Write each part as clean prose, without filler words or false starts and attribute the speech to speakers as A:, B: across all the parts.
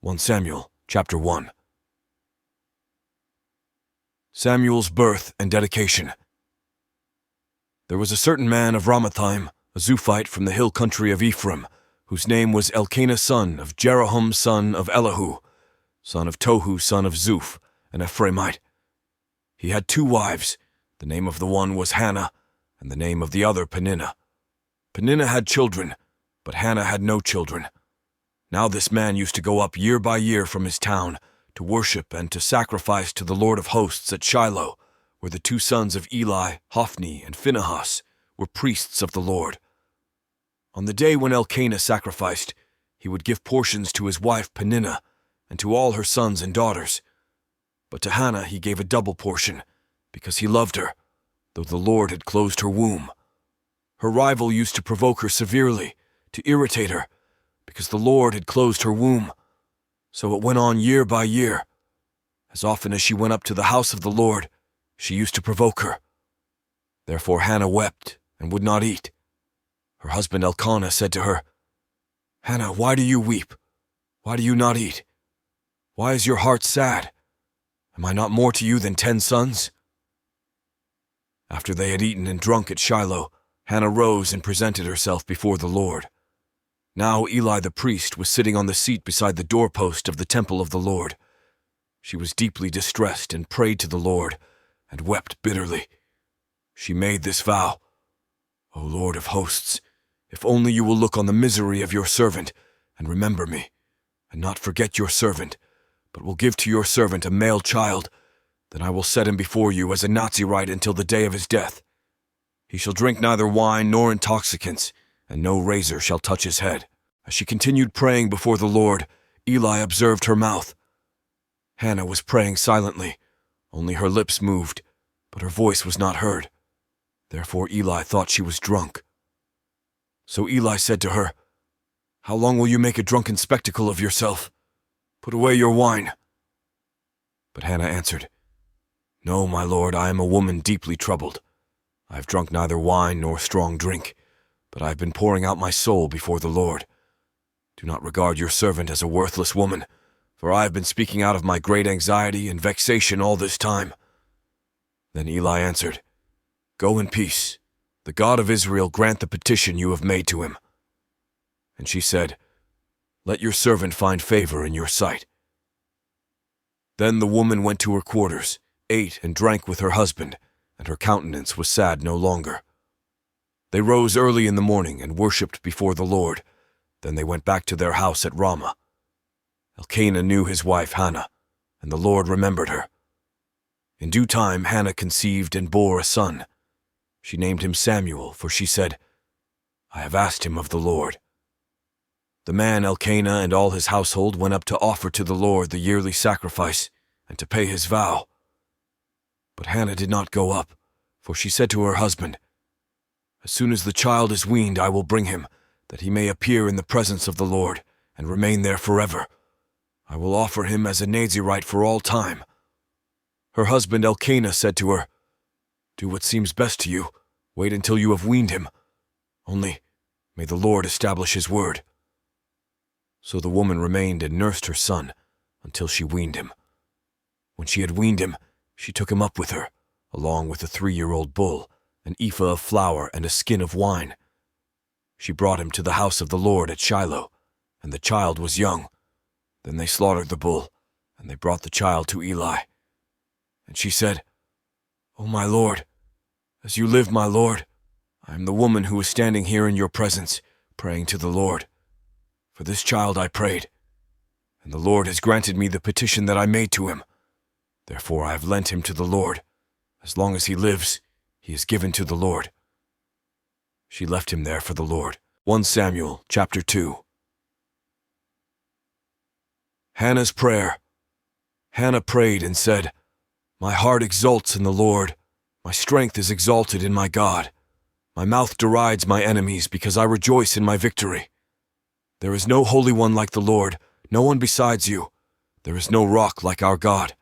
A: 1 Samuel, chapter 1. Samuel's birth and dedication. There was a certain man of Ramathaim, a Zuphite from the hill country of Ephraim, whose name was Elkanah son of Jeroham son of Elihu, son of Tohu son of Zuph, an Ephraimite. He had 2 wives. The name of the one was Hannah, and the name of the other Peninnah. Peninnah had children, but Hannah had no children. Now this man used to go up year by year from his town to worship and to sacrifice to the Lord of hosts at Shiloh, where the 2 sons of Eli, Hophni and Phinehas, were priests of the Lord. On the day when Elkanah sacrificed, he would give portions to his wife Peninnah and to all her sons and daughters. But to Hannah he gave a double portion, because he loved her, though the Lord had closed her womb. Her rival used to provoke her severely, to irritate her, because the Lord had closed her womb. So it went on year by year. As often as she went up to the house of the Lord, she used to provoke her. Therefore Hannah wept and would not eat. Her husband Elkanah said to her, "Hannah, why do you weep? Why do you not eat? Why is your heart sad? Am I not more to you than 10 sons?" After they had eaten and drunk at Shiloh, Hannah rose and presented herself before the Lord. Now Eli the priest was sitting on the seat beside the doorpost of the temple of the Lord. She was deeply distressed and prayed to the Lord, and wept bitterly. She made this vow, "O Lord of hosts, if only you will look on the misery of your servant, and remember me, and not forget your servant, but will give to your servant a male child, then I will set him before you as a Nazirite until the day of his death. He shall drink neither wine nor intoxicants, and no razor shall touch his head." As she continued praying before the Lord, Eli observed her mouth. Hannah was praying silently. Only her lips moved, but her voice was not heard. Therefore Eli thought she was drunk. So Eli said to her, "How long will you make a drunken spectacle of yourself? Put away your wine." But Hannah answered, "No, my lord, I am a woman deeply troubled. I have drunk neither wine nor strong drink, but I have been pouring out my soul before the Lord. Do not regard your servant as a worthless woman, for I have been speaking out of my great anxiety and vexation all this time." Then Eli answered, "Go in peace. The God of Israel grant the petition you have made to him." And she said, "Let your servant find favor in your sight." Then the woman went to her quarters, ate and drank with her husband, and her countenance was sad no longer. They rose early in the morning and worshipped before the Lord. Then they went back to their house at Ramah. Elkanah knew his wife Hannah, and the Lord remembered her. In due time Hannah conceived and bore a son. She named him Samuel, for she said, "I have asked him of the Lord." The man Elkanah and all his household went up to offer to the Lord the yearly sacrifice and to pay his vow. But Hannah did not go up, for she said to her husband, "As soon as the child is weaned, I will bring him, that he may appear in the presence of the Lord and remain there forever. I will offer him as a Nazirite for all time." Her husband Elkanah said to her, "Do what seems best to you. Wait until you have weaned him. Only, may the Lord establish his word." So the woman remained and nursed her son until she weaned him. When she had weaned him, she took him up with her, along with a 3-year-old bull, an ephah of flour, and a skin of wine. She brought him to the house of the Lord at Shiloh, and the child was young. Then they slaughtered the bull, and they brought the child to Eli. And she said, "O my lord, as you live, my lord, I am the woman who is standing here in your presence, praying to the Lord. For this child I prayed, and the Lord has granted me the petition that I made to him. Therefore I have lent him to the Lord. As long as he lives, he is given to the Lord." She left him there for the Lord. 1 Samuel, chapter 2. Hannah's prayer. Hannah prayed and said, "My heart exults in the Lord. My strength is exalted in my God. My mouth derides my enemies because I rejoice in my victory. There is no Holy One like the Lord, no one besides you. There is no rock like our God.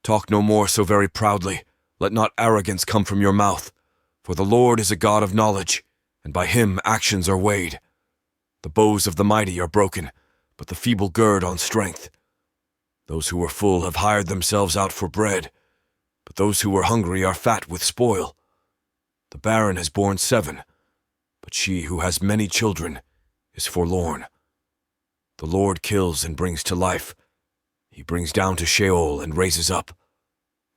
A: Talk no more so very proudly. Let not arrogance come from your mouth. For the Lord is a God of knowledge, and by him actions are weighed. The bows of the mighty are broken, but the feeble gird on strength. Those who are full have hired themselves out for bread, but those who are hungry are fat with spoil. The barren has borne 7, but she who has many children is forlorn. The Lord kills and brings to life. He brings down to Sheol and raises up.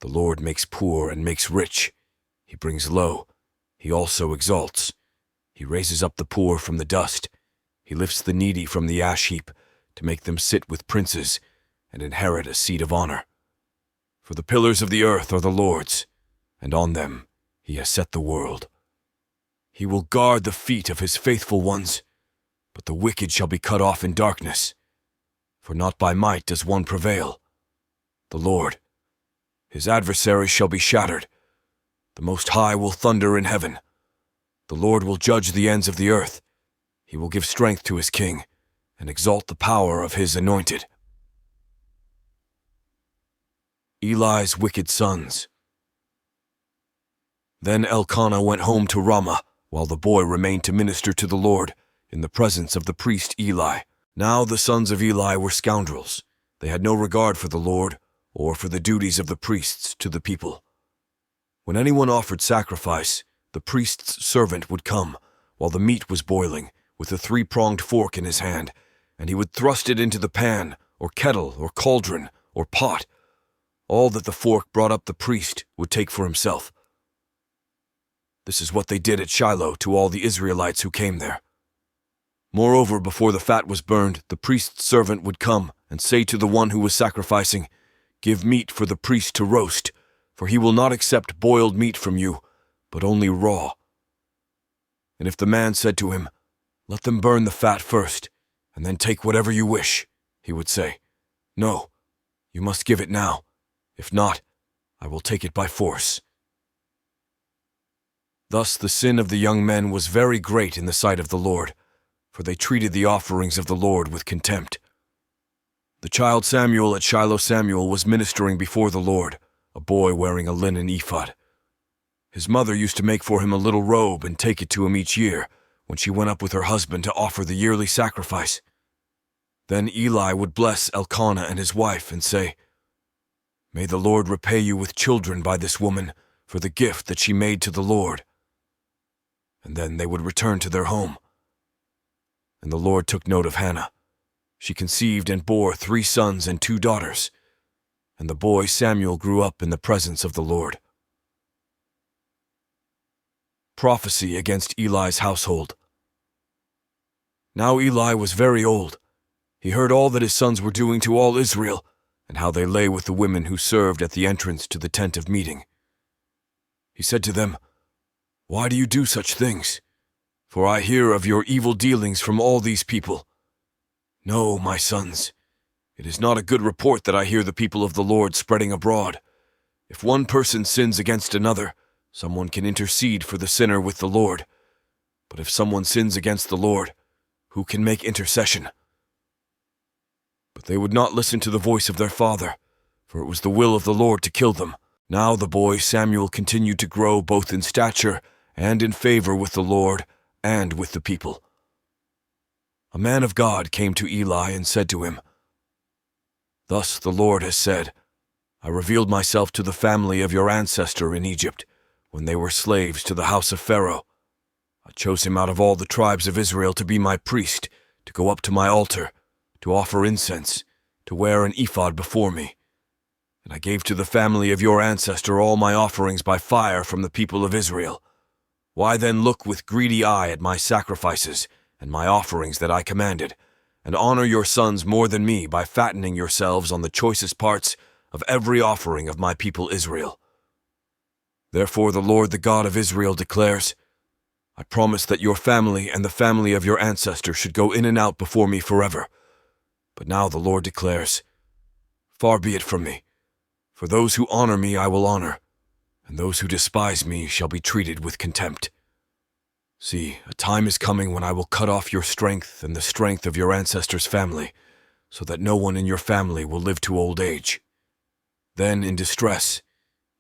A: The Lord makes poor and makes rich. He brings low. He also exalts. He raises up the poor from the dust. He lifts the needy from the ash heap to make them sit with princes and inherit a seat of honor. For the pillars of the earth are the Lord's, and on them he has set the world. He will guard the feet of his faithful ones, but the wicked shall be cut off in darkness. For not by might does one prevail. The Lord, his adversaries shall be shattered. The Most High will thunder in heaven. The Lord will judge the ends of the earth. He will give strength to his king and exalt the power of his anointed. Eli's wicked sons. Then Elkanah went home to Ramah, while the boy remained to minister to the Lord in the presence of the priest Eli. Now the sons of Eli were scoundrels. They had no regard for the Lord or for the duties of the priests to the people. When anyone offered sacrifice, the priest's servant would come, while the meat was boiling, with a 3-pronged fork in his hand, and he would thrust it into the pan, or kettle, or cauldron, or pot. All that the fork brought up the priest would take for himself. This is what they did at Shiloh to all the Israelites who came there. Moreover, before the fat was burned, the priest's servant would come and say to the one who was sacrificing, "Give meat for the priest to roast, for he will not accept boiled meat from you, but only raw." And if the man said to him, "Let them burn the fat first, and then take whatever you wish," he would say, "No, you must give it now. If not, I will take it by force." Thus the sin of the young men was very great in the sight of the Lord, for they treated the offerings of the Lord with contempt. The child Samuel at Shiloh Samuel was ministering before the Lord, a boy wearing a linen ephod. His mother used to make for him a little robe and take it to him each year when she went up with her husband to offer the yearly sacrifice. Then Eli would bless Elkanah and his wife and say, "May the Lord repay you with children by this woman for the gift that she made to the Lord." And then they would return to their home. And the Lord took note of Hannah. She conceived and bore 3 sons and 2 daughters. And the boy Samuel grew up in the presence of the Lord. Prophecy against Eli's household. Now Eli was very old. He heard all that his sons were doing to all Israel, and how they lay with the women who served at the entrance to the tent of meeting. He said to them, "Why do you do such things? For I hear of your evil dealings from all these people. No, my sons, it is not a good report that I hear the people of the Lord spreading abroad. If one person sins against another, someone can intercede for the sinner with the Lord. But if someone sins against the Lord, who can make intercession?" But they would not listen to the voice of their father, for it was the will of the Lord to kill them. Now the boy Samuel continued to grow both in stature and in favor with the Lord and with the people. A man of God came to Eli and said to him, "Thus the Lord has said, I revealed myself to the family of your ancestor in Egypt, when they were slaves to the house of Pharaoh. I chose him out of all the tribes of Israel to be my priest, to go up to my altar, to offer incense, to wear an ephod before me. And I gave to the family of your ancestor all my offerings by fire from the people of Israel. Why then look with greedy eye at my sacrifices and my offerings that I commanded, and honor your sons more than me by fattening yourselves on the choicest parts of every offering of my people Israel? Therefore the Lord, the God of Israel, declares, I promised that your family and the family of your ancestor should go in and out before me forever. But now the Lord declares, Far be it from me, for those who honor me I will honor, and those who despise me shall be treated with contempt. See, a time is coming when I will cut off your strength and the strength of your ancestors' family, so that no one in your family will live to old age. Then, in distress,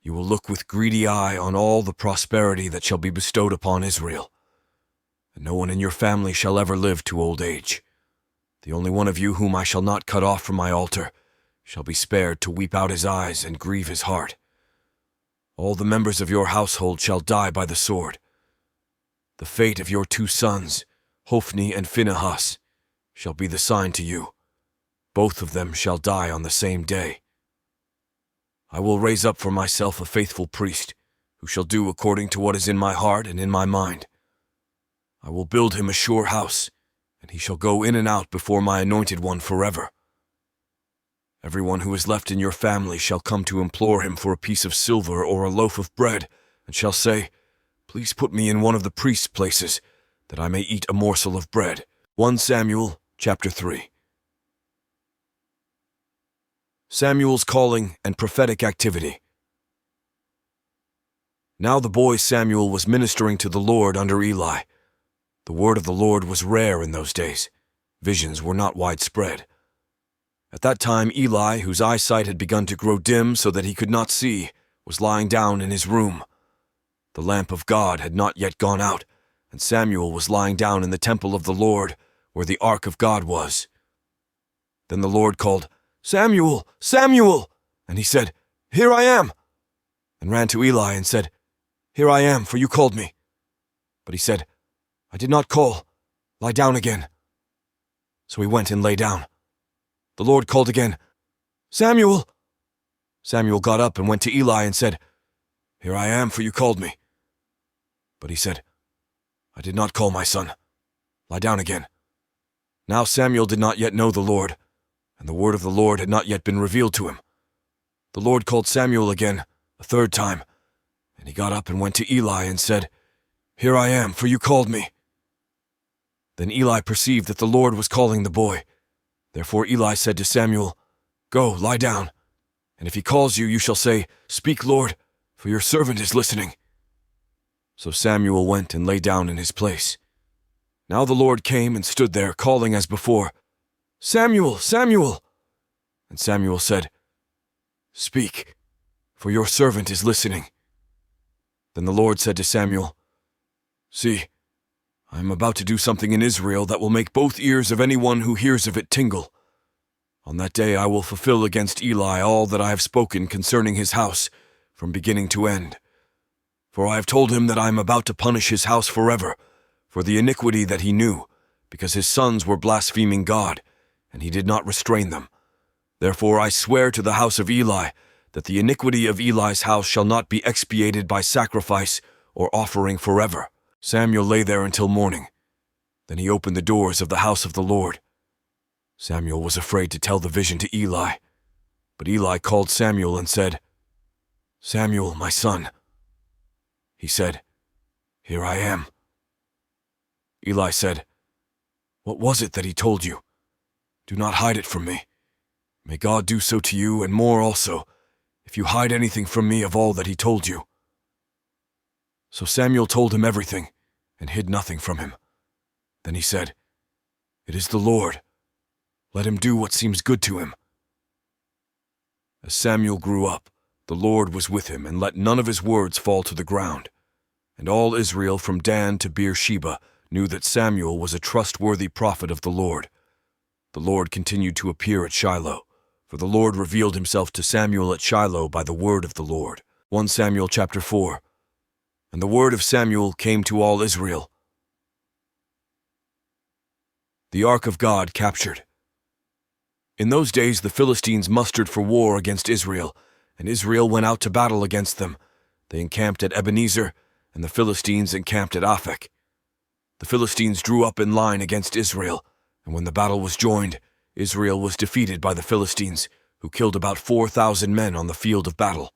A: you will look with greedy eye on all the prosperity that shall be bestowed upon Israel, and no one in your family shall ever live to old age. The only one of you whom I shall not cut off from my altar shall be spared to weep out his eyes and grieve his heart. All the members of your household shall die by the sword. The fate of your 2 sons, Hophni and Phinehas, shall be the sign to you. Both of them shall die on the same day. I will raise up for myself a faithful priest, who shall do according to what is in my heart and in my mind. I will build him a sure house, and he shall go in and out before my anointed one forever. Everyone who is left in your family shall come to implore him for a piece of silver or a loaf of bread, and shall say, Please put me in one of the priest's places, that I may eat a morsel of bread. 1 Samuel chapter 3. Samuel's calling and prophetic activity. Now the boy Samuel was ministering to the Lord under Eli. The word of the Lord was rare in those days. Visions were not widespread. At that time Eli, whose eyesight had begun to grow dim so that he could not see, was lying down in his room. The lamp of God had not yet gone out, and Samuel was lying down in the temple of the Lord, where the ark of God was. Then the Lord called, Samuel, Samuel! And he said, Here I am! And ran to Eli and said, Here I am, for you called me. But he said, I did not call. Lie down again. So he went and lay down. The Lord called again, Samuel! Samuel got up and went to Eli and said, Here I am, for you called me. But he said, I did not call, my son. Lie down again. Now Samuel did not yet know the Lord, and the word of the Lord had not yet been revealed to him. The Lord called Samuel again, a 3rd time, and he got up and went to Eli and said, Here I am, for you called me. Then Eli perceived that the Lord was calling the boy. Therefore Eli said to Samuel, Go, lie down, and if he calls you, you shall say, Speak, Lord, for your servant is listening. So Samuel went and lay down in his place. Now the Lord came and stood there, calling as before, Samuel, Samuel! And Samuel said, Speak, for your servant is listening. Then the Lord said to Samuel, See, I am about to do something in Israel that will make both ears of anyone who hears of it tingle. On that day I will fulfill against Eli all that I have spoken concerning his house, from beginning to end. For I have told him that I am about to punish his house forever, for the iniquity that he knew, because his sons were blaspheming God, and he did not restrain them. Therefore I swear to the house of Eli, that the iniquity of Eli's house shall not be expiated by sacrifice or offering forever. Samuel lay there until morning. Then he opened the doors of the house of the Lord. Samuel was afraid to tell the vision to Eli. But Eli called Samuel and said, Samuel, my son. He said, Here I am. Eli said, What was it that he told you? Do not hide it from me. May God do so to you and more also, if you hide anything from me of all that he told you. So Samuel told him everything, and hid nothing from him. Then he said, It is the Lord. Let him do what seems good to him. As Samuel grew up, the Lord was with him, and let none of his words fall to the ground. And all Israel from Dan to Beersheba knew that Samuel was a trustworthy prophet of the Lord. The Lord continued to appear at Shiloh, for the Lord revealed himself to Samuel at Shiloh by the word of the Lord. 1 Samuel chapter 4. And the word of Samuel came to all Israel. The ark of God captured. In those days the Philistines mustered for war against Israel, and Israel went out to battle against them. They encamped at Ebenezer, and the Philistines encamped at Aphek. The Philistines drew up in line against Israel, and when the battle was joined, Israel was defeated by the Philistines, who killed about 4,000 men on the field of battle.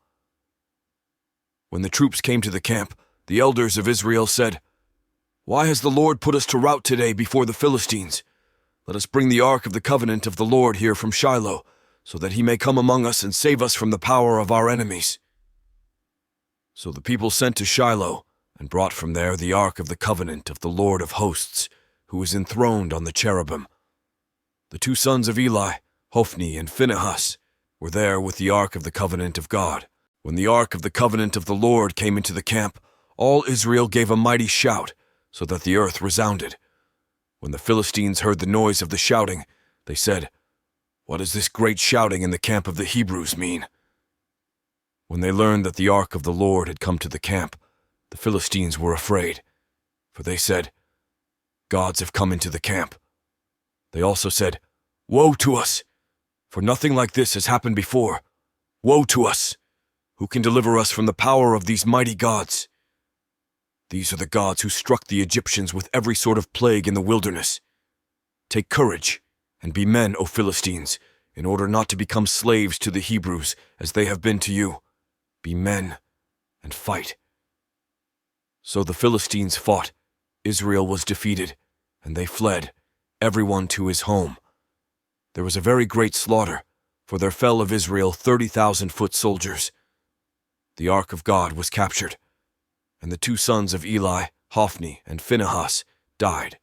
A: When the troops came to the camp, the elders of Israel said, Why has the Lord put us to rout today before the Philistines? Let us bring the ark of the covenant of the Lord here from Shiloh, so that he may come among us and save us from the power of our enemies. So the people sent to Shiloh, and brought from there the ark of the covenant of the Lord of hosts, who is enthroned on the cherubim. The 2 sons of Eli, Hophni and Phinehas, were there with the ark of the covenant of God. When the ark of the covenant of the Lord came into the camp, all Israel gave a mighty shout, so that the earth resounded. When the Philistines heard the noise of the shouting, They said, "What does this great shouting in the camp of the Hebrews mean?" When they learned that the ark of the Lord had come to the camp, the Philistines were afraid, for they said, "Gods have come into the camp." They also said, "Woe to us! For nothing like this has happened before. Woe to us! Who can deliver us from the power of these mighty gods? These are the gods who struck the Egyptians with every sort of plague in the wilderness. Take courage and be men, O Philistines, in order not to become slaves to the Hebrews as they have been to you. Be men and fight." So the Philistines fought, Israel was defeated, and they fled, everyone to his home. There was a very great slaughter, for there fell of Israel 30,000 foot soldiers. The ark of God was captured, and the two sons of Eli, Hophni and Phinehas, died.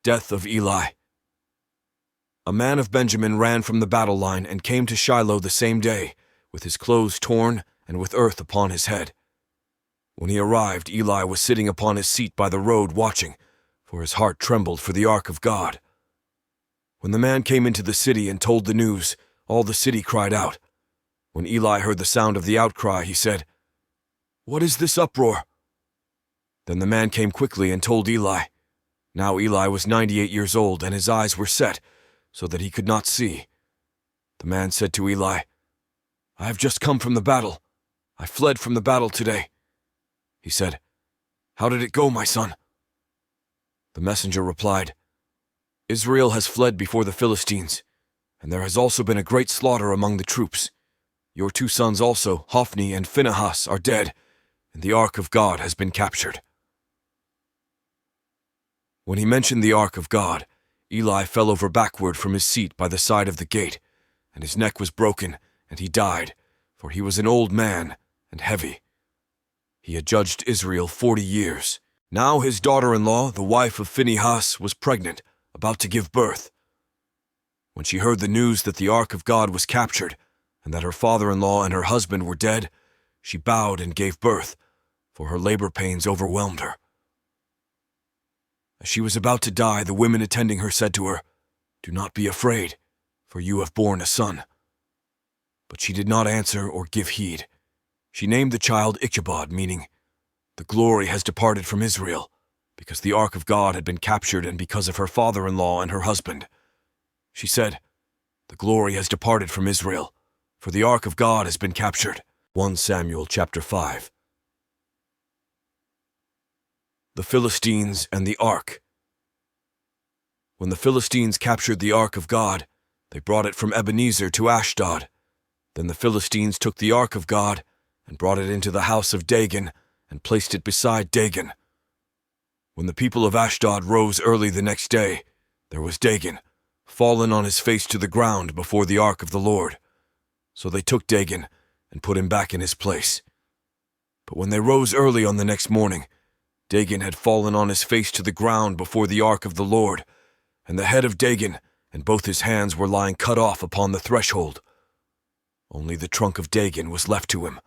A: Death of Eli. A man of Benjamin ran from the battle line and came to Shiloh the same day, with his clothes torn and with earth upon his head. When he arrived, Eli was sitting upon his seat by the road watching, for his heart trembled for the ark of God. When the man came into the city and told the news, all the city cried out. When Eli heard the sound of the outcry, he said, "What is this uproar?" Then the man came quickly and told Eli. Now Eli was 98 years old, and his eyes were set, so that he could not see. The man said to Eli, "I have just come from the battle. I fled from the battle today." He said, "How did it go, my son?" The messenger replied, "Israel has fled before the Philistines, and there has also been a great slaughter among the troops. Your two sons also, Hophni and Phinehas, are dead, and the ark of God has been captured." When he mentioned the ark of God, Eli fell over backward from his seat by the side of the gate, and his neck was broken, and he died, for he was an old man and heavy. He had judged Israel 40 years. Now his daughter-in-law, the wife of Phinehas, was pregnant, about to give birth. When she heard the news that the ark of God was captured, and that her father-in-law and her husband were dead, she bowed and gave birth, for her labor pains overwhelmed her. As she was about to die, the women attending her said to her, "Do not be afraid, for you have borne a son." But she did not answer or give heed. She named the child Ichabod, meaning, "The glory has departed from Israel," because the ark of God had been captured and because of her father-in-law and her husband. She said, "The glory has departed from Israel, for the ark of God has been captured." 1 Samuel chapter 5. The Philistines and the Ark. When the Philistines captured the ark of God, they brought it from Ebenezer to Ashdod. Then the Philistines took the ark of God and brought it into the house of Dagon and placed it beside Dagon. When the people of Ashdod rose early the next day, there was Dagon, fallen on his face to the ground before the ark of the Lord. So they took Dagon and put him back in his place. But when they rose early on the next morning, Dagon had fallen on his face to the ground before the ark of the Lord, and the head of Dagon and both his hands were lying cut off upon the threshold. Only the trunk of Dagon was left to him.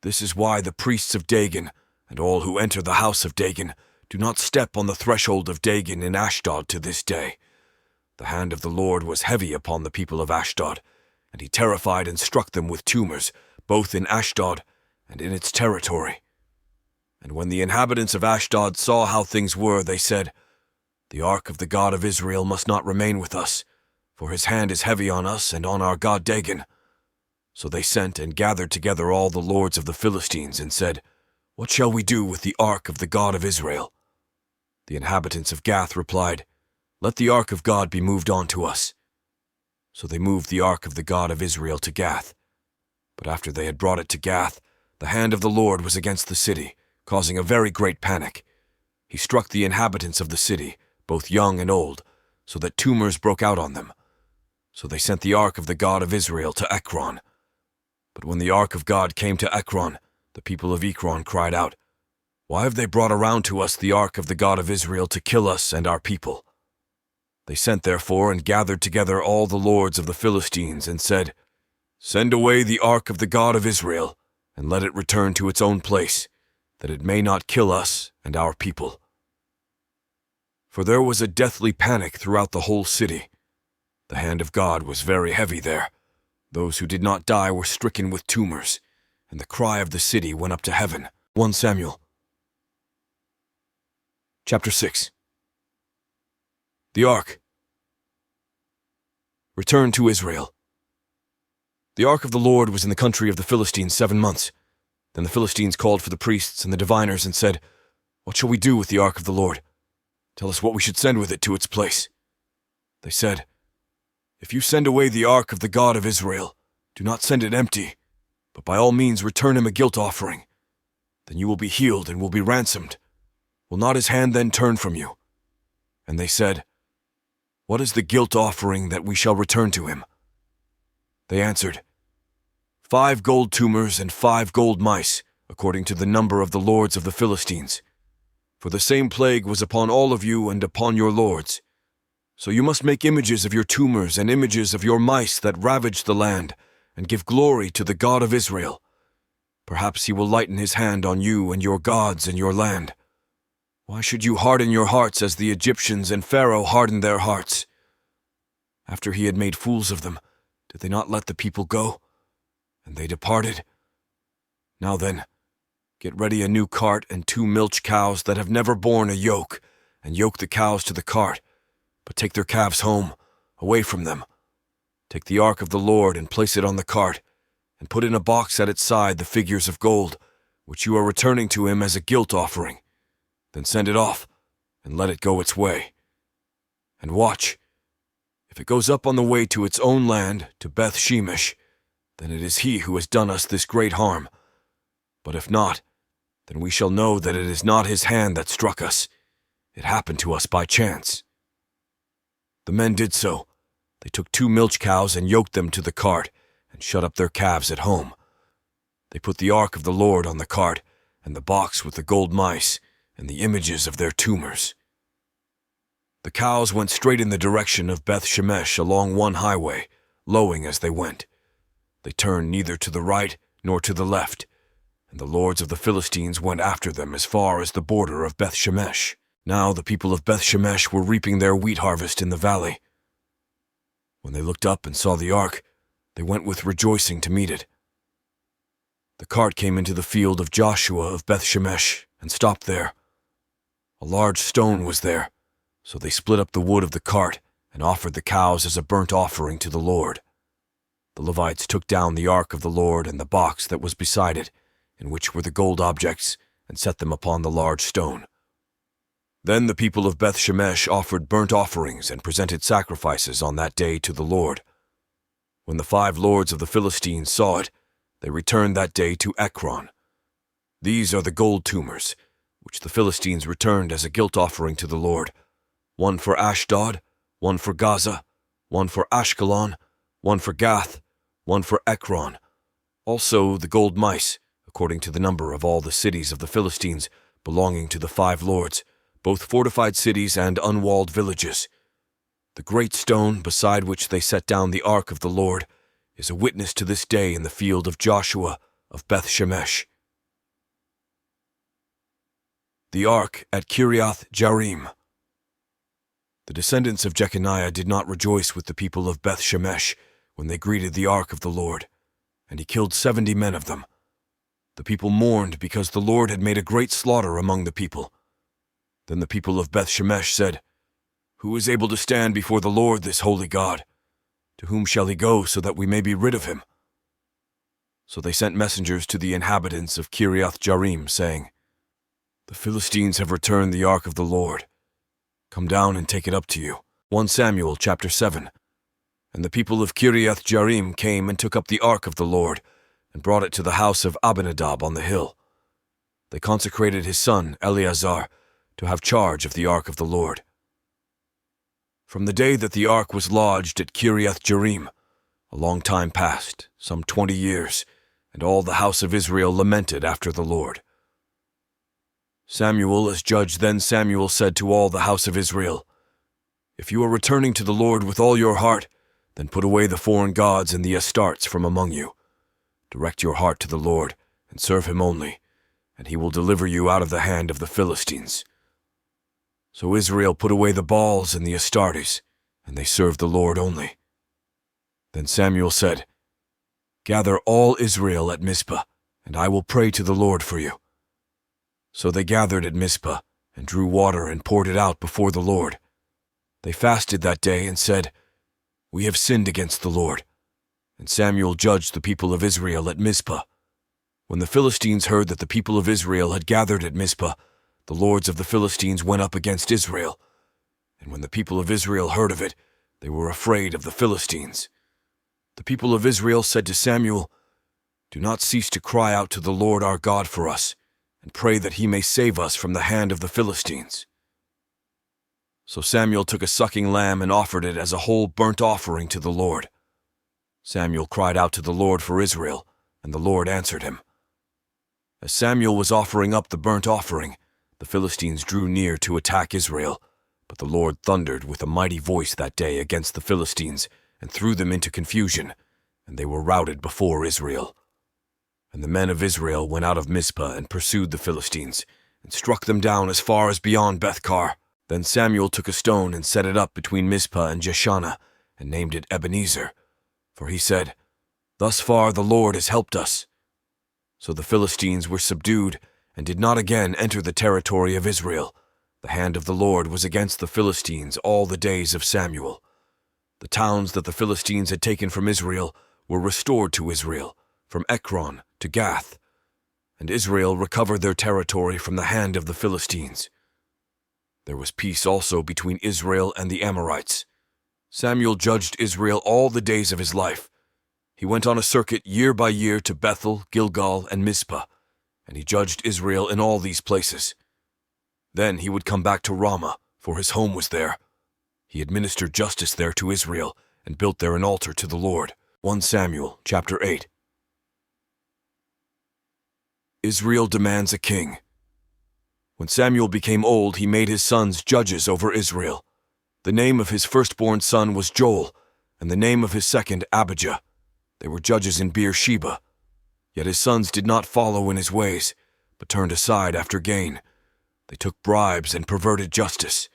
A: This is why the priests of Dagon and all who enter the house of Dagon do not step on the threshold of Dagon in Ashdod to this day. The hand of the Lord was heavy upon the people of Ashdod, and he terrified and struck them with tumors, both in Ashdod and in its territory. And when the inhabitants of Ashdod saw how things were, they said, "The ark of the God of Israel must not remain with us, for his hand is heavy on us and on our god Dagon." So they sent and gathered together all the lords of the Philistines and said, "What shall we do with the ark of the God of Israel?" The inhabitants of Gath replied, "Let the ark of God be moved on to us." So they moved the ark of the God of Israel to Gath. But after they had brought it to Gath, the hand of the Lord was against the city, causing a very great panic. He struck the inhabitants of the city, both young and old, so that tumors broke out on them. So they sent the ark of the God of Israel to Ekron. But when the ark of God came to Ekron, the people of Ekron cried out, "Why have they brought around to us the ark of the God of Israel to kill us and our people?" They sent therefore and gathered together all the lords of the Philistines and said, "Send away the ark of the God of Israel, and let it return to its own place, that it may not kill us and our people." for there was a deathly panic throughout the whole city. The hand of God was very heavy there. Those who did not die were stricken with tumors, and the cry of the city went up to heaven. 1 Samuel. Chapter 6. The Ark. Return to Israel. The Ark of the Lord was in the country of the Philistines 7 months. Then the Philistines called for the priests and the diviners and said, "What shall we do with the Ark of the Lord? Tell us what we should send with it to its place." They said, "If you send away the Ark of the God of Israel, do not send it empty, but by all means return him a guilt offering. Then you will be healed and will be ransomed. Will not his hand then turn from you?" And they said, "What is the guilt offering that we shall return to him?" They answered, 5 gold tumors and 5 gold mice, according to the number of the lords of the Philistines. For the same plague was upon all of you and upon your lords. So you must make images of your tumors and images of your mice that ravage the land, and give glory to the God of Israel. Perhaps he will lighten his hand on you and your gods and your land. Why should you harden your hearts as the Egyptians and Pharaoh hardened their hearts? After he had made fools of them, did they not let the people go? And they departed. Now then, get ready a new cart and 2 milch cows that have never borne a yoke, and yoke the cows to the cart, but take their calves home, away from them. Take the Ark of the Lord and place it on the cart, and put in a box at its side the figures of gold, which you are returning to him as a guilt offering. Then send it off, and let it go its way. And watch. If it goes up on the way to its own land, to Beth Shemesh, then it is he who has done us this great harm. But if not, then we shall know that it is not his hand that struck us. It happened to us by chance." The men did so. They took 2 milch cows and yoked them to the cart, and shut up their calves at home. They put the Ark of the Lord on the cart, and the box with the gold mice, and the images of their tumors. The cows went straight in the direction of Beth Shemesh along one highway, lowing as they went. They turned neither to the right nor to the left, and the lords of the Philistines went after them as far as the border of Beth Shemesh. Now the people of Beth Shemesh were reaping their wheat harvest in the valley. When they looked up and saw the ark, they went with rejoicing to meet it. The cart came into the field of Joshua of Beth Shemesh and stopped there. A large stone was there, so they split up the wood of the cart and offered the cows as a burnt offering to the Lord. The Levites took down the ark of the Lord and the box that was beside it, in which were the gold objects, and set them upon the large stone. Then the people of Beth Shemesh offered burnt offerings and presented sacrifices on that day to the Lord. When the 5 lords of the Philistines saw it, they returned that day to Ekron. These are the gold tumors, which the Philistines returned as a guilt offering to the Lord, 1 for Ashdod, 1 for Gaza, 1 for Ashkelon, 1 for Gath, 1 for Ekron. Also the gold mice, according to the number of all the cities of the Philistines, belonging to the 5 lords, both fortified cities and unwalled villages. The great stone beside which they set down the ark of the Lord is a witness to this day in the field of Joshua of Beth Shemesh. The ark at Kiriath Jearim. The descendants of Jeconiah did not rejoice with the people of Beth Shemesh when they greeted the ark of the Lord, and he killed 70 men of them. The people mourned because the Lord had made a great slaughter among the people. Then the people of Beth Shemesh said, "Who is able to stand before the Lord, this holy God? To whom shall he go so that we may be rid of him?" So they sent messengers to the inhabitants of Kiriath Jearim, saying, "The Philistines have returned the ark of the Lord. Come down and take it up to you." 1 Samuel chapter 7. And the people of Kiriath Jearim came and took up the ark of the Lord, and brought it to the house of Abinadab on the hill. They consecrated his son, Eleazar, to have charge of the ark of the Lord. From the day that the ark was lodged at Kiriath Jearim, a long time passed, some 20 years, and all the house of Israel lamented after the Lord. Samuel, as judge, then Samuel said to all the house of Israel, "If you are returning to the Lord with all your heart, then put away the foreign gods and the Astartes from among you. Direct your heart to the Lord, and serve him only, and he will deliver you out of the hand of the Philistines." So Israel put away the Baals and the Astartes, and they served the Lord only. Then Samuel said, "Gather all Israel at Mizpah, and I will pray to the Lord for you." So they gathered at Mizpah, and drew water and poured it out before the Lord. They fasted that day and said, "We have sinned against the Lord." And Samuel judged the people of Israel at Mizpah. When the Philistines heard that the people of Israel had gathered at Mizpah, the lords of the Philistines went up against Israel. And when the people of Israel heard of it, they were afraid of the Philistines. The people of Israel said to Samuel, "Do not cease to cry out to the Lord our God for us, and pray that he may save us from the hand of the Philistines." So Samuel took a sucking lamb and offered it as a whole burnt offering to the Lord. Samuel cried out to the Lord for Israel, and the Lord answered him. As Samuel was offering up the burnt offering, the Philistines drew near to attack Israel, but the Lord thundered with a mighty voice that day against the Philistines and threw them into confusion, and they were routed before Israel. And the men of Israel went out of Mizpah and pursued the Philistines, and struck them down as far as beyond Bethkar. Then Samuel took a stone and set it up between Mizpah and Jeshanah, and named it Ebenezer, for he said, "Thus far the Lord has helped us." So the Philistines were subdued, and did not again enter the territory of Israel. The hand of the Lord was against the Philistines all the days of Samuel. The towns that the Philistines had taken from Israel were restored to Israel, from Ekron to Gath, and Israel recovered their territory from the hand of the Philistines. There was peace also between Israel and the Amorites. Samuel judged Israel all the days of his life. He went on a circuit year by year to Bethel, Gilgal, and Mizpah, and he judged Israel in all these places. Then he would come back to Ramah, for his home was there. He administered justice there to Israel, and built there an altar to the Lord. 1 Samuel chapter 8. Israel demands a king. When Samuel became old, he made his sons judges over Israel. The name of his firstborn son was Joel, and the name of his second Abijah. They were judges in Beersheba. Yet his sons did not follow in his ways, but turned aside after gain. They took bribes and perverted justice.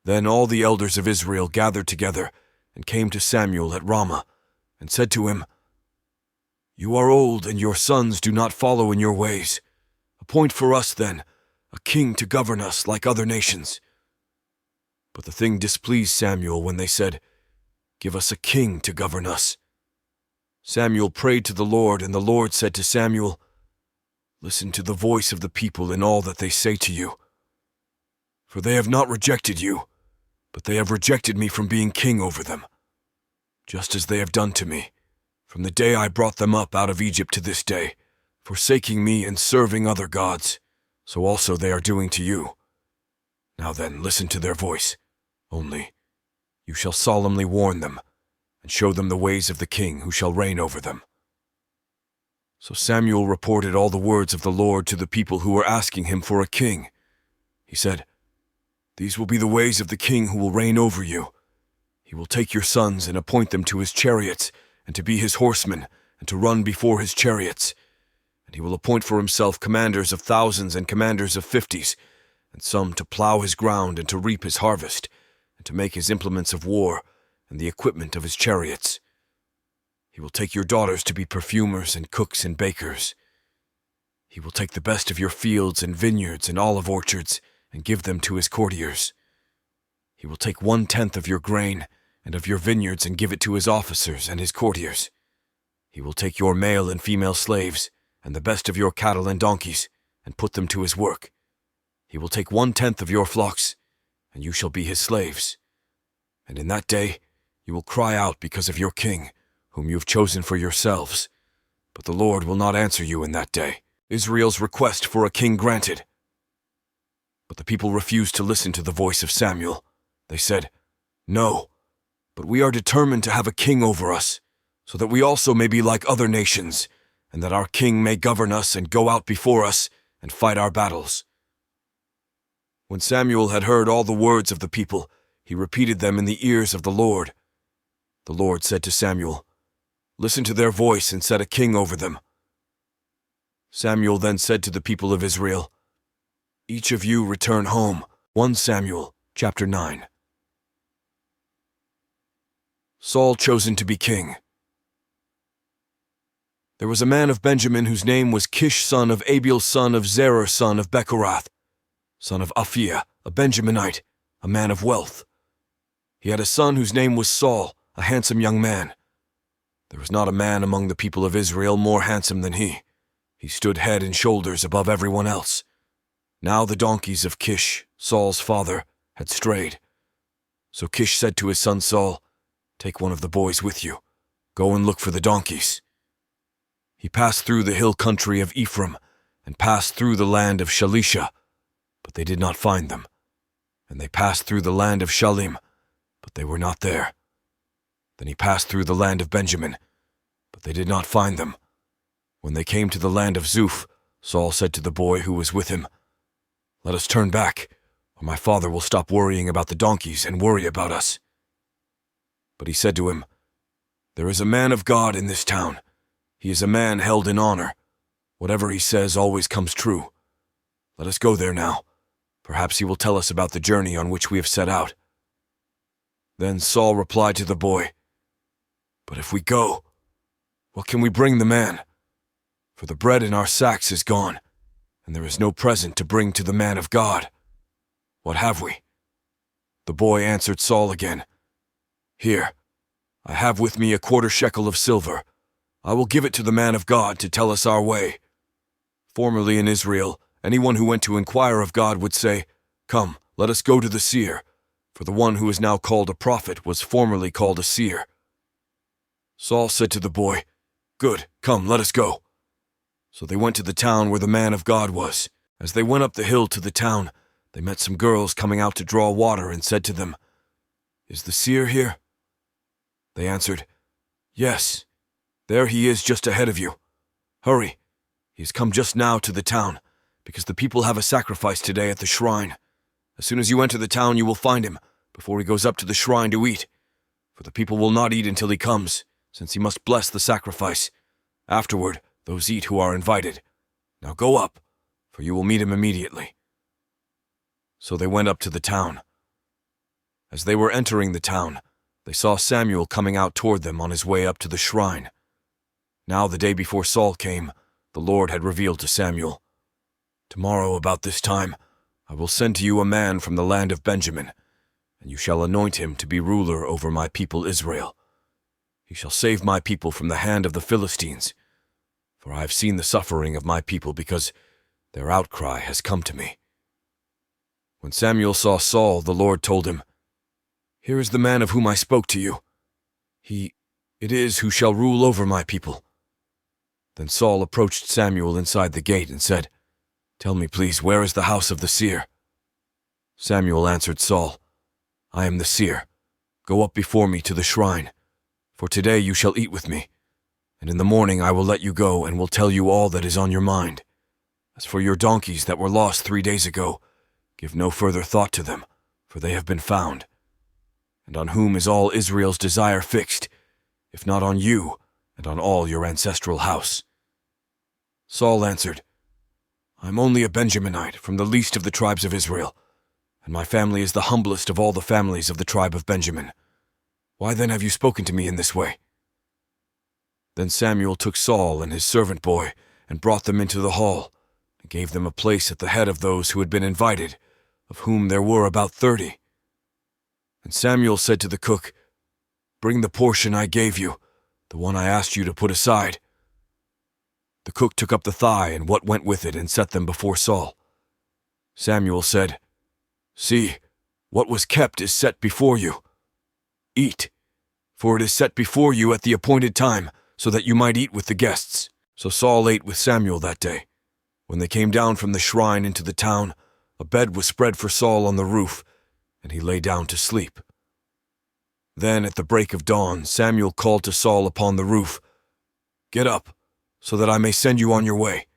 A: Then all the elders of Israel gathered together and came to Samuel at Ramah, and said to him, "You are old, and your sons do not follow in your ways. Appoint for us, then, a king to govern us like other nations." But the thing displeased Samuel when they said, "Give us a king to govern us." Samuel prayed to the Lord, and the Lord said to Samuel, "Listen to the voice of the people in all that they say to you. For they have not rejected you, but they have rejected me from being king over them, just as they have done to me, from the day I brought them up out of Egypt to this day, forsaking me and serving other gods. So also they are doing to you. Now then, listen to their voice. Only you shall solemnly warn them, and show them the ways of the king who shall reign over them." So Samuel reported all the words of the Lord to the people who were asking him for a king. He said, "These will be the ways of the king who will reign over you. He will take your sons and appoint them to his chariots, and to be his horsemen, and to run before his chariots. And he will appoint for himself commanders of thousands and commanders of 50s, and some to plow his ground and to reap his harvest, and to make his implements of war, and the equipment of his chariots. He will take your daughters to be perfumers and cooks and bakers. He will take the best of your fields and vineyards and olive orchards, and give them to his courtiers. He will take 1/10 of your grain and of your vineyards and give it to his officers and his courtiers. He will take your male and female slaves, and the best of your cattle and donkeys, and put them to his work. He will take 1/10 of your flocks, and you shall be his slaves. And in that day you will cry out because of your king, whom you have chosen for yourselves. But the Lord will not answer you in that day." Israel's request for a king granted. But the people refused to listen to the voice of Samuel. They said, "No, but we are determined to have a king over us, so that we also may be like other nations, and that our king may govern us and go out before us and fight our battles." When Samuel had heard all the words of the people, he repeated them in the ears of the Lord. The Lord said to Samuel, "Listen to their voice and set a king over them." Samuel then said to the people of Israel, "Each of you return home, 1 Samuel, chapter 9. Saul chosen to be king. There was a man of Benjamin whose name was Kish, son of Abiel, son of Zerah, son of Bechorath, son of Aphiah, a Benjaminite, a man of wealth. He had a son whose name was Saul, a handsome young man. There was not a man among the people of Israel more handsome than he. He stood head and shoulders above everyone else. Now the donkeys of Kish, Saul's father, had strayed. So Kish said to his son Saul, "Take one of the boys with you. Go and look for the donkeys." He passed through the hill country of Ephraim and passed through the land of Shalisha, but they did not find them. And they passed through the land of Shalim, but they were not there. Then he passed through the land of Benjamin, but they did not find them. When they came to the land of Zuph, Saul said to the boy who was with him, "Let us turn back, or my father will stop worrying about the donkeys and worry about us." But he said to him, "There is a man of God in this town. He is a man held in honor. Whatever he says always comes true. Let us go there now. Perhaps he will tell us about the journey on which we have set out." Then Saul replied to the boy, "But if we go, what can we bring the man? For the bread in our sacks is gone, and there is no present to bring to the man of God. What have we?" The boy answered Saul again, "Here, I have with me a 1/4 shekel of silver. I will give it to the man of God to tell us our way. Formerly in Israel, anyone who went to inquire of God would say, 'Come, let us go to the seer,' for the one who is now called a prophet was formerly called a seer." Saul said to the boy, "Good, come, let us go." So they went to the town where the man of God was. As they went up the hill to the town, they met some girls coming out to draw water and said to them, "Is the seer here?" They answered, "Yes, there he is just ahead of you. Hurry, he has come just now to the town, because the people have a sacrifice today at the shrine. As soon as you enter the town you will find him, before he goes up to the shrine to eat. For the people will not eat until he comes, since he must bless the sacrifice. Afterward, those eat who are invited. Now go up, for you will meet him immediately." So they went up to the town. As they were entering the town, they saw Samuel coming out toward them on his way up to the shrine. Now the day before Saul came, the Lord had revealed to Samuel, "Tomorrow about this time, I will send to you a man from the land of Benjamin, and you shall anoint him to be ruler over my people Israel. He shall save my people from the hand of the Philistines, for I have seen the suffering of my people because their outcry has come to me." When Samuel saw Saul, the Lord told him, "Here is the man of whom I spoke to you. It is who shall rule over my people." Then Saul approached Samuel inside the gate and said, "Tell me, please, where is the house of the seer?" Samuel answered Saul, "I am the seer. Go up before me to the shrine, for today you shall eat with me, and in the morning I will let you go and will tell you all that is on your mind. As for your donkeys that were lost 3 days ago, give no further thought to them, for they have been found. And on whom is all Israel's desire fixed, if not on you and on all your ancestral house?" Saul answered, "I am only a Benjaminite from the least of the tribes of Israel, and my family is the humblest of all the families of the tribe of Benjamin. Why then have you spoken to me in this way?" Then Samuel took Saul and his servant boy and brought them into the hall, and gave them a place at the head of those who had been invited, of whom there were about 30. And Samuel said to the cook, "Bring the portion I gave you, the one I asked you to put aside." The cook took up the thigh and what went with it and set them before Saul. Samuel said, "See, what was kept is set before you. Eat, for it is set before you at the appointed time, so that you might eat with the guests." So Saul ate with Samuel that day. When they came down from the shrine into the town, a bed was spread for Saul on the roof, and he lay down to sleep. Then at the break of dawn, Samuel called to Saul upon the roof, "Get up, so that I may send you on your way."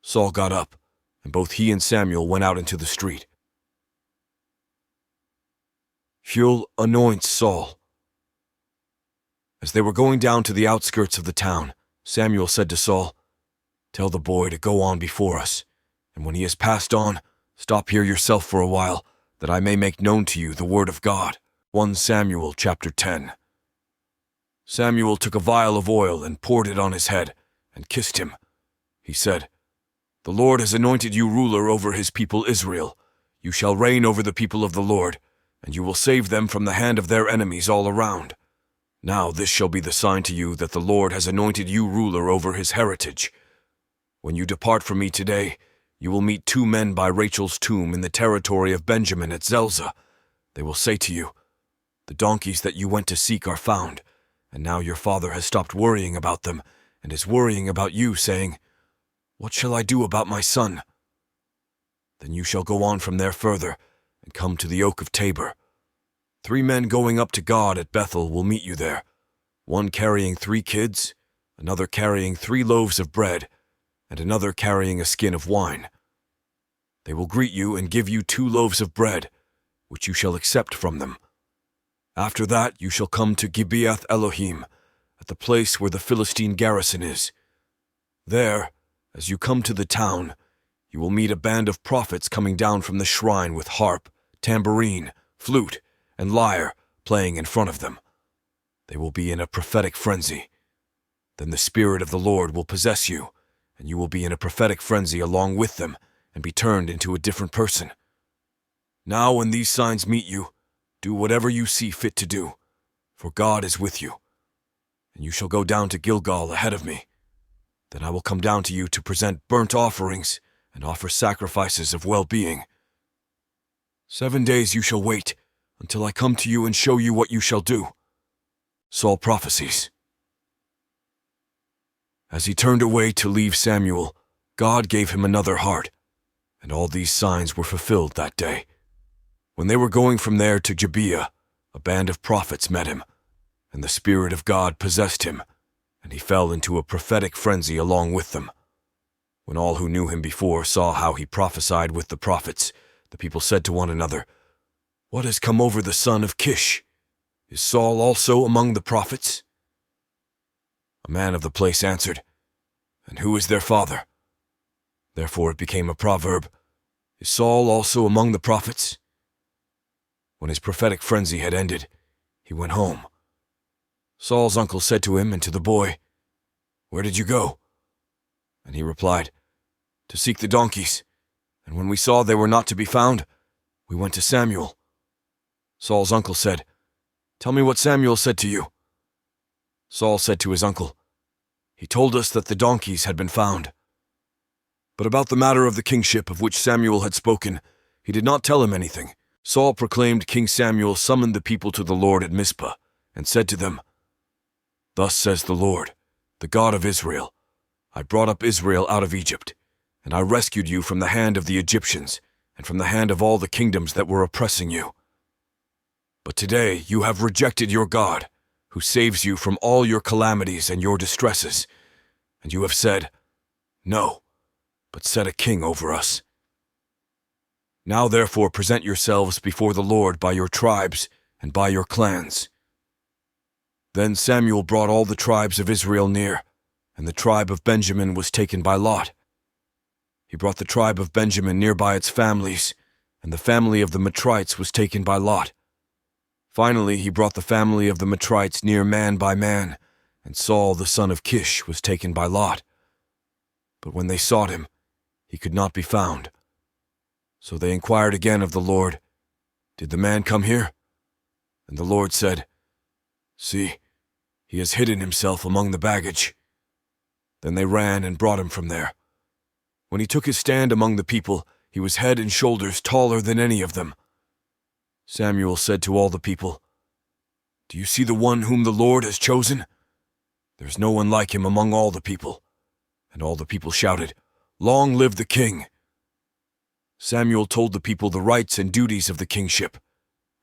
A: Saul got up, and both he and Samuel went out into the street. Huel anoints Saul. As they were going down to the outskirts of the town, Samuel said to Saul, "Tell the boy to go on before us, and when he has passed on, Stop here yourself for a while, that I may make known to you the word of God. 1 Samuel chapter 10. Samuel took a vial of oil and poured it on his head, and kissed him. He said, "The Lord has anointed you ruler over his people Israel. You shall reign over the people of the Lord, and you will save them from the hand of their enemies all around. Now this shall be the sign to you that the Lord has anointed you ruler over his heritage. When you depart from me today, you will meet 2 men by Rachel's tomb in the territory of Benjamin at Zelzah. They will say to you, 'The donkeys that you went to seek are found,' and now your father has stopped worrying about them and is worrying about you, saying, 'What shall I do about my son?' Then you shall go on from there further and come to the oak of Tabor. 3 men going up to God at Bethel will meet you there, one carrying 3 kids, another carrying 3 loaves of bread, and another carrying a skin of wine. They will greet you and give you 2 loaves of bread, which you shall accept from them. After that you shall come to Gibeath Elohim, at the place where the Philistine garrison is. There, as you come to the town, you will meet a band of prophets coming down from the shrine with harp, tambourine, flute, and lyre playing in front of them. They will be in a prophetic frenzy. Then the Spirit of the Lord will possess you, and you will be in a prophetic frenzy along with them and be turned into a different person. Now when these signs meet you, do whatever you see fit to do, for God is with you. And you shall go down to Gilgal ahead of me. Then I will come down to you to present burnt offerings and offer sacrifices of well-being. 7 days you shall wait until I come to you and show you what you shall do." Saul prophesies. As he turned away to leave Samuel, God gave him another heart, and all these signs were fulfilled that day. When they were going from there to Gibeah, a band of prophets met him, and the Spirit of God possessed him, and he fell into a prophetic frenzy along with them. When all who knew him before saw how he prophesied with the prophets, the people said to one another, "What has come over the son of Kish? Is Saul also among the prophets?" A man of the place answered, "And who is their father?" Therefore it became a proverb, "Is Saul also among the prophets?" When his prophetic frenzy had ended, he went home. Saul's uncle said to him and to the boy, "Where did you go?" And he replied, "To seek the donkeys, and when we saw they were not to be found, we went to Samuel." Saul's uncle said, "Tell me what Samuel said to you." Saul said to his uncle, "He told us that the donkeys had been found." But about the matter of the kingship of which Samuel had spoken, he did not tell him anything. Saul proclaimed King Samuel summoned the people to the Lord at Mizpah, and said to them, "Thus says the Lord, the God of Israel, I brought up Israel out of Egypt, and I rescued you from the hand of the Egyptians, and from the hand of all the kingdoms that were oppressing you. But today you have rejected your God, who saves you from all your calamities and your distresses, and you have said, 'No, but set a king over us.' Now therefore present yourselves before the Lord by your tribes and by your clans." Then Samuel brought all the tribes of Israel near, and the tribe of Benjamin was taken by lot. He brought the tribe of Benjamin near by its families, and the family of the Matrites was taken by lot. Finally he brought the family of the Matrites near man by man, and Saul the son of Kish was taken by lot. But when they sought him, he could not be found. So they inquired again of the Lord, "Did the man come here?" And the Lord said, "See, he has hidden himself among the baggage." Then they ran and brought him from there. When he took his stand among the people, he was head and shoulders taller than any of them. Samuel said to all the people, "Do you see the one whom the Lord has chosen? There is no one like him among all the people." And all the people shouted, "Long live the king!" Samuel told the people the rights and duties of the kingship,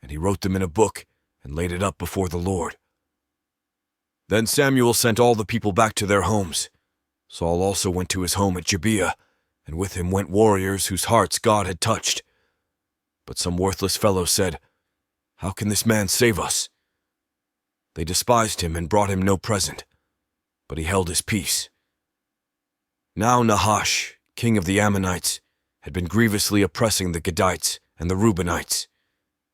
A: and he wrote them in a book and laid it up before the Lord. Then Samuel sent all the people back to their homes. Saul also went to his home at Gibeah, and with him went warriors whose hearts God had touched. But some worthless fellows said, "How can this man save us?" They despised him and brought him no present, but he held his peace. Now Nahash, king of the Ammonites, had been grievously oppressing the Gadites and the Reubenites.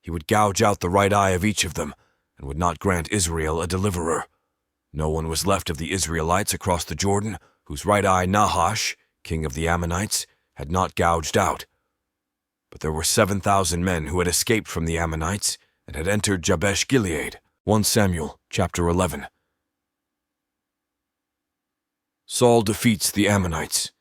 A: He would gouge out the right eye of each of them, and would not grant Israel a deliverer. No one was left of the Israelites across the Jordan whose right eye Nahash, king of the Ammonites, had not gouged out. But there were 7,000 men who had escaped from the Ammonites and had entered Jabesh Gilead. 1 Samuel chapter 11. Saul defeats the Ammonites.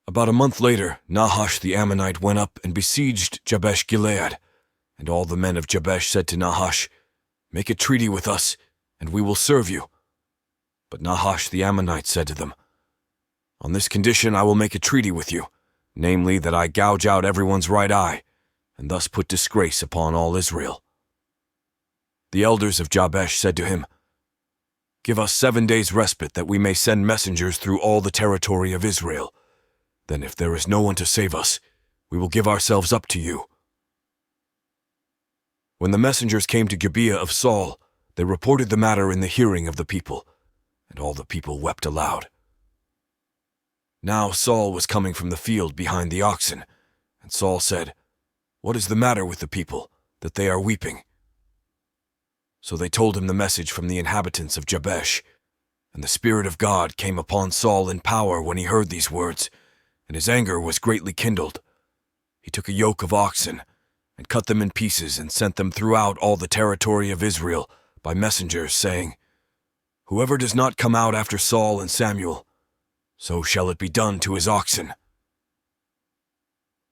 A: About a month later, Nahash the Ammonite went up and besieged Jabesh Gilead, and all the men of Jabesh said to Nahash, "Make a treaty with us, and we will serve you." But Nahash the Ammonite said to them, "On this condition I will make a treaty with you, namely that I gouge out everyone's right eye, and thus put disgrace upon all Israel." The elders of Jabesh said to him, "Give us 7 days' respite that we may send messengers through all the territory of Israel. Then if there is no one to save us, we will give ourselves up to you." When the messengers came to Gibeah of Saul, they reported the matter in the hearing of the people, and all the people wept aloud. Now Saul was coming from the field behind the oxen, and Saul said, "What is the matter with the people, that they are weeping?" So they told him the message from the inhabitants of Jabesh, and the Spirit of God came upon Saul in power when he heard these words, and his anger was greatly kindled. He took a yoke of oxen, and cut them in pieces and sent them throughout all the territory of Israel by messengers, saying, "Whoever does not come out after Saul and Samuel, so shall it be done to his oxen."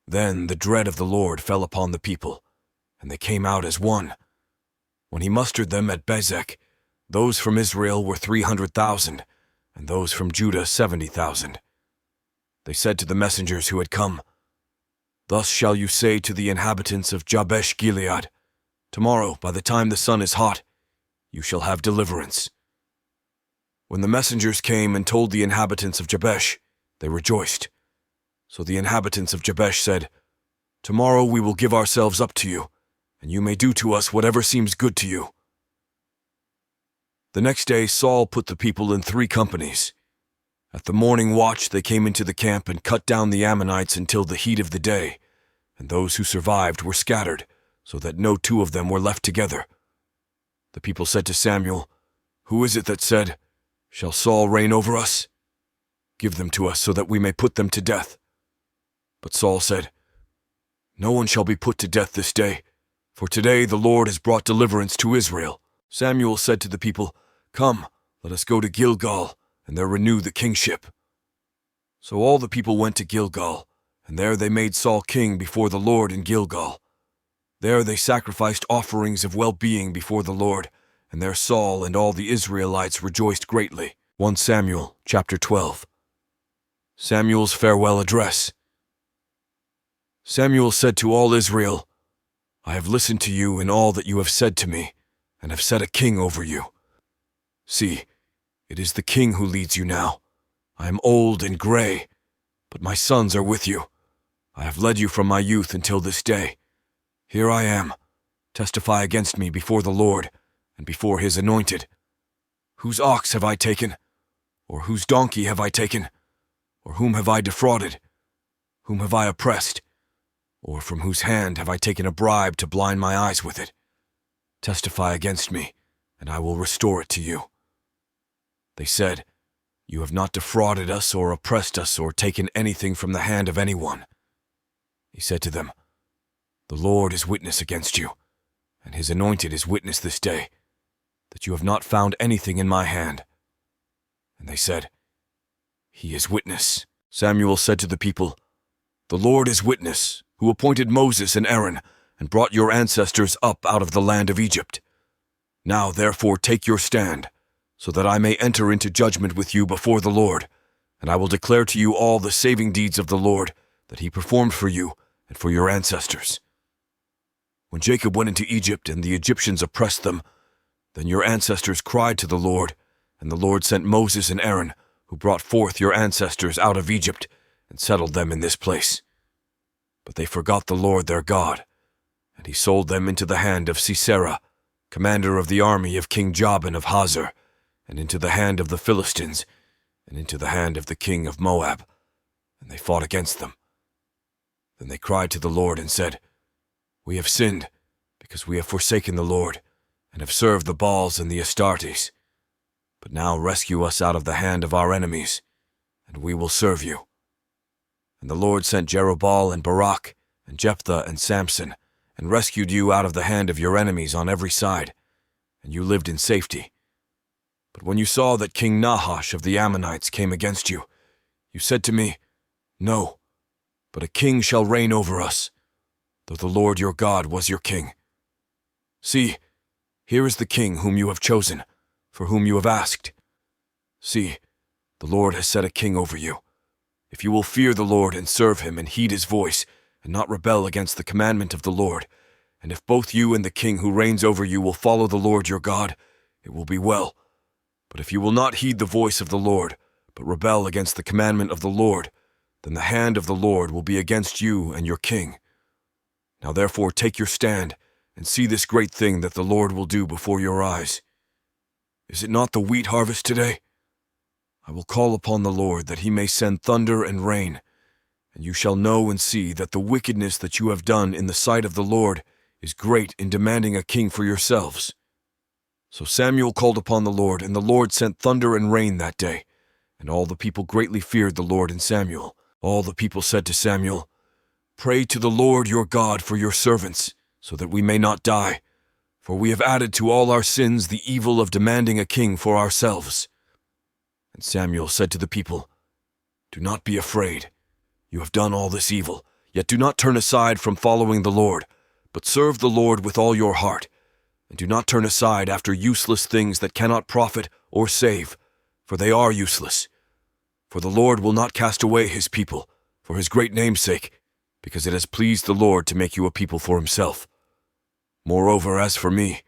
A: Then the dread of the Lord fell upon the people, and they came out as one. When he mustered them at Bezek, those from Israel were 300,000, and those from Judah 70,000. They said to the messengers who had come, "Thus shall you say to the inhabitants of Jabesh Gilead, tomorrow, by the time the sun is hot, you shall have deliverance." When the messengers came and told the inhabitants of Jabesh, they rejoiced. So the inhabitants of Jabesh said, "Tomorrow we will give ourselves up to you, and you may do to us whatever seems good to you." The next day Saul put the people in 3 companies. At the morning watch they came into the camp and cut down the Ammonites until the heat of the day, and those who survived were scattered, so that no 2 of them were left together. The people said to Samuel, "Who is it that said, 'Shall Saul reign over us?' Give them to us so that we may put them to death." But Saul said, "No one shall be put to death this day, for today the Lord has brought deliverance to Israel." Samuel said to the people, "Come, let us go to Gilgal, and there renew the kingship." So all the people went to Gilgal, and there they made Saul king before the Lord in Gilgal. There they sacrificed offerings of well-being before the Lord, and there Saul and all the Israelites rejoiced greatly. 1 Samuel chapter 12. Samuel's farewell address. Samuel said to all Israel, "I have listened to you in all that you have said to me, and have set a king over you. See, it is the king who leads you now. I am old and gray, but my sons are with you. I have led you from my youth until this day. Here I am. Testify against me before the Lord, and before his anointed. Whose ox have I taken? Or whose donkey have I taken? Or whom have I defrauded? Whom have I oppressed? Or from whose hand have I taken a bribe to blind my eyes with it? Testify against me, and I will restore it to you." They said, "You have not defrauded us or oppressed us or taken anything from the hand of anyone." He said to them, "The Lord is witness against you, and his anointed is witness this day, that you have not found anything in my hand." And they said, "He is witness." Samuel said to the people, "The Lord is witness, who appointed Moses and Aaron, and brought your ancestors up out of the land of Egypt. Now therefore take your stand, so that I may enter into judgment with you before the Lord, and I will declare to you all the saving deeds of the Lord that he performed for you and for your ancestors. When Jacob went into Egypt and the Egyptians oppressed them, then your ancestors cried to the Lord, and the Lord sent Moses and Aaron, who brought forth your ancestors out of Egypt and settled them in this place. But they forgot the Lord their God, and he sold them into the hand of Sisera, commander of the army of King Jabin of Hazor, and into the hand of the Philistines, and into the hand of the king of Moab. and they fought against them. Then they cried to the Lord and said, "We have sinned, because we have forsaken the Lord, and have served the Baals and the Astartes. But now rescue us out of the hand of our enemies, and we will serve you." And the Lord sent Jerubbaal and Barak, and Jephthah and Samson, and rescued you out of the hand of your enemies on every side, and you lived in safety. But when you saw that King Nahash of the Ammonites came against you, you said to me, "No, but a king shall reign over us, though the Lord your God was your king. See, here is the king whom you have chosen, for whom you have asked. See, the Lord has set a king over you. If you will fear the Lord and serve him and heed his voice, and not rebel against the commandment of the Lord, and if both you and the king who reigns over you will follow the Lord your God, it will be well. But if you will not heed the voice of the Lord, but rebel against the commandment of the Lord, then the hand of the Lord will be against you and your king. Now therefore take your stand, and see this great thing that the Lord will do before your eyes. Is it not the wheat harvest today? I will call upon the Lord that he may send thunder and rain, and you shall know and see that the wickedness that you have done in the sight of the Lord is great in demanding a king for yourselves." So Samuel called upon the Lord, and the Lord sent thunder and rain that day, and all the people greatly feared the Lord and Samuel. All the people said to Samuel, "Pray to the Lord your God for your servants, so that we may not die, for we have added to all our sins the evil of demanding a king for ourselves." And Samuel said to the people, "Do not be afraid. You have done all this evil, yet do not turn aside from following the Lord, but serve the Lord with all your heart, and do not turn aside after useless things that cannot profit or save, for they are useless. For the Lord will not cast away his people, for his great name's sake, because it has pleased the Lord to make you a people for himself. Moreover, as for me,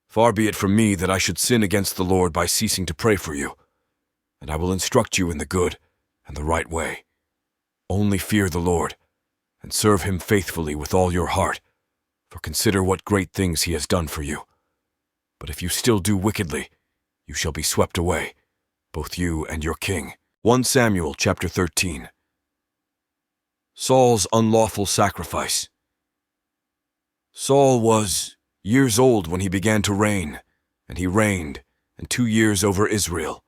A: far be it from me that I should sin against the Lord by ceasing to pray for you, and I will instruct you in the good and the right way. Only fear the Lord, and serve him faithfully with all your heart, for consider what great things he has done for you. But if you still do wickedly, you shall be swept away, both you and your king." 1 Samuel chapter 13. Saul's unlawful sacrifice. Saul was years old when he began to reign, and he reigned, and 2 years over Israel.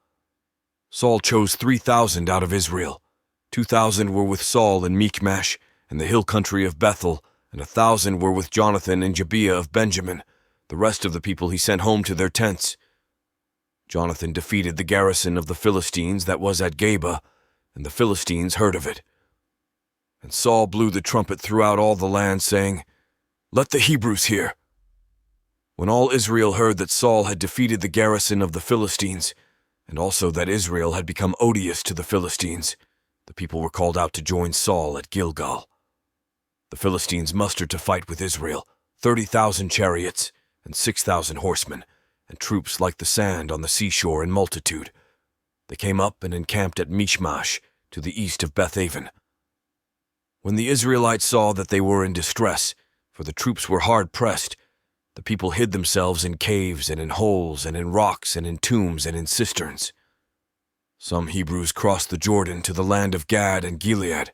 A: Saul chose 3,000 out of Israel. 2,000 were with Saul in Michmash and the hill country of Bethel, and 1,000 were with Jonathan in Gibeah of Benjamin. The rest of the people he sent home to their tents. Jonathan defeated the garrison of the Philistines that was at Geba, and the Philistines heard of it. And Saul blew the trumpet throughout all the land, saying, "Let the Hebrews hear." When all Israel heard that Saul had defeated the garrison of the Philistines, and also that Israel had become odious to the Philistines, the people were called out to join Saul at Gilgal. The Philistines mustered to fight with Israel, 30,000 chariots and 6,000 horsemen, and troops like the sand on the seashore in multitude. They came up and encamped at Michmash, to the east of Bethaven. When the Israelites saw that they were in distress, for the troops were hard pressed, the people hid themselves in caves and in holes and in rocks and in tombs and in cisterns. Some Hebrews crossed the Jordan to the land of Gad and Gilead.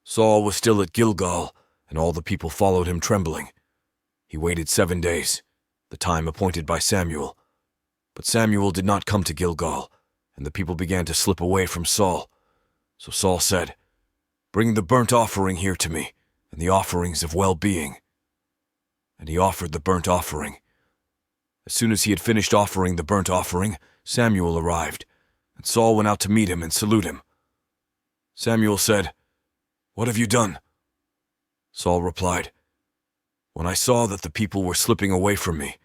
A: Saul was still at Gilgal, and all the people followed him trembling. He waited 7 days, the time appointed by Samuel. But Samuel did not come to Gilgal, and the people began to slip away from Saul. So Saul said, "Bring the burnt offering here to me, and the offerings of well-being." And he offered the burnt offering. As soon as he had finished offering the burnt offering, Samuel arrived, and Saul went out to meet him and salute him. Samuel said, "What have you done?" Saul replied, "When I saw that the people were slipping away from me,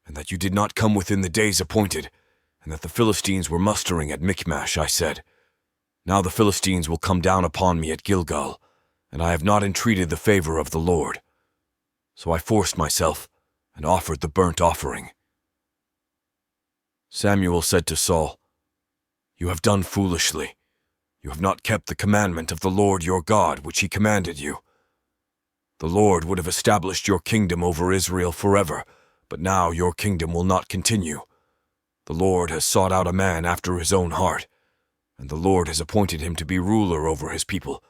A: and that you did not come within the days appointed, and that the Philistines were mustering at Michmash, I said, 'Now the Philistines will come down upon me at Gilgal, and I have not entreated the favor of the Lord.' So I forced myself and offered the burnt offering." Samuel said to Saul, "You have done foolishly. You have not kept the commandment of the Lord your God, which he commanded you. The Lord would have established your kingdom over Israel forever, but now your kingdom will not continue. The Lord has sought out a man after his own heart, and the Lord has appointed him to be ruler over his people,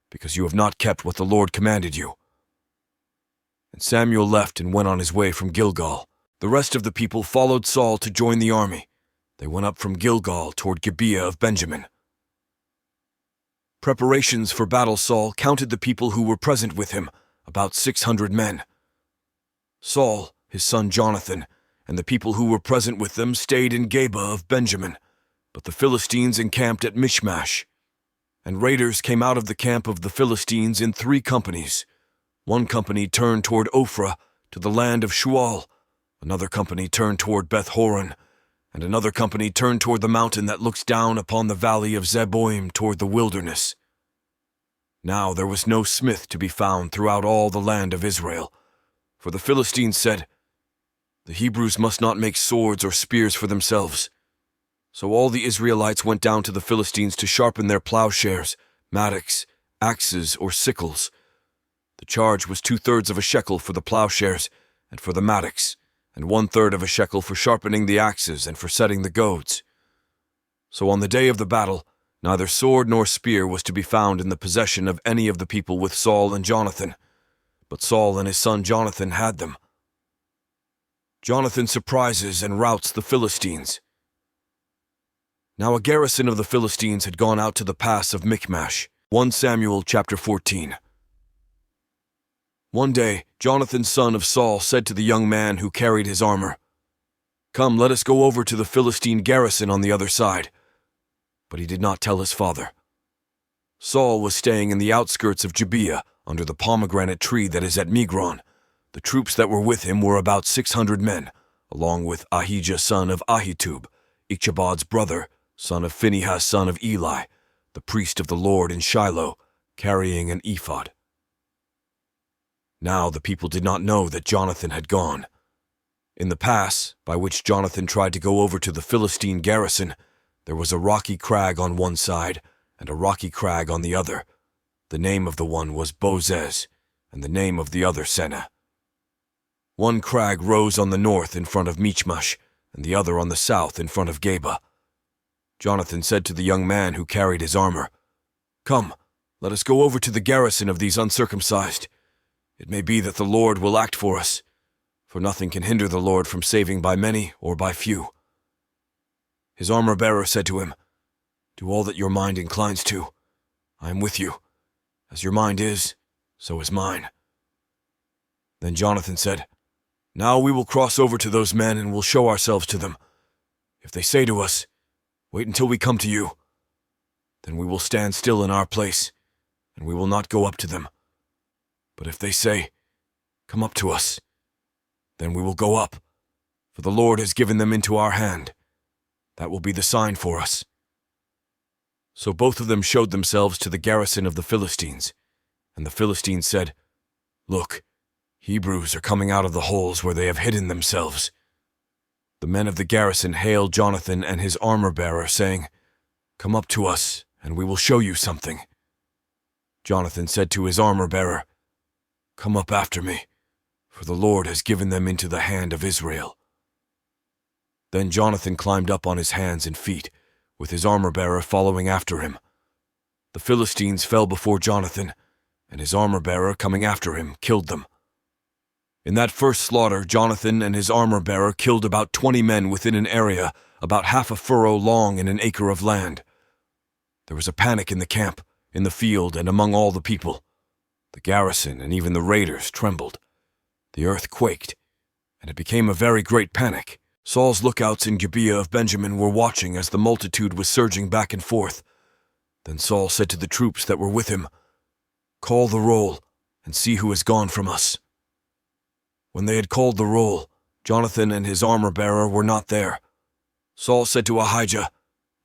A: because you have not kept what the Lord commanded you." And Samuel left and went on his way from Gilgal. The rest of the people followed Saul to join the army. They went up from Gilgal toward Gibeah of Benjamin. Preparations for battle. Saul counted the people who were present with him, about 600 men. Saul, his son Jonathan, and the people who were present with them stayed in Geba of Benjamin, but the Philistines encamped at Michmash. And raiders came out of the camp of the Philistines in 3 companies. One company turned toward Ophrah, to the land of Shual. Another company turned toward Beth-horon, and another company turned toward the mountain that looks down upon the valley of Zeboim toward the wilderness. Now there was no smith to be found throughout all the land of Israel, for the Philistines said, "The Hebrews must not make swords or spears for themselves." So all the Israelites went down to the Philistines to sharpen their plowshares, mattocks, axes, or sickles. The charge was 2/3 of a shekel for the plowshares and for the mattocks, and 1/3 of a shekel for sharpening the axes and for setting the goads. So on the day of the battle, neither sword nor spear was to be found in the possession of any of the people with Saul and Jonathan, but Saul and his son Jonathan had them. Jonathan surprises and routs the Philistines. Now a garrison of the Philistines had gone out to the pass of Michmash. 1 Samuel chapter 14. One day, Jonathan son of Saul said to the young man who carried his armor, "Come, let us go over to the Philistine garrison on the other side." But he did not tell his father. Saul was staying in the outskirts of Gibeah, under the pomegranate tree that is at Migron. The troops that were with him were about 600 men, along with Ahijah son of Ahitub, Ichabod's brother, son of Phinehas son of Eli, the priest of the Lord in Shiloh, carrying an ephod. Now the people did not know that Jonathan had gone. In the pass, by which Jonathan tried to go over to the Philistine garrison, there was a rocky crag on one side and a rocky crag on the other. The name of the one was Bozez, and the name of the other Seneh. One crag rose on the north in front of Michmash, and the other on the south in front of Geba. Jonathan said to the young man who carried his armor, "Come, let us go over to the garrison of these uncircumcised. It may be that the Lord will act for us, for nothing can hinder the Lord from saving by many or by few." His armor-bearer said to him, "Do all that your mind inclines to. I am with you. As your mind is, so is mine." Then Jonathan said, "Now we will cross over to those men and will show ourselves to them. If they say to us, 'Wait until we come to you,' then we will stand still in our place, and we will not go up to them. But if they say, 'Come up to us,' then we will go up, for the Lord has given them into our hand. That will be the sign for us." So both of them showed themselves to the garrison of the Philistines, and the Philistines said, "Look, Hebrews are coming out of the holes where they have hidden themselves." The men of the garrison hailed Jonathan and his armor-bearer, saying, "Come up to us, and we will show you something." Jonathan said to his armor-bearer, "Come up after me, for the Lord has given them into the hand of Israel." Then Jonathan climbed up on his hands and feet, with his armor-bearer following after him. The Philistines fell before Jonathan, and his armor-bearer coming after him killed them. In that first slaughter, Jonathan and his armor-bearer killed about 20 men within an area about half a furrow long in an acre of land. There was a panic in the camp, in the field, and among all the people. The garrison and even the raiders trembled. The earth quaked, and it became a very great panic. Saul's lookouts in Gibeah of Benjamin were watching as the multitude was surging back and forth. Then Saul said to the troops that were with him, "Call the roll, and see who has gone from us." When they had called the roll, Jonathan and his armor-bearer were not there. Saul said to Ahijah,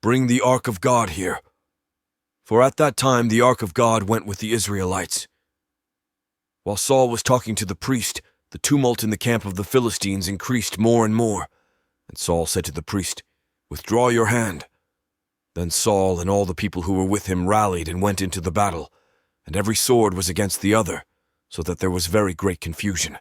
A: "Bring the ark of God here." For at that time the ark of God went with the Israelites. While Saul was talking to the priest, the tumult in the camp of the Philistines increased more and more. And Saul said to the priest, "Withdraw your hand." Then Saul and all the people who were with him rallied and went into the battle, and every sword was against the other, so that there was very great confusion.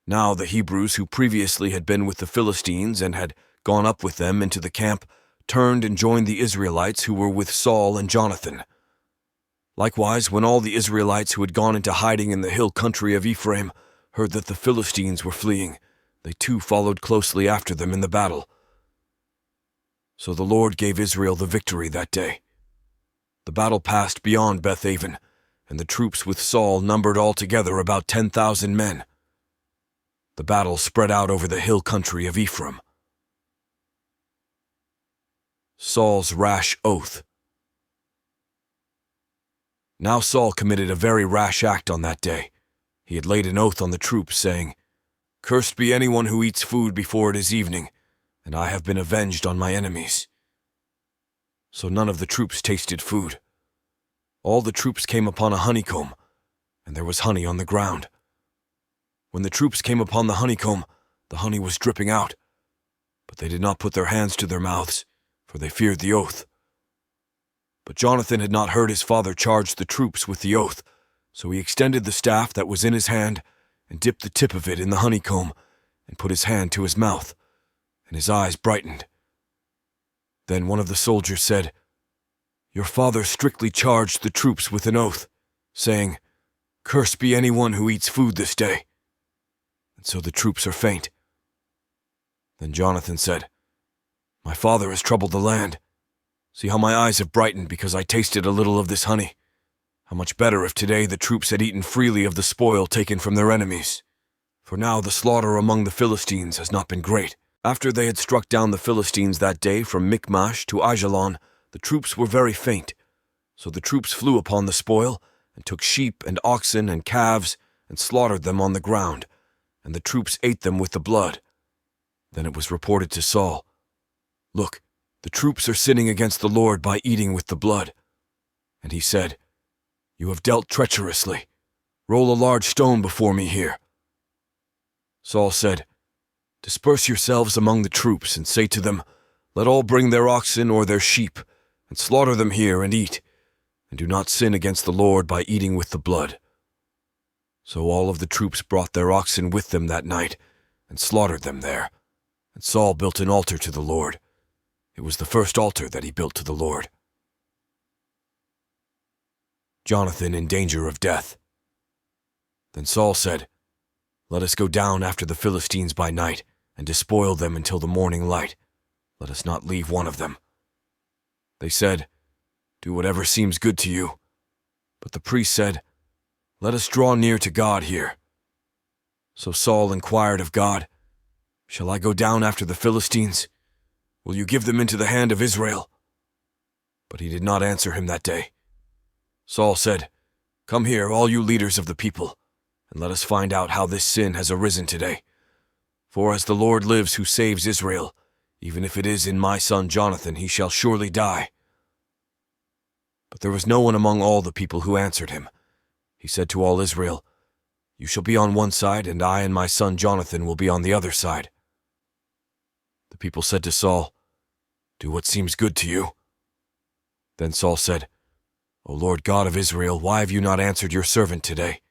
A: Now the Hebrews who previously had been with the Philistines and had gone up with them into the camp turned and joined the Israelites who were with Saul and Jonathan. Likewise, when all the Israelites who had gone into hiding in the hill country of Ephraim heard that the Philistines were fleeing, they too followed closely after them in the battle. So the Lord gave Israel the victory that day. The battle passed beyond Beth-aven, and the troops with Saul numbered altogether about 10,000 men. The battle spread out over the hill country of Ephraim. Saul's rash oath. Now Saul committed a very rash act on that day. He had laid an oath on the troops, saying, "Cursed be anyone who eats food before it is evening, and I have been avenged on my enemies." So none of the troops tasted food. All the troops came upon a honeycomb, and there was honey on the ground. When the troops came upon the honeycomb, the honey was dripping out, but they did not put their hands to their mouths, for they feared the oath. But Jonathan had not heard his father charge the troops with the oath, so he extended the staff that was in his hand and dipped the tip of it in the honeycomb and put his hand to his mouth, and his eyes brightened. Then one of the soldiers said, "Your father strictly charged the troops with an oath, saying, 'Cursed be anyone who eats food this day,' and so the troops are faint." Then Jonathan said, "My father has troubled the land. See how my eyes have brightened because I tasted a little of this honey. How much better if today the troops had eaten freely of the spoil taken from their enemies. For now the slaughter among the Philistines has not been great." After they had struck down the Philistines that day from Michmash to Aijalon, the troops were very faint. So the troops flew upon the spoil, and took sheep and oxen and calves, and slaughtered them on the ground, and the troops ate them with the blood. Then it was reported to Saul, "Look, the troops are sinning against the Lord by eating with the blood." And he said, "You have dealt treacherously. Roll a large stone before me here." Saul said, "Disperse yourselves among the troops, and say to them, 'Let all bring their oxen or their sheep, and slaughter them here and eat, and do not sin against the Lord by eating with the blood.'" So all of the troops brought their oxen with them that night, and slaughtered them there. And Saul built an altar to the Lord. It was the first altar that he built to the Lord. Jonathan in danger of death. Then Saul said, "Let us go down after the Philistines by night, and despoil them until the morning light. Let us not leave one of them." They said, "Do whatever seems good to you." But the priest said, "Let us draw near to God here." So Saul inquired of God, "Shall I go down after the Philistines? Will you give them into the hand of Israel?" But he did not answer him that day. Saul said, "Come here, all you leaders of the people, and let us find out how this sin has arisen today. For as the Lord lives who saves Israel, even if it is in my son Jonathan, he shall surely die." But there was no one among all the people who answered him. He said to all Israel, "You shall be on one side, and I and my son Jonathan will be on the other side." The people said to Saul, "Do what seems good to you." Then Saul said, "O Lord God of Israel, why have you not answered your servant today?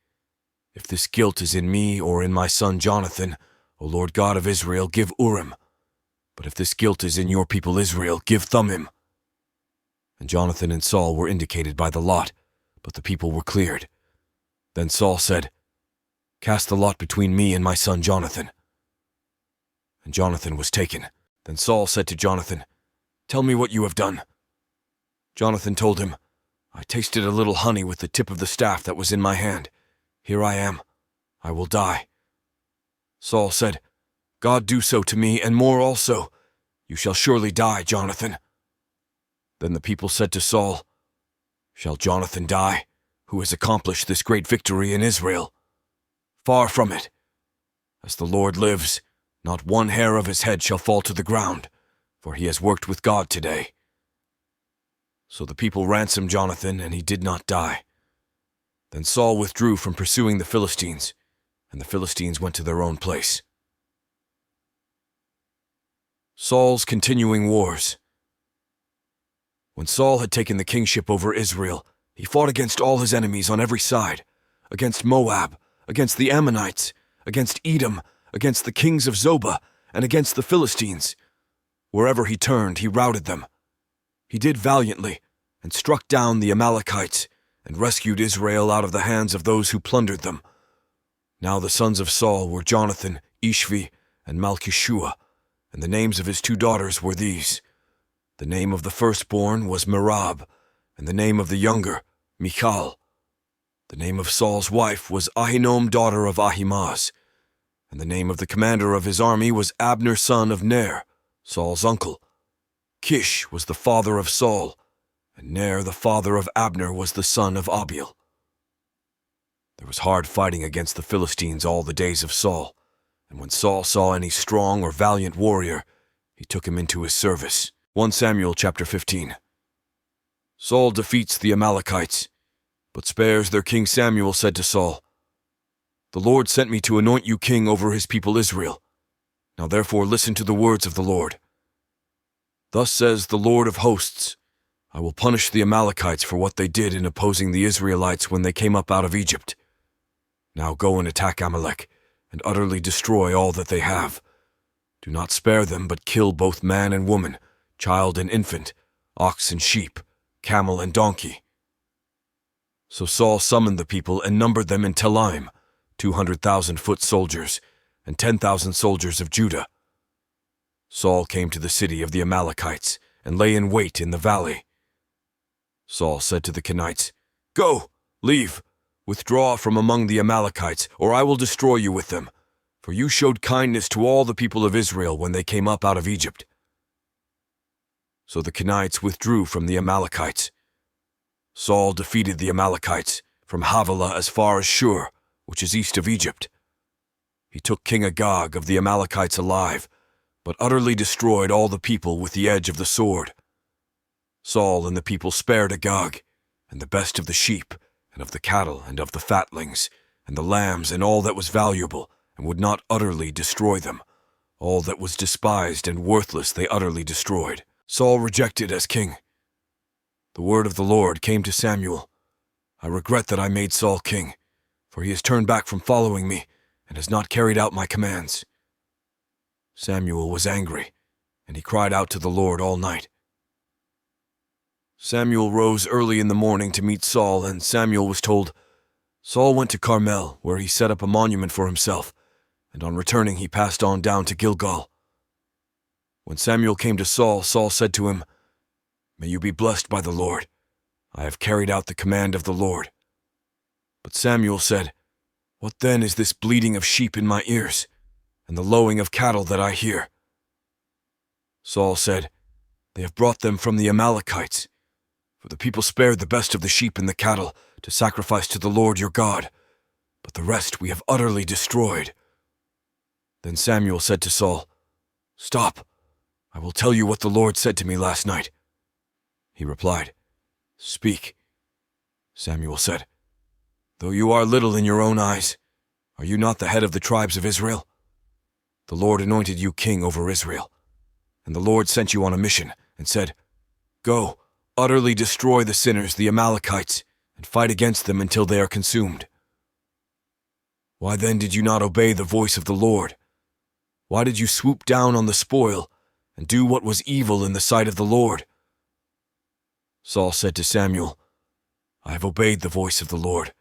A: If this guilt is in me or in my son Jonathan, O Lord God of Israel, give Urim. But if this guilt is in your people Israel, give Thummim." And Jonathan and Saul were indicated by the lot, but the people were cleared. Then Saul said, "Cast the lot between me and my son Jonathan." And Jonathan was taken. Then Saul said to Jonathan, "Tell me what you have done." Jonathan told him, "I tasted a little honey with the tip of the staff that was in my hand. Here I am. I will die." Saul said, "God do so to me, and more also. You shall surely die, Jonathan." Then the people said to Saul, "Shall Jonathan die, who has accomplished this great victory in Israel? Far from it. As the Lord lives, not one hair of his head shall fall to the ground, for he has worked with God today." So the people ransomed Jonathan, and he did not die. Then Saul withdrew from pursuing the Philistines, and the Philistines went to their own place. Saul's continuing wars. When Saul had taken the kingship over Israel, he fought against all his enemies on every side, against Moab, against the Ammonites, against Edom, against the kings of Zobah, and against the Philistines. Wherever he turned, he routed them. He did valiantly, and struck down the Amalekites, and rescued Israel out of the hands of those who plundered them. Now the sons of Saul were Jonathan, Ishvi, and Malchishua, and the names of his 2 daughters were these. The name of the firstborn was Merab, and the name of the younger, Michal. The name of Saul's wife was Ahinoam, daughter of Ahimaaz, and the name of the commander of his army was Abner, son of Ner, Saul's uncle. Kish was the father of Saul, and Ner, the father of Abner, was the son of Abiel. There was hard fighting against the Philistines all the days of Saul, and when Saul saw any strong or valiant warrior, he took him into his service. 1 Samuel chapter 15. Saul defeats the Amalekites, but spares their king. Samuel said to Saul, "The Lord sent me to anoint you king over his people Israel. Now therefore listen to the words of the Lord. Thus says the Lord of hosts, I will punish the Amalekites for what they did in opposing the Israelites when they came up out of Egypt. Now go and attack Amalek, and utterly destroy all that they have. Do not spare them, but kill both man and woman, child and infant, ox and sheep, camel and donkey." So Saul summoned the people and numbered them in Telaim, 200,000 foot soldiers, and 10,000 soldiers of Judah. Saul came to the city of the Amalekites, and lay in wait in the valley. Saul said to the Kenites, "Go, leave, withdraw from among the Amalekites, or I will destroy you with them, for you showed kindness to all the people of Israel when they came up out of Egypt." So the Kenites withdrew from the Amalekites. Saul defeated the Amalekites from Havilah as far as Shur, which is east of Egypt. He took King Agag of the Amalekites alive, but utterly destroyed all the people with the edge of the sword. Saul and the people spared Agag, and the best of the sheep, and of the cattle, and of the fatlings, and the lambs, and all that was valuable, and would not utterly destroy them. All that was despised and worthless they utterly destroyed. Saul rejected as king. The word of the Lord came to Samuel. "I regret that I made Saul king, for he has turned back from following me, and has not carried out my commands." Samuel was angry, and he cried out to the Lord all night. Samuel rose early in the morning to meet Saul, and Samuel was told, "Saul went to Carmel, where he set up a monument for himself, and on returning he passed on down to Gilgal." When Samuel came to Saul, Saul said to him, "May you be blessed by the Lord. I have carried out the command of the Lord." But Samuel said, "What then is this bleating of sheep in my ears, and the lowing of cattle that I hear?" Saul said, "They have brought them from the Amalekites. For the people spared the best of the sheep and the cattle to sacrifice to the Lord your God, but the rest we have utterly destroyed." Then Samuel said to Saul, "Stop, I will tell you what the Lord said to me last night." He replied, "Speak." Samuel said, "Though you are little in your own eyes, are you not the head of the tribes of Israel? The Lord anointed you king over Israel, and the Lord sent you on a mission and said, 'Go, utterly destroy the sinners, the Amalekites, and fight against them until they are consumed.' Why then did you not obey the voice of the Lord? Why did you swoop down on the spoil and do what was evil in the sight of the Lord?" Saul said to Samuel, "I have obeyed the voice of the Lord.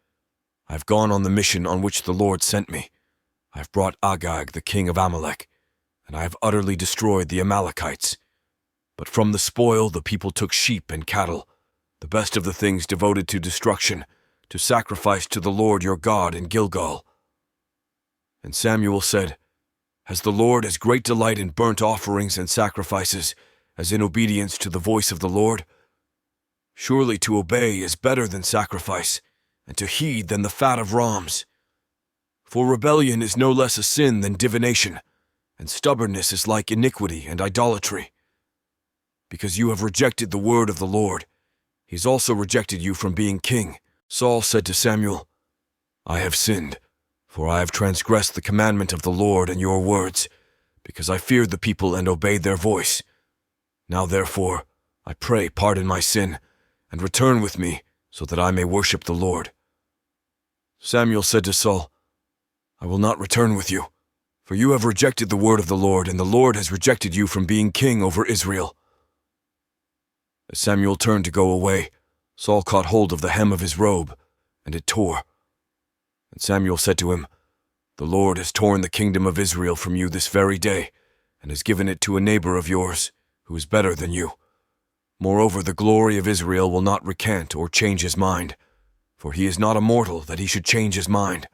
A: I have gone on the mission on which the Lord sent me. I have brought Agag, the king of Amalek, and I have utterly destroyed the Amalekites. But from the spoil the people took sheep and cattle, the best of the things devoted to destruction, to sacrifice to the Lord your God in Gilgal." And Samuel said, "Has the Lord as great delight in burnt offerings and sacrifices as in obedience to the voice of the Lord? Surely to obey is better than sacrifice, and to heed than the fat of rams. For rebellion is no less a sin than divination, and stubbornness is like iniquity and idolatry. Because you have rejected the word of the Lord, he has also rejected you from being king." Saul said to Samuel, "I have sinned, for I have transgressed the commandment of the Lord and your words, because I feared the people and obeyed their voice. Now therefore, I pray, pardon my sin, and return with me, so that I may worship the Lord." Samuel said to Saul, "I will not return with you, for you have rejected the word of the Lord, and the Lord has rejected you from being king over Israel." As Samuel turned to go away, Saul caught hold of the hem of his robe, and it tore. And Samuel said to him, "The Lord has torn the kingdom of Israel from you this very day, and has given it to a neighbor of yours, who is better than you. Moreover, the glory of Israel will not recant or change his mind, for he is not a mortal that he should change his mind."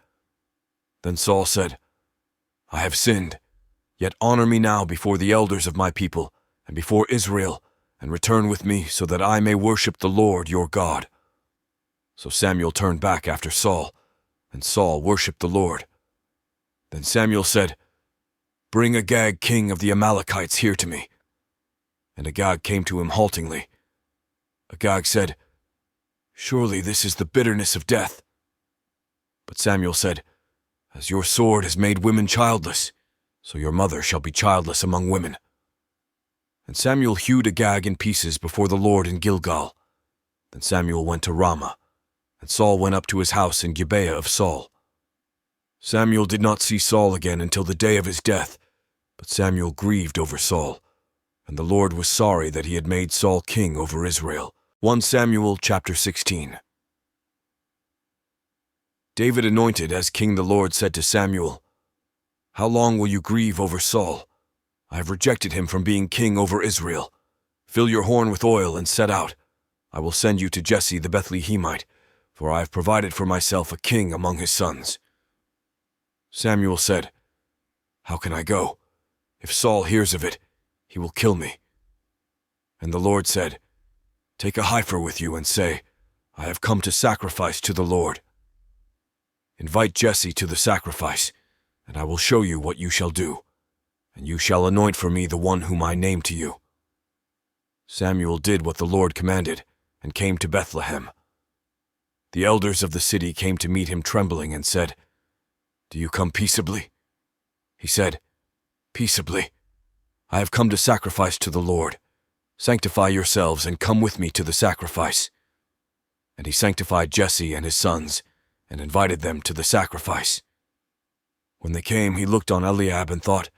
A: Then Saul said, "I have sinned, yet honor me now before the elders of my people and before Israel, and return with me so that I may worship the Lord your God." So Samuel turned back after Saul, and Saul worshipped the Lord. Then Samuel said, "Bring Agag, king of the Amalekites, here to me." And Agag came to him haltingly. Agag said, "Surely this is the bitterness of death." But Samuel said, "As your sword has made women childless, so your mother shall be childless among women." And Samuel hewed Agag in pieces before the Lord in Gilgal. Then Samuel went to Ramah, and Saul went up to his house in Gibeah of Saul. Samuel did not see Saul again until the day of his death, but Samuel grieved over Saul, and the Lord was sorry that he had made Saul king over Israel. 1 Samuel chapter 16. David anointed as king, the Lord said to Samuel, "How long will you grieve over Saul? I have rejected him from being king over Israel. Fill your horn with oil and set out. I will send you to Jesse the Bethlehemite, for I have provided for myself a king among his sons." Samuel said, "How can I go? If Saul hears of it, he will kill me." And the Lord said, "Take a heifer with you and say, 'I have come to sacrifice to the Lord.' Invite Jesse to the sacrifice, and I will show you what you shall do, and you shall anoint for me the one whom I name to you." Samuel did what the Lord commanded, and came to Bethlehem. The elders of the city came to meet him trembling and said, "Do you come peaceably?" He said, "Peaceably. I have come to sacrifice to the Lord. Sanctify yourselves and come with me to the sacrifice." And he sanctified Jesse and his sons, and invited them to the sacrifice. When they came, he looked on Eliab and thought,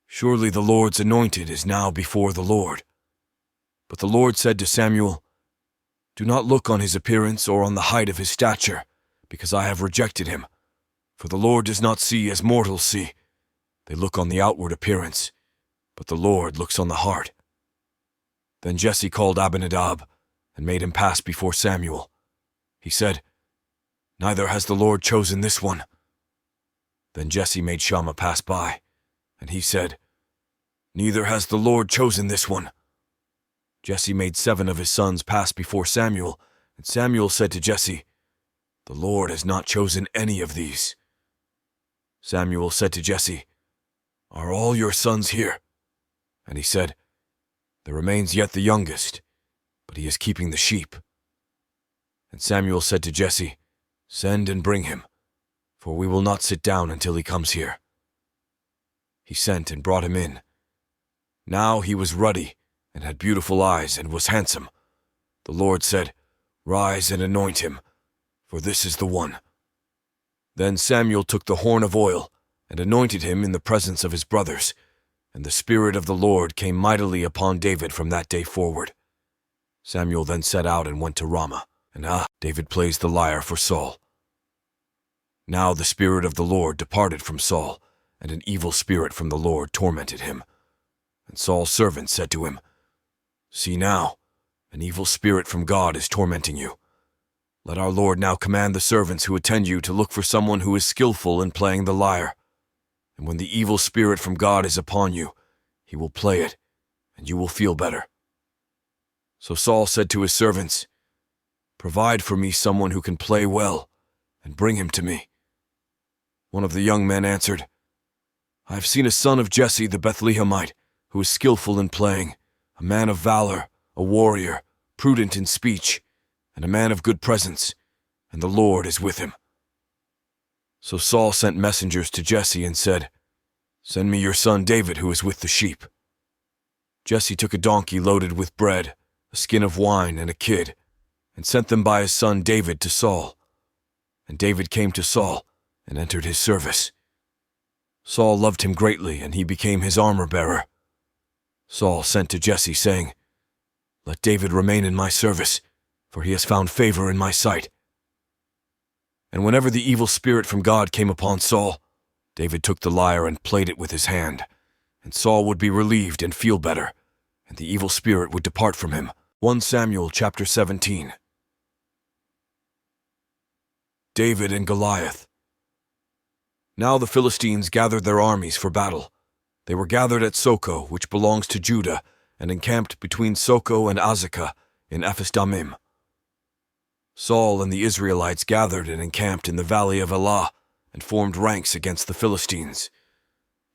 A: "Surely the Lord's anointed is now before the Lord." But the Lord said to Samuel, "Do not look on his appearance or on the height of his stature, because I have rejected him. For the Lord does not see as mortals see. They look on the outward appearance, but the Lord looks on the heart." Then Jesse called Abinadab and made him pass before Samuel. He said, "Neither has the Lord chosen this one." Then Jesse made Shammah pass by, and he said, "Neither has the Lord chosen this one." Jesse made 7 of his sons pass before Samuel, and Samuel said to Jesse, "The Lord has not chosen any of these." Samuel said to Jesse, "Are all your sons here?" And he said, "There remains yet the youngest, but he is keeping the sheep." And Samuel said to Jesse, "Send and bring him, for we will not sit down until he comes here." He sent and brought him in. Now he was ruddy, and had beautiful eyes, and was handsome. The Lord said, "Rise and anoint him, for this is the one." Then Samuel took the horn of oil, and anointed him in the presence of his brothers, and the Spirit of the Lord came mightily upon David from that day forward. Samuel then set out and went to Ramah, and David plays the lyre for Saul. Now the Spirit of the Lord departed from Saul, and an evil spirit from the Lord tormented him. And Saul's servant said to him, "See now, an evil spirit from God is tormenting you. Let our Lord now command the servants who attend you to look for someone who is skillful in playing the lyre. And when the evil spirit from God is upon you, he will play it, and you will feel better." So Saul said to his servants, "Provide for me someone who can play well, and bring him to me." One of the young men answered, "I have seen a son of Jesse the Bethlehemite, who is skillful in playing, a man of valor, a warrior, prudent in speech, and a man of good presence, and the Lord is with him." So Saul sent messengers to Jesse and said, "Send me your son David, who is with the sheep." Jesse took a donkey loaded with bread, a skin of wine, and a kid, and sent them by his son David to Saul. And David came to Saul and entered his service. Saul loved him greatly, and he became his armor-bearer. Saul sent to Jesse, saying, "Let David remain in my service, for he has found favor in my sight." And whenever the evil spirit from God came upon Saul, David took the lyre and played it with his hand, and Saul would be relieved and feel better, and the evil spirit would depart from him. 1 Samuel chapter 17. David and Goliath. Now the Philistines gathered their armies for battle. They were gathered at Soko, which belongs to Judah, and encamped between Soko and Azekah in Ephes-dammim. Saul and the Israelites gathered and encamped in the valley of Elah, and formed ranks against the Philistines.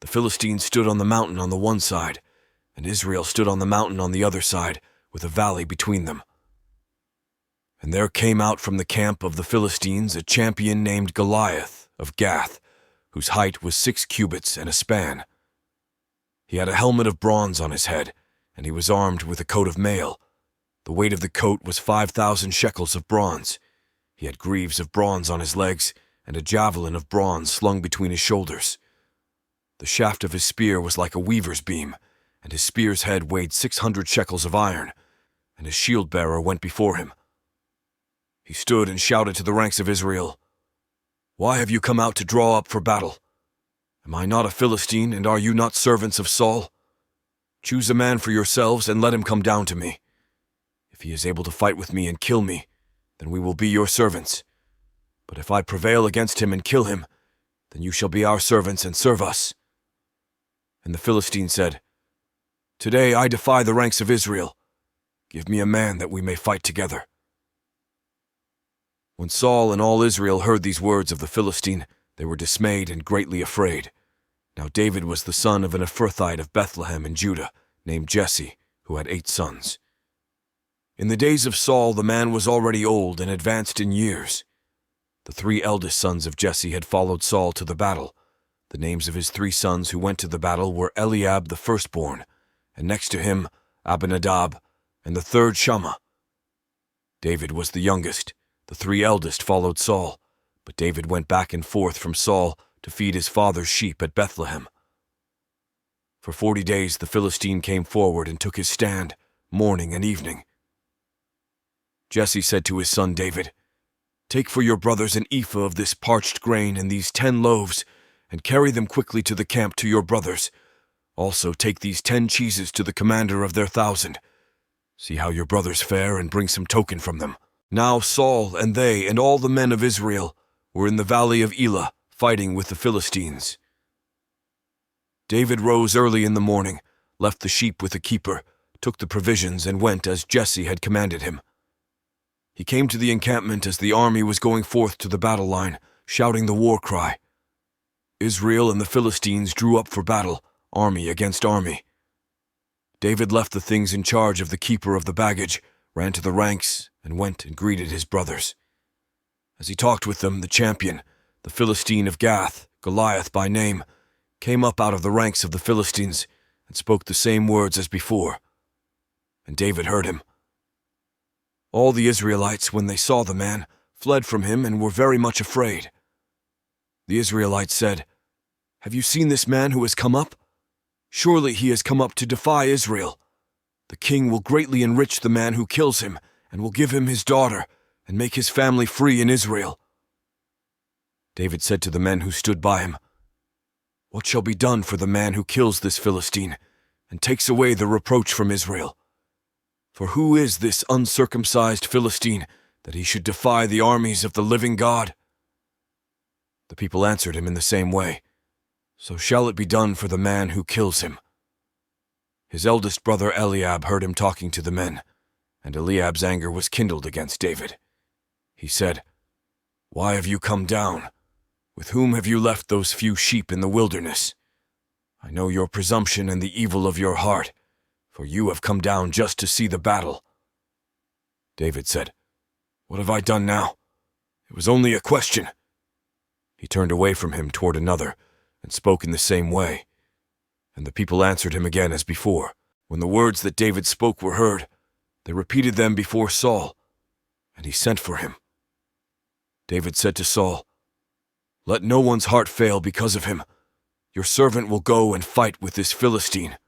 A: The Philistines stood on the mountain on the one side, and Israel stood on the mountain on the other side, with a valley between them. And there came out from the camp of the Philistines a champion named Goliath of Gath, whose height was 6 cubits and a span. He had a helmet of bronze on his head, and he was armed with a coat of mail. The weight of the coat was 5,000 shekels of bronze. He had greaves of bronze on his legs, and a javelin of bronze slung between his shoulders. The shaft of his spear was like a weaver's beam, and his spear's head weighed 600 shekels of iron, and his shield-bearer went before him. He stood and shouted to the ranks of Israel, "Why have you come out to draw up for battle? Am I not a Philistine, and are you not servants of Saul? Choose a man for yourselves and let him come down to me. If he is able to fight with me and kill me, then we will be your servants. But if I prevail against him and kill him, then you shall be our servants and serve us." And the Philistine said, "Today I defy the ranks of Israel. Give me a man that we may fight together." When Saul and all Israel heard these words of the Philistine, they were dismayed and greatly afraid. Now David was the son of an Ephrathite of Bethlehem in Judah, named Jesse, who had 8 sons. In the days of Saul the man was already old and advanced in years. The 3 eldest sons of Jesse had followed Saul to the battle. The names of his 3 sons who went to the battle were Eliab the firstborn, and next to him Abinadab, and the third Shammah. David was the youngest. The 3 eldest followed Saul, but David went back and forth from Saul to feed his father's sheep at Bethlehem. For 40 days the Philistine came forward and took his stand, morning and evening. Jesse said to his son David, "Take for your brothers an ephah of this parched grain and these 10 loaves, and carry them quickly to the camp to your brothers. Also take these 10 cheeses to the commander of their 1,000. See how your brothers fare and bring some token from them." Now Saul and they and all the men of Israel were in the valley of Elah, fighting with the Philistines. David rose early in the morning, left the sheep with the keeper, took the provisions, and went as Jesse had commanded him. He came to the encampment as the army was going forth to the battle line, shouting the war cry. Israel and the Philistines drew up for battle, army against army. David left the things in charge of the keeper of the baggage, ran to the ranks, and went and greeted his brothers. As he talked with them, the champion, the Philistine of Gath, Goliath by name, came up out of the ranks of the Philistines and spoke the same words as before. And David heard him. All the Israelites, when they saw the man, fled from him and were very much afraid. The Israelites said, "Have you seen this man who has come up? Surely he has come up to defy Israel. The king will greatly enrich the man who kills him, and will give him his daughter, and make his family free in Israel." David said to the men who stood by him, "What shall be done for the man who kills this Philistine, and takes away the reproach from Israel? For who is this uncircumcised Philistine, that he should defy the armies of the living God?" The people answered him in the same way, "So shall it be done for the man who kills him." His eldest brother Eliab heard him talking to the men, and Eliab's anger was kindled against David. He said, "Why have you come down? With whom have you left those few sheep in the wilderness? I know your presumption and the evil of your heart, for you have come down just to see the battle." David said, "What have I done now? It was only a question." He turned away from him toward another, and spoke in the same way. And the people answered him again as before. When the words that David spoke were heard, they repeated them before Saul, and he sent for him. David said to Saul, "Let no one's heart fail because of him. Your servant will go and fight with this Philistine."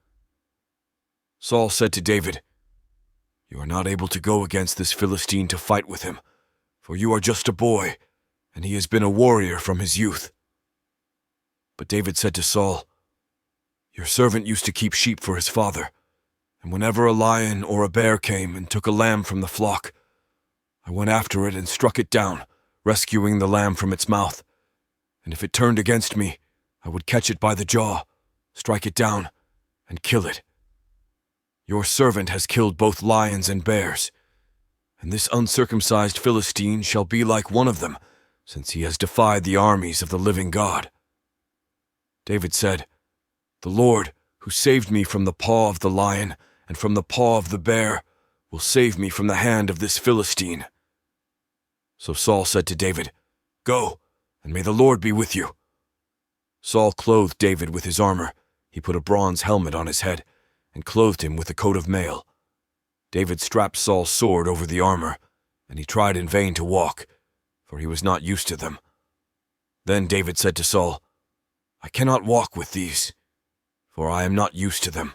A: Saul said to David, You are not able to go against this Philistine to fight with him, for you are just a boy, and he has been a warrior from his youth." But David said to Saul, "Your servant used to keep sheep for his father, and whenever a lion or a bear came and took a lamb from the flock, I went after it and struck it down, rescuing the lamb from its mouth. And if it turned against me, I would catch it by the jaw, strike it down, and kill it. Your servant has killed both lions and bears, and this uncircumcised Philistine shall be like one of them, since he has defied the armies of the living God." David said, "The Lord, who saved me from the paw of the lion and from the paw of the bear, will save me from the hand of this Philistine." So Saul said to David, "Go, and may the Lord be with you." Saul clothed David with his armor. He put a bronze helmet on his head and clothed him with a coat of mail. David strapped Saul's sword over the armor, and he tried in vain to walk, for he was not used to them. Then David said to Saul, "I cannot walk with these, for I am not used to them."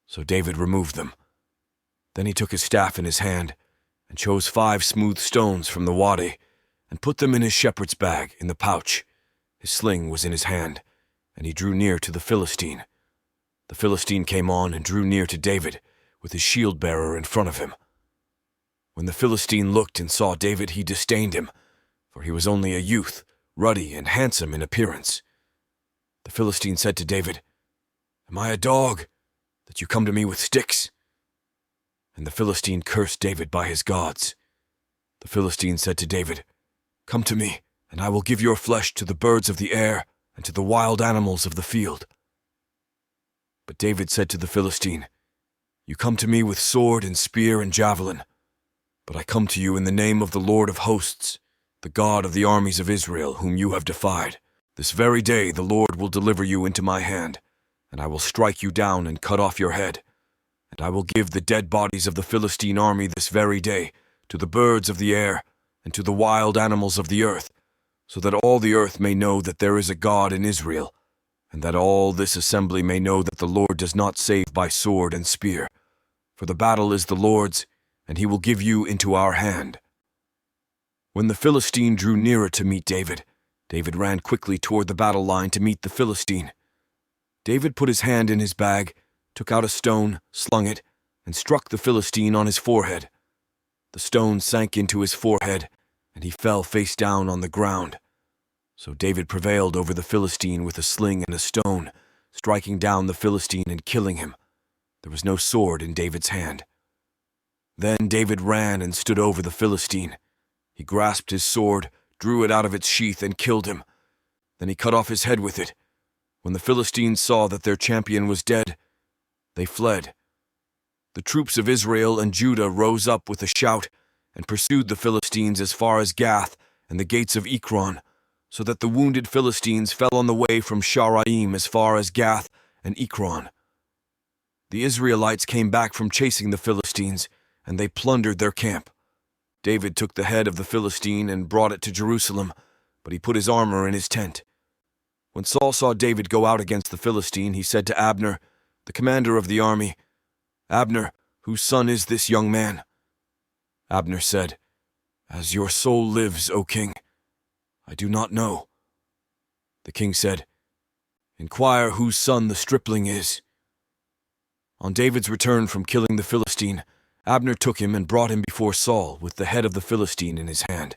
A: So David removed them. Then he took his staff in his hand and chose 5 smooth stones from the wadi and put them in his shepherd's bag in the pouch. His sling was in his hand, and he drew near to the Philistine. The Philistine came on and drew near to David, with his shield-bearer in front of him. When the Philistine looked and saw David, he disdained him, for he was only a youth, ruddy and handsome in appearance. The Philistine said to David, "Am I a dog, that you come to me with sticks?" And the Philistine cursed David by his gods. The Philistine said to David, "Come to me, and I will give your flesh to the birds of the air and to the wild animals of the field." But David said to the Philistine, "You come to me with sword and spear and javelin, but I come to you in the name of the Lord of hosts, the God of the armies of Israel, whom you have defied. This very day the Lord will deliver you into my hand, and I will strike you down and cut off your head. And I will give the dead bodies of the Philistine army this very day to the birds of the air and to the wild animals of the earth, so that all the earth may know that there is a God in Israel, and that all this assembly may know that the Lord does not save by sword and spear. For the battle is the Lord's, and he will give you into our hand." When the Philistine drew nearer to meet David, David ran quickly toward the battle line to meet the Philistine. David put his hand in his bag, took out a stone, slung it, and struck the Philistine on his forehead. The stone sank into his forehead, and he fell face down on the ground. So David prevailed over the Philistine with a sling and a stone, striking down the Philistine and killing him. There was no sword in David's hand. Then David ran and stood over the Philistine. He grasped his sword, drew it out of its sheath, and killed him. Then he cut off his head with it. When the Philistines saw that their champion was dead, they fled. The troops of Israel and Judah rose up with a shout and pursued the Philistines as far as Gath and the gates of Ekron, so that the wounded Philistines fell on the way from Sharaim as far as Gath and Ekron. The Israelites came back from chasing the Philistines, and they plundered their camp. David took the head of the Philistine and brought it to Jerusalem, but he put his armor in his tent. When Saul saw David go out against the Philistine, he said to Abner, the commander of the army, "Abner, whose son is this young man?" Abner said, "As your soul lives, O king, I do not know." The king said, "Inquire whose son the stripling is." On David's return from killing the Philistine, Abner took him and brought him before Saul with the head of the Philistine in his hand.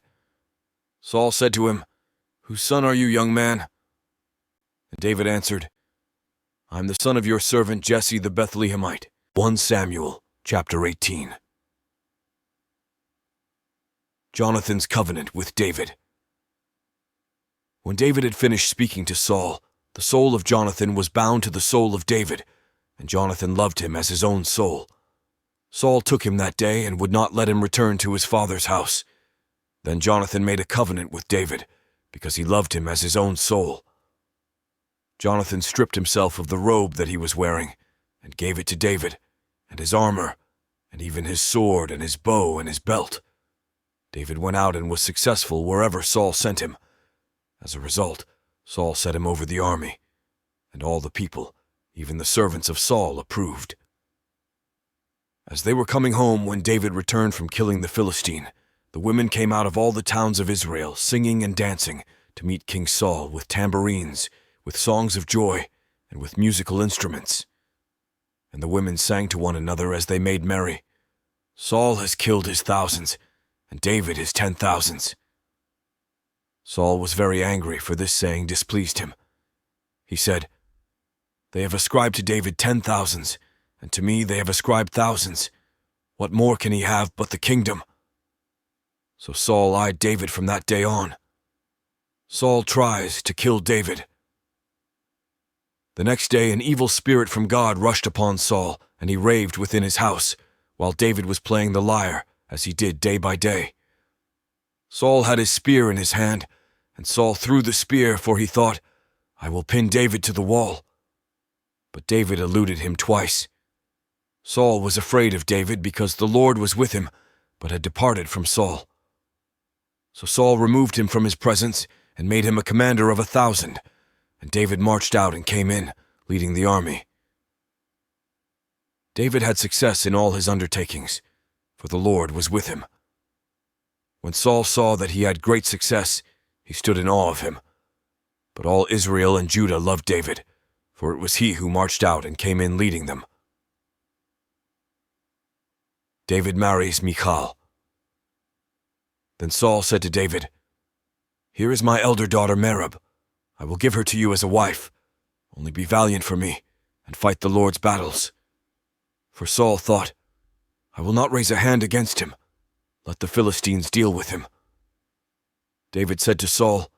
A: Saul said to him, "Whose son are you, young man?" And David answered, "I am the son of your servant Jesse the Bethlehemite." 1 Samuel chapter 18. Jonathan's covenant with David. When David had finished speaking to Saul, the soul of Jonathan was bound to the soul of David, and Jonathan loved him as his own soul. Saul took him that day and would not let him return to his father's house. Then Jonathan made a covenant with David, because he loved him as his own soul. Jonathan stripped himself of the robe that he was wearing, and gave it to David, and his armor, and even his sword and his bow and his belt. David went out and was successful wherever Saul sent him. As a result, Saul set him over the army, and all the people, even the servants of Saul, approved. As they were coming home when David returned from killing the Philistine, the women came out of all the towns of Israel, singing and dancing, to meet King Saul with tambourines, with songs of joy, and with musical instruments. And the women sang to one another as they made merry, "Saul has killed his thousands, and David his 10,000s." Saul was very angry, for this saying displeased him. He said, "They have ascribed to David 10,000s, and to me they have ascribed thousands. What more can he have but the kingdom?" So Saul eyed David from that day on. Saul tries to kill David. The next day an evil spirit from God rushed upon Saul, and he raved within his house, while David was playing the lyre, as he did day by day. Saul had his spear in his hand, and Saul threw the spear, for he thought, "I will pin David to the wall." But David eluded him twice. Saul was afraid of David because the Lord was with him, but had departed from Saul. So Saul removed him from his presence and made him a commander of 1,000, and David marched out and came in, leading the army. David had success in all his undertakings, for the Lord was with him. When Saul saw that he had great success, he stood in awe of him. But all Israel and Judah loved David, for it was he who marched out and came in leading them. David marries Michal. Then Saul said to David, "Here is my elder daughter Merab. I will give her to you as a wife. Only be valiant for me, and fight the Lord's battles." For Saul thought, "I will not raise a hand against him. Let the Philistines deal with him." David said to Saul,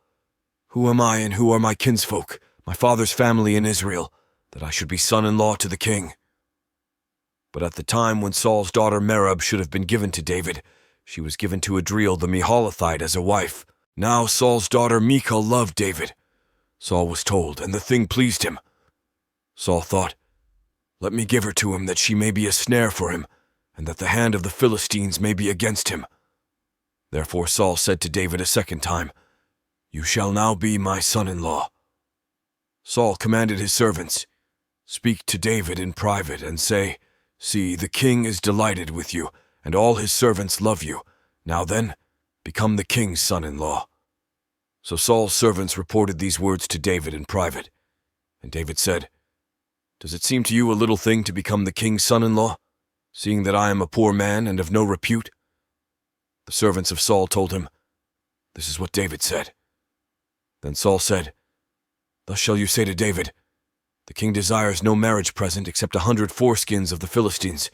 A: "Who am I and who are my kinsfolk, my father's family in Israel, that I should be son-in-law to the king?" But at the time when Saul's daughter Merab should have been given to David, she was given to Adriel the Meholithite as a wife. Now Saul's daughter Michal loved David. Saul was told, and the thing pleased him. Saul thought, "Let me give her to him, that she may be a snare for him, and that the hand of the Philistines may be against him." Therefore Saul said to David a second time, "You shall now be my son-in-law." Saul commanded his servants, "Speak to David in private and say, 'See, the king is delighted with you, and all his servants love you. Now then, become the king's son-in-law.'" So Saul's servants reported these words to David in private. And David said, "Does it seem to you a little thing to become the king's son-in-law, seeing that I am a poor man and of no repute?" The servants of Saul told him, "This is what David said." Then Saul said, "Thus shall you say to David, 'The king desires no marriage present except 100 foreskins of the Philistines,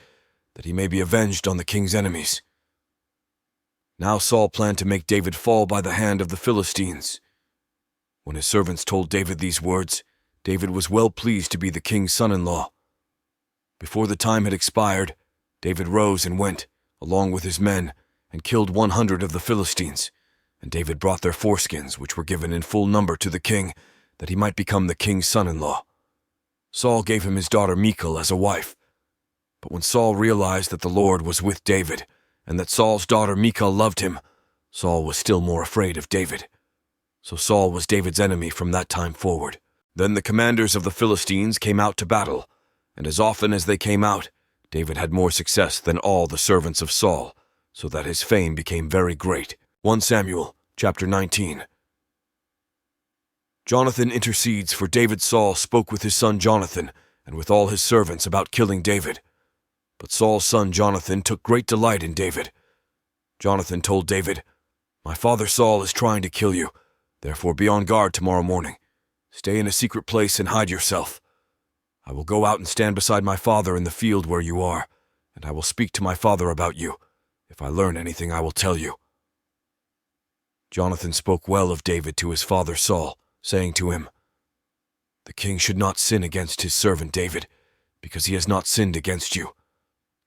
A: that he may be avenged on the king's enemies.'" Now Saul planned to make David fall by the hand of the Philistines. When his servants told David these words, David was well pleased to be the king's son-in-law. Before the time had expired, David rose and went, along with his men, and killed 100 of the Philistines, and David brought their foreskins, which were given in full number to the king, that he might become the king's son-in-law. Saul gave him his daughter Michal as a wife. But when Saul realized that the Lord was with David, and that Saul's daughter Michal loved him, Saul was still more afraid of David. So Saul was David's enemy from that time forward. Then the commanders of the Philistines came out to battle, and as often as they came out, David had more success than all the servants of Saul, so that his fame became very great. 1 Samuel, chapter 19. Jonathan intercedes, for David. Saul spoke with his son Jonathan, and with all his servants about killing David. But Saul's son Jonathan took great delight in David. Jonathan told David, "My father Saul is trying to kill you, therefore be on guard tomorrow morning. Stay in a secret place and hide yourself. I will go out and stand beside my father in the field where you are, and I will speak to my father about you. If I learn anything, I will tell you." Jonathan spoke well of David to his father Saul, saying to him, "The king should not sin against his servant David, because he has not sinned against you,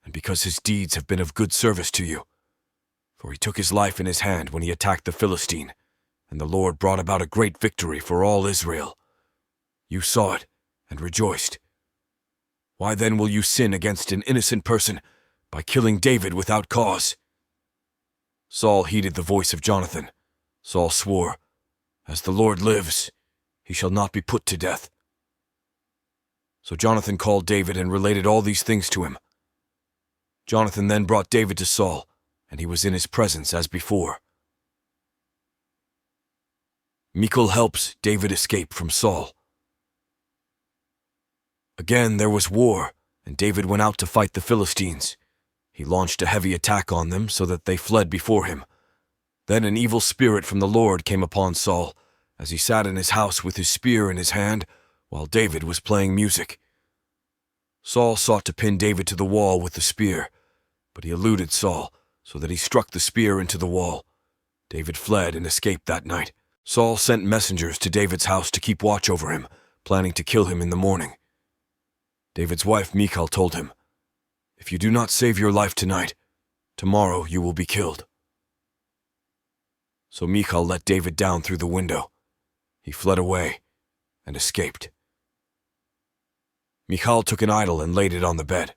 A: and because his deeds have been of good service to you. For he took his life in his hand when he attacked the Philistine, and the Lord brought about a great victory for all Israel. You saw it and rejoiced. Why then will you sin against an innocent person by killing David without cause?" Saul heeded the voice of Jonathan. Saul swore, "As the Lord lives, he shall not be put to death." So Jonathan called David and related all these things to him. Jonathan then brought David to Saul, and he was in his presence as before. Michal helps David escape from Saul. Again there was war, and David went out to fight the Philistines. He launched a heavy attack on them so that they fled before him. Then an evil spirit from the Lord came upon Saul, as he sat in his house with his spear in his hand, while David was playing music. Saul sought to pin David to the wall with the spear, but he eluded Saul, so that he struck the spear into the wall. David fled and escaped that night. Saul sent messengers to David's house to keep watch over him, planning to kill him in the morning. David's wife Michal told him, "If you do not save your life tonight, tomorrow you will be killed." So Michal let David down through the window. He fled away and escaped. Michal took an idol and laid it on the bed.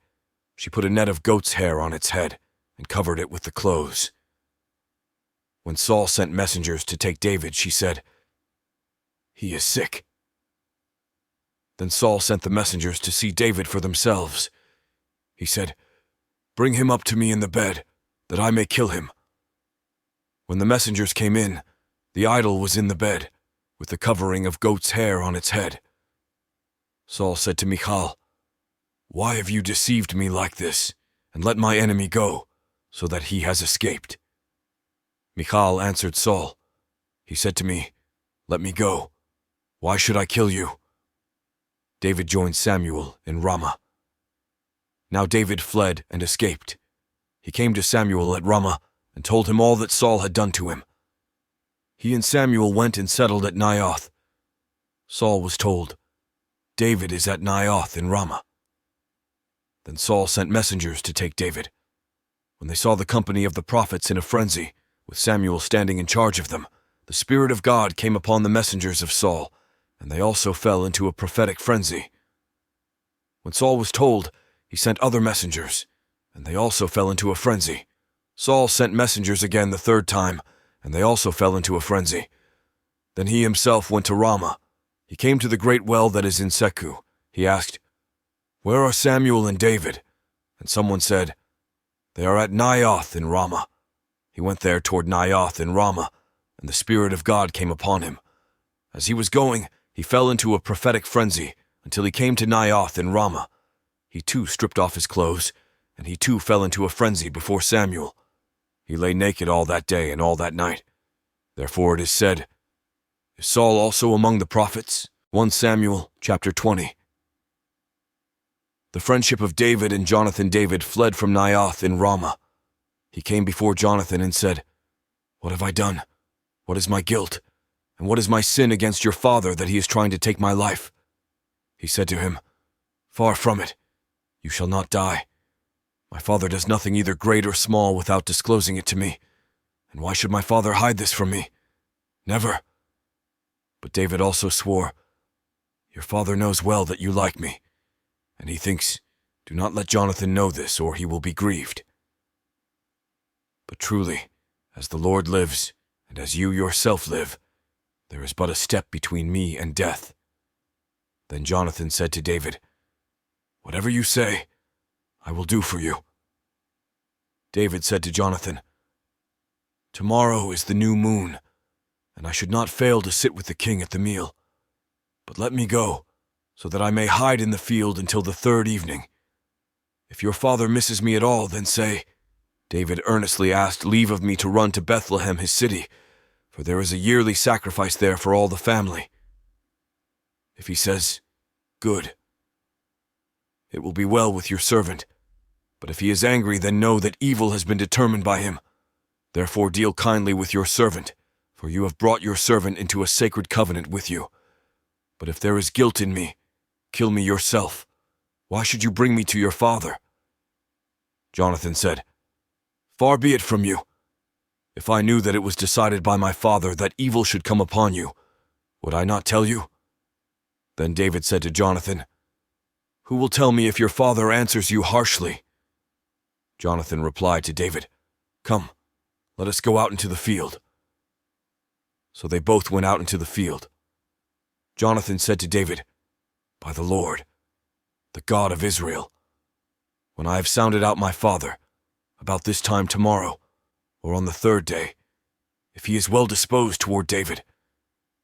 A: She put a net of goat's hair on its head and covered it with the clothes. When Saul sent messengers to take David, she said, "He is sick." Then Saul sent the messengers to see David for themselves. He said, "Bring him up to me in the bed, that I may kill him." When the messengers came in, the idol was in the bed, with the covering of goat's hair on its head. Saul said to Michal, "Why have you deceived me like this, and let my enemy go, so that he has escaped?" Michal answered Saul. He said to me, "Let me go. Why should I kill you?" David joined Samuel in Ramah. Now David fled and escaped. He came to Samuel at Ramah and told him all that Saul had done to him. He and Samuel went and settled at Naioth. Saul was told, "David is at Naioth in Ramah." Then Saul sent messengers to take David. When they saw the company of the prophets in a frenzy, with Samuel standing in charge of them, the Spirit of God came upon the messengers of Saul, and they also fell into a prophetic frenzy. When Saul was told, he sent other messengers, and they also fell into a frenzy. Saul sent messengers again the third time, and they also fell into a frenzy. Then he himself went to Ramah. He came to the great well that is in Seku. He asked, "Where are Samuel and David?" And someone said, "They are at Naioth in Ramah." He went there toward Naioth in Ramah, and the Spirit of God came upon him. As he was going, he fell into a prophetic frenzy until he came to Naioth in Ramah. He too stripped off his clothes, and he too fell into a frenzy before Samuel. He lay naked all that day and all that night. Therefore it is said, "Is Saul also among the prophets?" 1 Samuel chapter 20. The friendship of David and Jonathan David fled from Naioth in Ramah. He came before Jonathan and said, "What have I done? What is my guilt? And what is my sin against your father that he is trying to take my life?" He said to him, "Far from it. You shall not die. My father does nothing either great or small without disclosing it to me. And why should my father hide this from me? Never." But David also swore, "Your father knows well that you like me, and he thinks, 'Do not let Jonathan know this, or he will be grieved.' But truly, as the Lord lives, and as you yourself live, there is but a step between me and death." Then Jonathan said to David, "Whatever you say, I will do for you." David said to Jonathan, "Tomorrow is the new moon, and I should not fail to sit with the king at the meal. But let me go, so that I may hide in the field until the third evening. If your father misses me at all, then say, 'David earnestly asked leave of me to run to Bethlehem his city, for there is a yearly sacrifice there for all the family.' If he says, 'Good,' it will be well with your servant. But if he is angry, then know that evil has been determined by him. Therefore deal kindly with your servant, for you have brought your servant into a sacred covenant with you. But if there is guilt in me, kill me yourself. Why should you bring me to your father?" Jonathan said, "Far be it from you. If I knew that it was decided by my father that evil should come upon you, would I not tell you?" Then David said to Jonathan, "Who will tell me if your father answers you harshly?" Jonathan replied to David, "Come, let us go out into the field." So they both went out into the field. Jonathan said to David, "By the Lord, the God of Israel, When I have sounded out my father, about this time tomorrow, or on the third day, if he is well disposed toward David,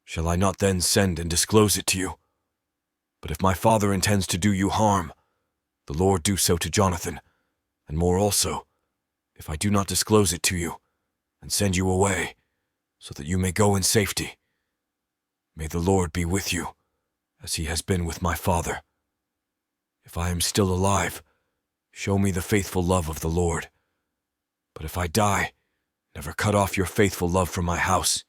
A: shall I not then send and disclose it to you? But if my father intends to do you harm, the Lord do so to Jonathan, and more also, if I do not disclose it to you, and send you away, so that you may go in safety. May the Lord be with you, as he has been with my father. If I am still alive, show me the faithful love of the Lord. But if I die, never cut off your faithful love from my house,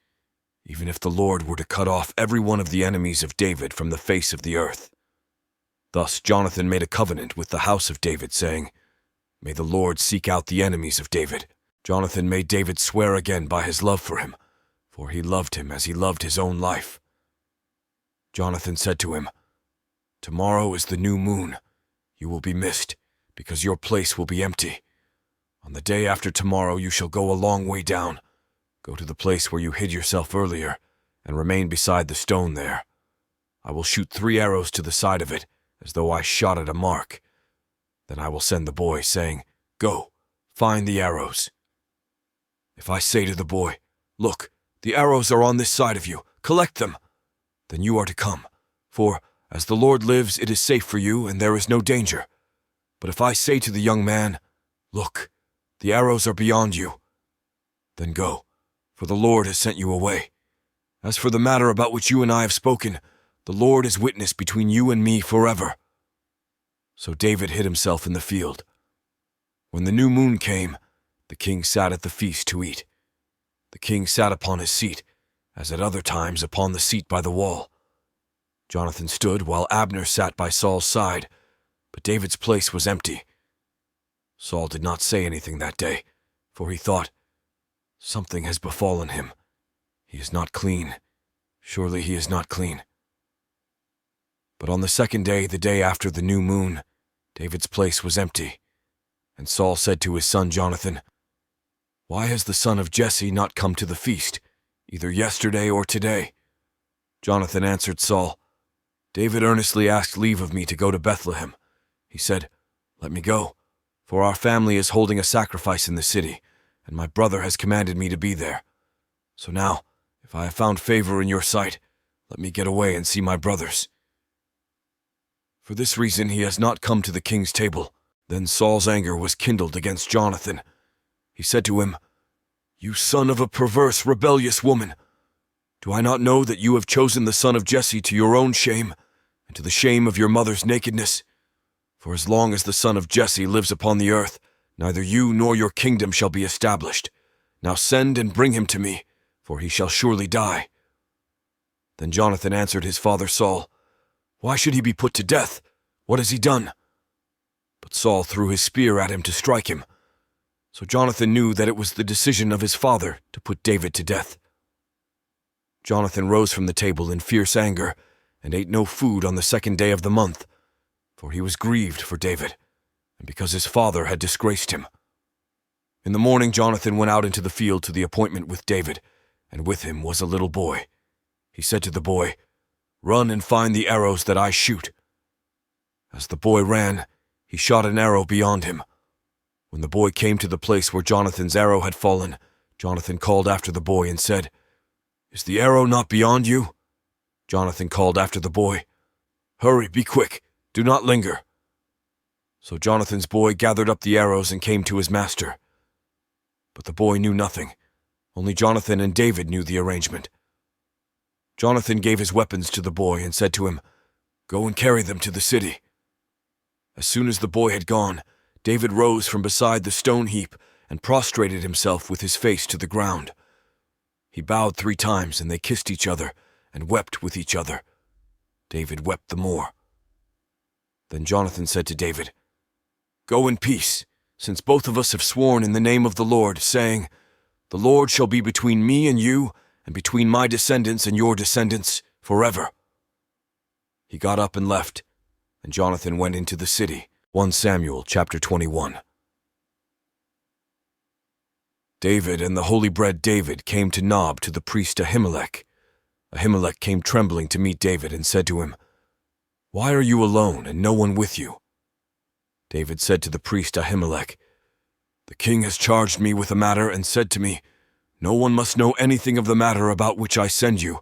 A: even if the Lord were to cut off every one of the enemies of David from the face of the earth. Thus Jonathan made a covenant with the house of David, saying, May the Lord seek out the enemies of David. Jonathan made David swear again by his love for him, for he loved him as he loved his own life. Jonathan said to him, Tomorrow is the new moon. You will be missed, because your place will be empty. On the day after tomorrow you shall go a long way down. Go to the place where you hid yourself earlier, and remain beside the stone there. I will shoot 3 arrows to the side of it, as though I shot at a mark. Then I will send the boy, saying, Go, find the arrows. If I say to the boy, Look, the arrows are on this side of you, collect them, then you are to come, for, as the Lord lives, it is safe for you, and there is no danger. But if I say to the young man, Look, the arrows are beyond you, then go, for the Lord has sent you away. As for the matter about which you and I have spoken, the Lord is witness between you and me forever. So David hid himself in the field. When the new moon came, the king sat at the feast to eat. The king sat upon his seat, as at other times upon the seat by the wall. Jonathan stood while Abner sat by Saul's side, but David's place was empty. Saul did not say anything that day, for he thought, Something has befallen him. He is not clean. Surely he is not clean. But on the second day, the day after the new moon, David's place was empty. And Saul said to his son Jonathan, Why has the son of Jesse not come to the feast, either yesterday or today? Jonathan answered Saul, David earnestly asked leave of me to go to Bethlehem. He said, Let me go, for our family is holding a sacrifice in the city, and my brother has commanded me to be there. So now, if I have found favor in your sight, let me get away and see my brothers. For this reason he has not come to the king's table. Then Saul's anger was kindled against Jonathan. He said to him, You son of a perverse, rebellious woman! Do I not know that you have chosen the son of Jesse to your own shame, and to the shame of your mother's nakedness? For as long as the son of Jesse lives upon the earth, neither you nor your kingdom shall be established. Now send and bring him to me, for he shall surely die. Then Jonathan answered his father Saul, Why should he be put to death? What has he done? But Saul threw his spear at him to strike him. So Jonathan knew that it was the decision of his father to put David to death. Jonathan rose from the table in fierce anger, and ate no food on the second day of the month, for he was grieved for David, and because his father had disgraced him. In the morning Jonathan went out into the field to the appointment with David, and with him was a little boy. He said to the boy, Run and find the arrows that I shoot. As the boy ran, he shot an arrow beyond him. When the boy came to the place where Jonathan's arrow had fallen, Jonathan called after the boy and said, Is the arrow not beyond you? Jonathan called after the boy, Hurry, be quick, do not linger. So Jonathan's boy gathered up the arrows and came to his master. But the boy knew nothing. Only Jonathan and David knew the arrangement. Jonathan gave his weapons to the boy and said to him, Go and carry them to the city. As soon as the boy had gone, David rose from beside the stone heap and prostrated himself with his face to the ground. He bowed 3 times, and they kissed each other and wept with each other. David wept the more. Then Jonathan said to David, Go in peace, since both of us have sworn in the name of the Lord, saying, The Lord shall be between me and you, and between my descendants and your descendants, forever. He got up and left, and Jonathan went into the city. 1 Samuel chapter 21. David and the holy bred David came to Nob to the priest Ahimelech. Ahimelech came trembling to meet David and said to him, Why are you alone and no one with you? David said to the priest Ahimelech, "The king has charged me with a matter and said to me, 'No one must know anything of the matter about which I send you,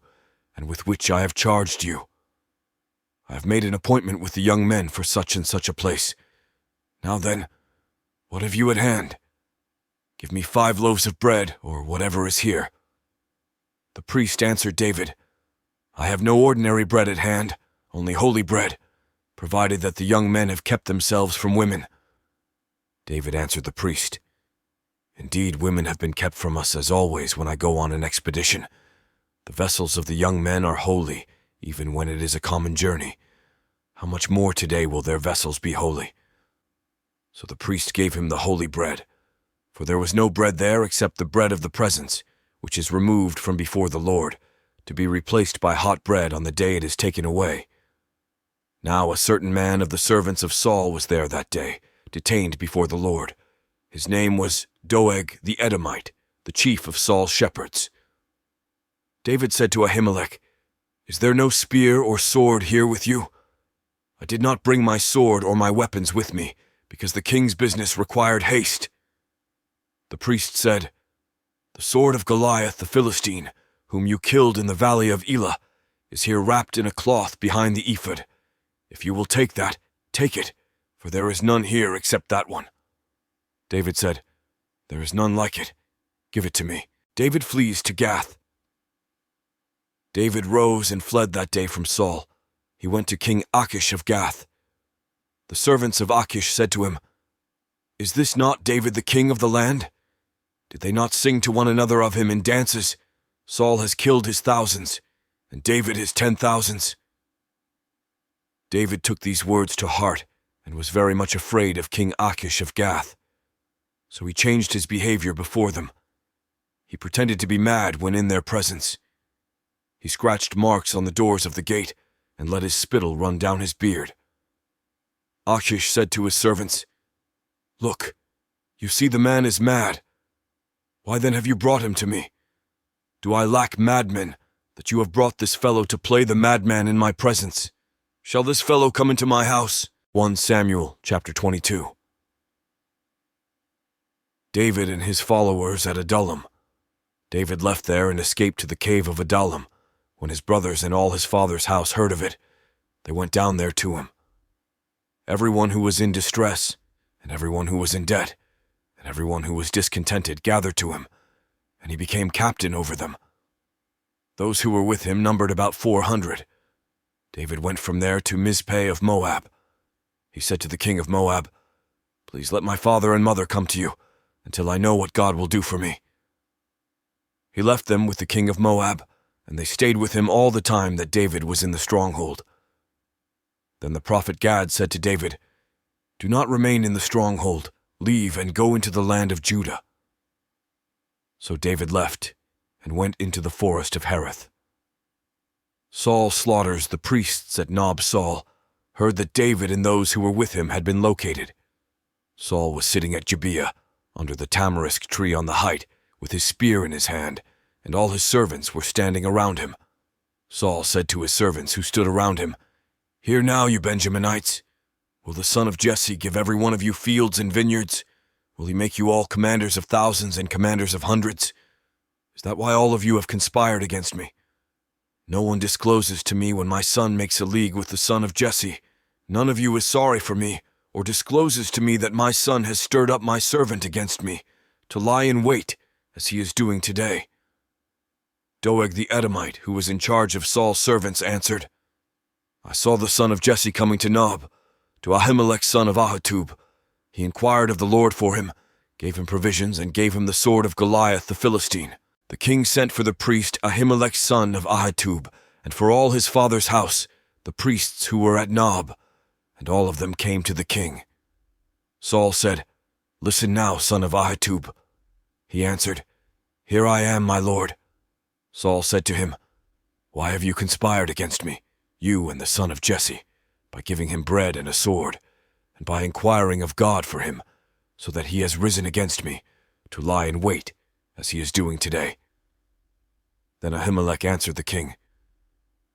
A: and with which I have charged you.' I have made an appointment with the young men for such and such a place. Now then, what have you at hand? Give me 5 loaves of bread, or whatever is here." The priest answered David, "I have no ordinary bread at hand, only holy bread, provided that the young men have kept themselves from women." David answered the priest, "Indeed, women have been kept from us as always when I go on an expedition. The vessels of the young men are holy, even when it is a common journey. How much more today will their vessels be holy?" So the priest gave him the holy bread, for there was no bread there except the bread of the presence, which is removed from before the Lord, to be replaced by hot bread on the day it is taken away. Now a certain man of the servants of Saul was there that day, detained before the Lord. His name was Doeg the Edomite, the chief of Saul's shepherds. David said to Ahimelech, "Is there no spear or sword here with you? I did not bring my sword or my weapons with me, because the king's business required haste." The priest said, "The sword of Goliath the Philistine, whom you killed in the valley of Elah, is here wrapped in a cloth behind the ephod. If you will take that, take it, for there is none here except that one." David said, "There is none like it. Give it to me." David flees to Gath. David rose and fled that day from Saul. He went to King Achish of Gath. The servants of Achish said to him, "Is this not David the king of the land? Did they not sing to one another of him in dances? Saul has killed his thousands, and David his 10,000s." David took these words to heart and was very much afraid of King Achish of Gath. So he changed his behavior before them. He pretended to be mad when in their presence. He scratched marks on the doors of the gate and let his spittle run down his beard. Achish said to his servants, "Look, you see the man is mad. Why then have you brought him to me? Do I lack madmen, that you have brought this fellow to play the madman in my presence? Shall this fellow come into my house?" 1 Samuel chapter 22. David and his followers at Adullam. David left there and escaped to the cave of Adullam. When his brothers and all his father's house heard of it, they went down there to him. Everyone who was in distress, and everyone who was in debt, and everyone who was discontented gathered to him, and he became captain over them. Those who were with him numbered about 400. David went from there to Mizpeh of Moab. He said to the king of Moab, "Please let my father and mother come to you, until I know what God will do for me." He left them with the king of Moab, and they stayed with him all the time that David was in the stronghold. Then the prophet Gad said to David, "Do not remain in the stronghold. Leave and go into the land of Judah." So David left and went into the forest of Hereth. Saul slaughters the priests at Nob. Saul heard that David and those who were with him had been located. Saul was sitting at Gibeah, under the tamarisk tree on the height, with his spear in his hand, and all his servants were standing around him. Saul said to his servants who stood around him, "Hear now, you Benjaminites. Will the son of Jesse give every one of you fields and vineyards? Will he make you all commanders of thousands and commanders of hundreds? Is that why all of you have conspired against me? No one discloses to me when my son makes a league with the son of Jesse. None of you is sorry for me, or discloses to me that my son has stirred up my servant against me, to lie in wait, as he is doing today." Doeg the Edomite, who was in charge of Saul's servants, answered, "I saw the son of Jesse coming to Nob, to Ahimelech son of Ahitub. He inquired of the Lord for him, gave him provisions, and gave him the sword of Goliath the Philistine. The king sent for the priest Ahimelech son of Ahitub, and for all his father's house, the priests who were at Nob, and all of them came to the king. Saul said, "Listen now, son of Ahitub." He answered, "Here I am, my lord." Saul said to him, "Why have you conspired against me, you and the son of Jesse, by giving him bread and a sword, and by inquiring of God for him, so that he has risen against me, to lie in wait, as he is doing today?" Then Ahimelech answered the king,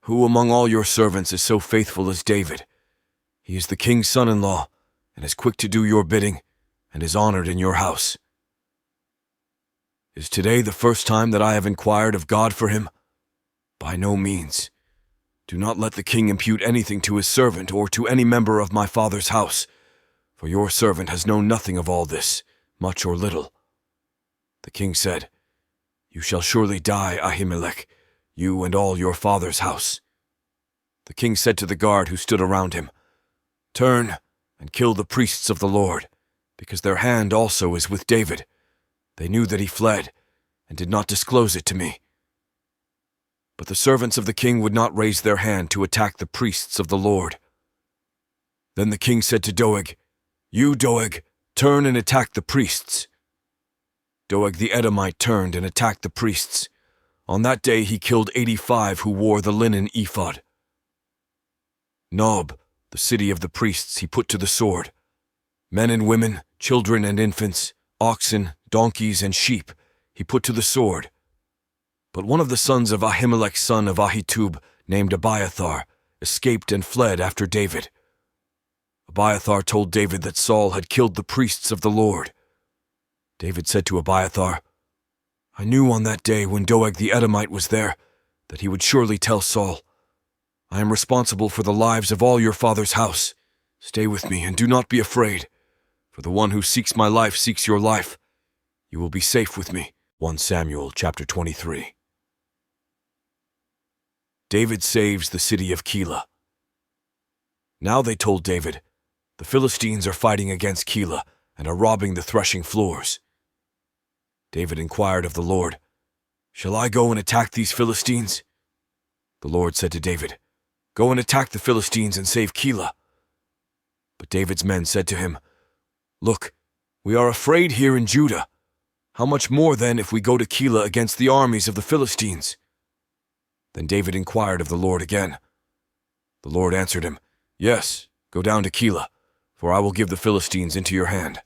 A: "Who among all your servants is so faithful as David? He is the king's son-in-law, and is quick to do your bidding, and is honored in your house. Is today the first time that I have inquired of God for him? By no means. Do not let the king impute anything to his servant or to any member of my father's house, for your servant has known nothing of all this, much or little. The king said, You shall surely die, Ahimelech, you and all your father's house. The king said to the guard who stood around him, Turn and kill the priests of the Lord, because their hand also is with David. They knew that he fled, and did not disclose it to me. But the servants of the king would not raise their hand to attack the priests of the Lord. Then the king said to Doeg, You, Doeg, turn and attack the priests. Doeg the Edomite turned and attacked the priests. On that day he killed 85 who wore the linen ephod. Nob, the city of the priests, he put to the sword. Men and women, children and infants, oxen, donkeys, and sheep, he put to the sword. But one of the sons of Ahimelech son of Ahitub, named Abiathar, escaped and fled after David. Abiathar told David that Saul had killed the priests of the Lord. David said to Abiathar, I knew on that day when Doeg the Edomite was there that he would surely tell Saul, I am responsible for the lives of all your father's house. Stay with me and do not be afraid, for the one who seeks my life seeks your life. You will be safe with me. 1 Samuel chapter 23. David saves the city of Keilah. Now they told David, The Philistines are fighting against Keilah and are robbing the threshing floors. David inquired of the Lord, Shall I go and attack these Philistines? The Lord said to David, Go and attack the Philistines and save Keilah. But David's men said to him, Look, we are afraid here in Judah. How much more then if we go to Keilah against the armies of the Philistines? Then David inquired of the Lord again. The Lord answered him, Yes, go down to Keilah, for I will give the Philistines into your hand.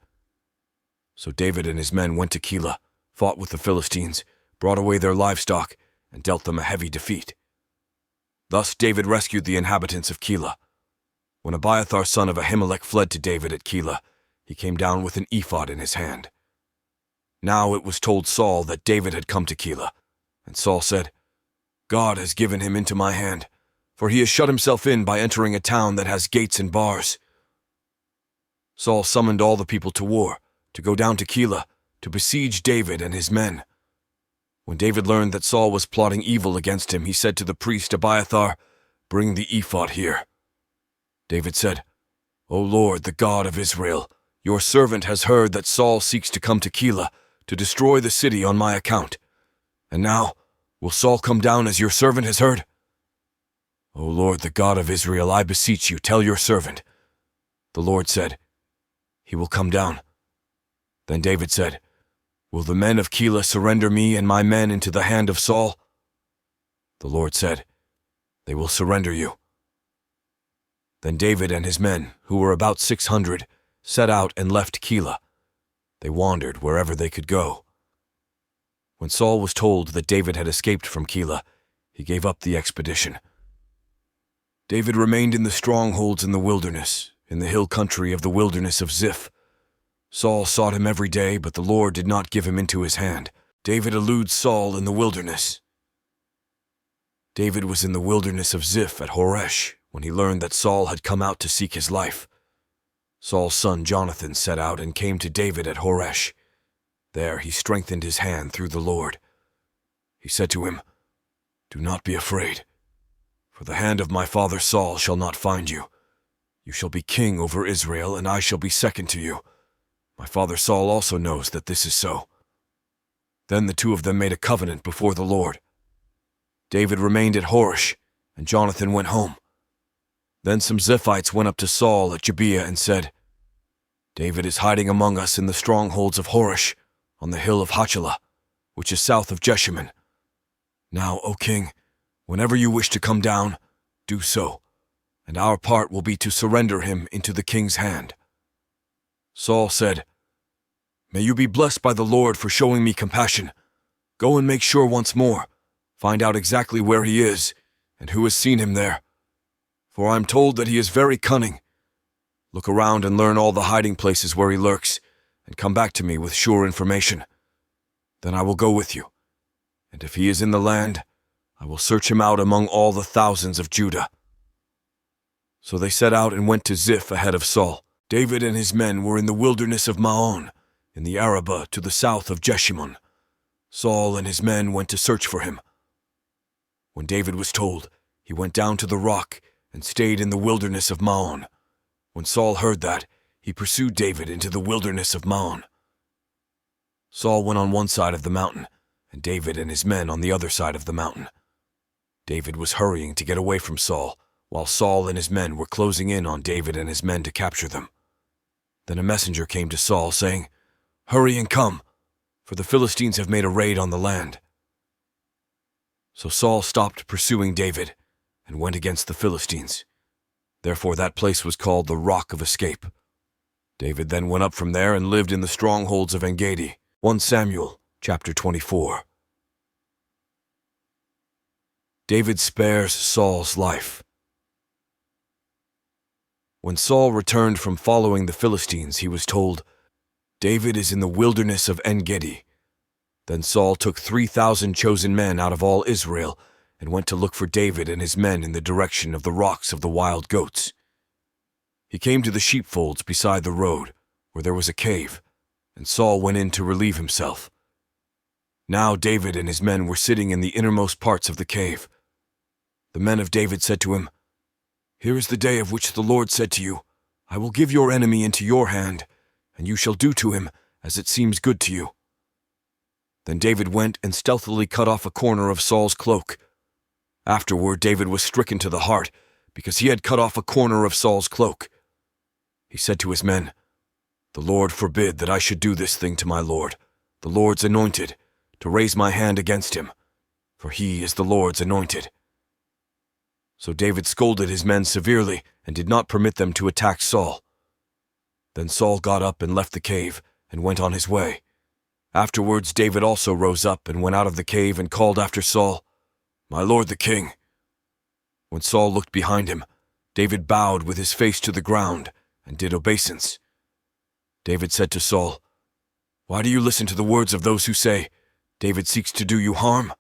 A: So David and his men went to Keilah, fought with the Philistines, brought away their livestock, and dealt them a heavy defeat. Thus David rescued the inhabitants of Keilah. When Abiathar son of Ahimelech fled to David at Keilah, he came down with an ephod in his hand. Now it was told Saul that David had come to Keilah, and Saul said, God has given him into my hand, for he has shut himself in by entering a town that has gates and bars. Saul summoned all the people to war, to go down to Keilah, to besiege David and his men. When David learned that Saul was plotting evil against him, he said to the priest Abiathar, Bring the ephod here. David said, O Lord, the God of Israel, your servant has heard that Saul seeks to come to Keilah, to destroy the city on my account. And now, will Saul come down as your servant has heard? O Lord, the God of Israel, I beseech you, tell your servant. The Lord said, He will come down. Then David said, Will the men of Keilah surrender me and my men into the hand of Saul? The Lord said, They will surrender you. Then David and his men, who were about 600, set out and left Keilah. They wandered wherever they could go. When Saul was told that David had escaped from Keilah, he gave up the expedition. David remained in the strongholds in the wilderness, in the hill country of the wilderness of Ziph. Saul sought him every day, but the Lord did not give him into his hand. David eludes Saul in the wilderness. David was in the wilderness of Ziph at Horesh when he learned that Saul had come out to seek his life. Saul's son Jonathan set out and came to David at Horesh. There he strengthened his hand through the Lord. He said to him, Do not be afraid, for the hand of my father Saul shall not find you. You shall be king over Israel, and I shall be second to you. My father Saul also knows that this is so. Then the two of them made a covenant before the Lord. David remained at Horesh, and Jonathan went home. Then some Ziphites went up to Saul at Gibeah and said, David is hiding among us in the strongholds of Horesh, on the hill of Hachilah, which is south of Jeshimon. Now, O king, whenever you wish to come down, do so, and our part will be to surrender him into the king's hand. Saul said, May you be blessed by the Lord for showing me compassion. Go and make sure once more. Find out exactly where he is, and who has seen him there. For I am told that he is very cunning. Look around and learn all the hiding places where he lurks, and come back to me with sure information. Then I will go with you, and if he is in the land, I will search him out among all the thousands of Judah." So they set out and went to Ziph ahead of Saul. David and his men were in the wilderness of Maon, in the Arabah to the south of Jeshimon. Saul and his men went to search for him. When David was told, he went down to the rock and stayed in the wilderness of Maon. When Saul heard that, he pursued David into the wilderness of Maon. Saul went on one side of the mountain, and David and his men on the other side of the mountain. David was hurrying to get away from Saul, while Saul and his men were closing in on David and his men to capture them. Then a messenger came to Saul, saying, "Hurry and come, for the Philistines have made a raid on the land." So Saul stopped pursuing David and went against the Philistines. Therefore that place was called the Rock of Escape. David then went up from there and lived in the strongholds of En-Gedi. 1 Samuel chapter 24. David spares Saul's life. When Saul returned from following the Philistines, he was told, "David is in the wilderness of En-Gedi." Then Saul took 3,000 chosen men out of all Israel and went to look for David and his men in the direction of the rocks of the wild goats. He came to the sheepfolds beside the road, where there was a cave, and Saul went in to relieve himself. Now David and his men were sitting in the innermost parts of the cave. The men of David said to him, "Here is the day of which the Lord said to you, 'I will give your enemy into your hand, and you shall do to him as it seems good to you.'" Then David went and stealthily cut off a corner of Saul's cloak. Afterward, David was stricken to the heart, because he had cut off a corner of Saul's cloak. He said to his men, "The Lord forbid that I should do this thing to my Lord, the Lord's anointed, to raise my hand against him, for he is the Lord's anointed." So David scolded his men severely and did not permit them to attack Saul. Then Saul got up and left the cave and went on his way. Afterwards David also rose up and went out of the cave and called after Saul, "My lord the king." When Saul looked behind him, David bowed with his face to the ground and did obeisance. David said to Saul, "Why do you listen to the words of those who say, 'David seeks to do you harm'?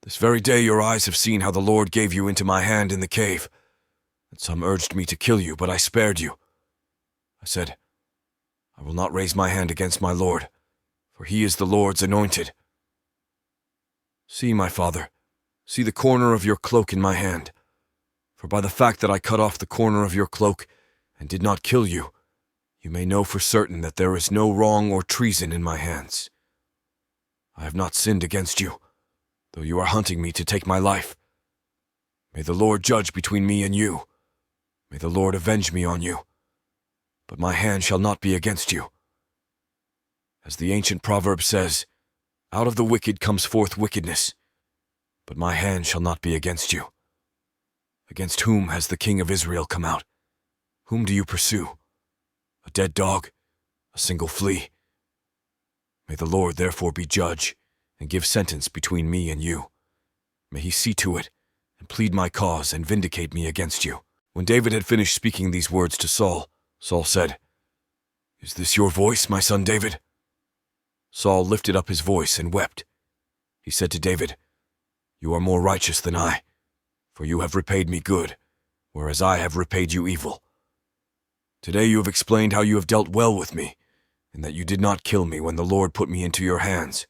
A: This very day your eyes have seen how the Lord gave you into my hand in the cave, and some urged me to kill you, but I spared you. I said, 'I will not raise my hand against my Lord, for he is the Lord's anointed.' See, my father, see the corner of your cloak in my hand, for by the fact that I cut off the corner of your cloak and did not kill you, you may know for certain that there is no wrong or treason in my hands. I have not sinned against you, though you are hunting me to take my life. May the Lord judge between me and you. May the Lord avenge me on you. But my hand shall not be against you. As the ancient proverb says, 'Out of the wicked comes forth wickedness,' but my hand shall not be against you. Against whom has the king of Israel come out? Whom do you pursue? A dead dog? A single flea? May the Lord therefore be judge, and give sentence between me and you. May he see to it, and plead my cause, and vindicate me against you." When David had finished speaking these words to Saul, Saul said, "Is this your voice, my son David?" Saul lifted up his voice and wept. He said to David, "You are more righteous than I, for you have repaid me good, whereas I have repaid you evil. Today you have explained how you have dealt well with me, and that you did not kill me when the Lord put me into your hands.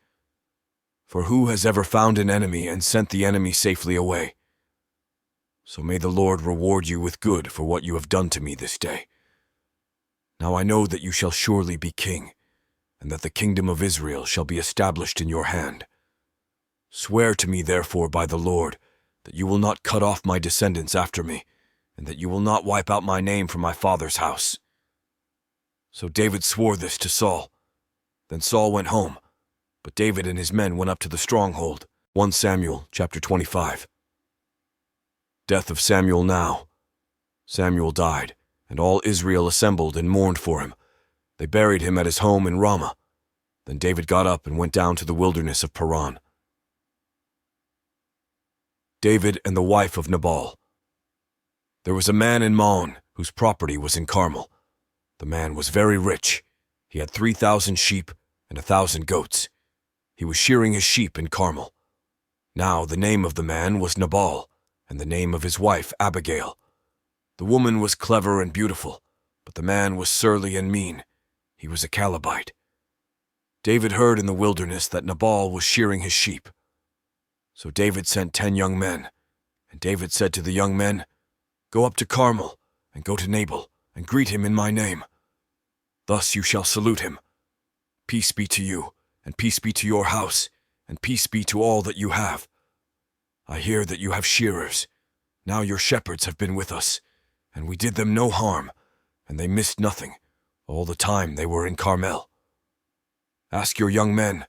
A: For who has ever found an enemy and sent the enemy safely away? So may the Lord reward you with good for what you have done to me this day. Now I know that you shall surely be king, and that the kingdom of Israel shall be established in your hand. Swear to me therefore by the Lord that you will not cut off my descendants after me, and that you will not wipe out my name from my father's house." So David swore this to Saul. Then Saul went home, but David and his men went up to the stronghold. 1 Samuel chapter 25. Death of Samuel now. Samuel died, and all Israel assembled and mourned for him. They buried him at his home in Ramah. Then David got up and went down to the wilderness of Paran. David and the wife of Nabal. There was a man in Maon, whose property was in Carmel. The man was very rich. He had 3,000 sheep and 1,000 goats. He was shearing his sheep in Carmel. Now the name of the man was Nabal, and the name of his wife Abigail. The woman was clever and beautiful, but the man was surly and mean. He was a Calebite. David heard in the wilderness that Nabal was shearing his sheep. So David sent 10 young men, and David said to the young men, "Go up to Carmel, and go to Nabal, and greet him in my name. Thus you shall salute him. Peace be to you, and peace be to your house, and peace be to all that you have. I hear that you have shearers. Now your shepherds have been with us, and we did them no harm, and they missed nothing, all the time they were in Carmel. Ask your young men,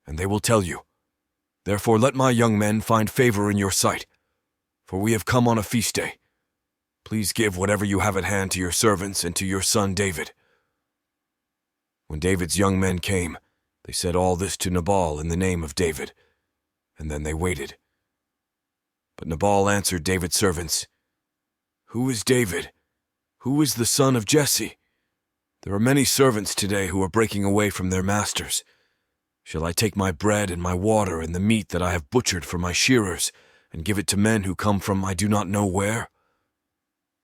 A: and they will tell you. Therefore let my young men find favor in your sight, for we have come on a feast day. Please give whatever you have at hand to your servants and to your son David." When David's young men came, they said all this to Nabal in the name of David, and then they waited. But Nabal answered David's servants, "Who is David? Who is the son of Jesse? There are many servants today who are breaking away from their masters. Shall I take my bread and my water and the meat that I have butchered for my shearers and give it to men who come from I do not know where?"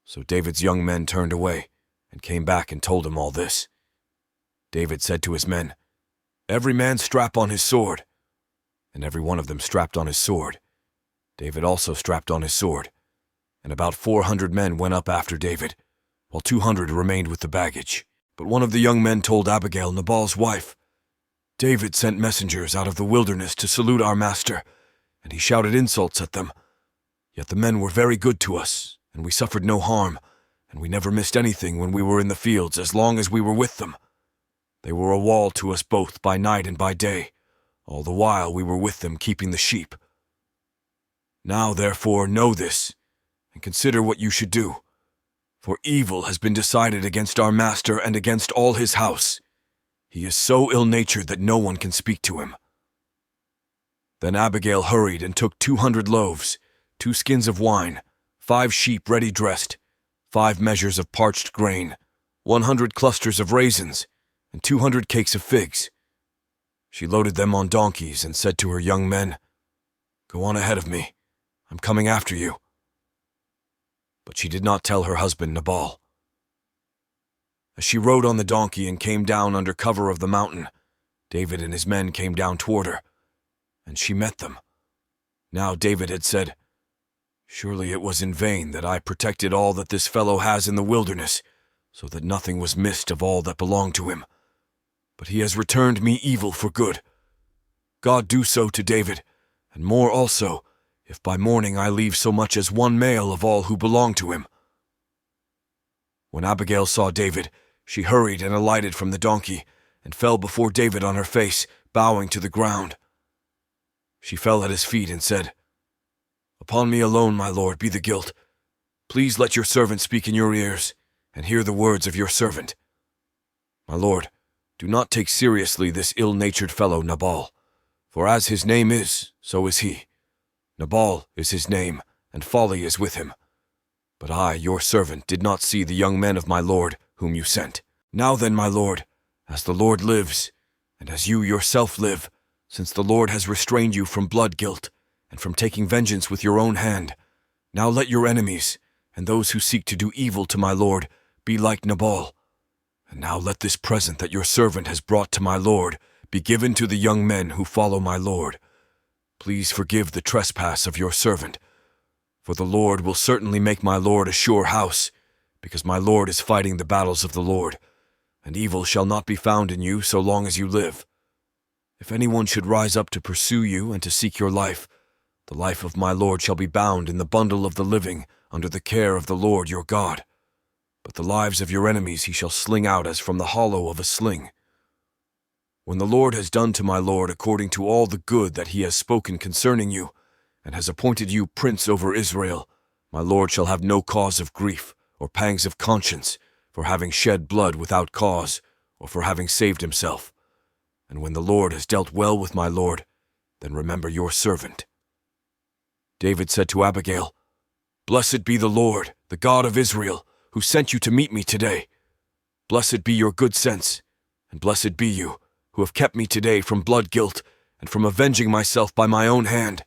A: So David's young men turned away and came back and told him all this. David said to his men, "Every man strap on his sword." And every one of them strapped on his sword. David also strapped on his sword. And about 400 men went up after David, while 200 remained with the baggage. But one of the young men told Abigail, Nabal's wife, "David sent messengers out of the wilderness to salute our master, and he shouted insults at them. Yet the men were very good to us, and we suffered no harm, and we never missed anything when we were in the fields as long as we were with them. They were a wall to us both by night and by day, all the while we were with them keeping the sheep. Now, therefore, know this, and consider what you should do. For evil has been decided against our master and against all his house. He is so ill-natured that no one can speak to him." Then Abigail hurried and took 200 loaves, 2 skins of wine, 5 sheep ready dressed, 5 measures of parched grain, 100 clusters of raisins, and 200 cakes of figs. She loaded them on donkeys and said to her young men, "Go on ahead of me. I'm coming after you." But she did not tell her husband Nabal. As she rode on the donkey and came down under cover of the mountain, David and his men came down toward her, and she met them. Now David had said, "Surely it was in vain that I protected all that this fellow has in the wilderness, so that nothing was missed of all that belonged to him. But he has returned me evil for good. God do so to David, and more also, if by morning I leave so much as one male of all who belong to him." When Abigail saw David, she hurried and alighted from the donkey, and fell before David on her face, bowing to the ground. She fell at his feet and said, "Upon me alone, my lord, be the guilt. Please let your servant speak in your ears, and hear the words of your servant. My lord, do not take seriously this ill-natured fellow Nabal, for as his name is, so is he. Nabal is his name, and folly is with him. But I, your servant, did not see the young men of my lord, whom you sent. Now then, my lord, as the Lord lives, and as you yourself live, since the Lord has restrained you from blood guilt, and from taking vengeance with your own hand, now let your enemies, and those who seek to do evil to my lord, be like Nabal. And now let this present that your servant has brought to my lord be given to the young men who follow my lord. Please forgive the trespass of your servant, for the Lord will certainly make my lord a sure house, because my lord is fighting the battles of the Lord, and evil shall not be found in you so long as you live. If anyone should rise up to pursue you and to seek your life, the life of my lord shall be bound in the bundle of the living under the care of the Lord your God. But the lives of your enemies he shall sling out as from the hollow of a sling. When the Lord has done to my lord according to all the good that he has spoken concerning you, and has appointed you prince over Israel, my lord shall have no cause of grief or pangs of conscience for having shed blood without cause, or for having saved himself. And when the Lord has dealt well with my lord, then remember your servant." David said to Abigail, "Blessed be the Lord, the God of Israel, who sent you to meet me today. Blessed be your good sense, and blessed be you, who have kept me today from blood guilt and from avenging myself by my own hand.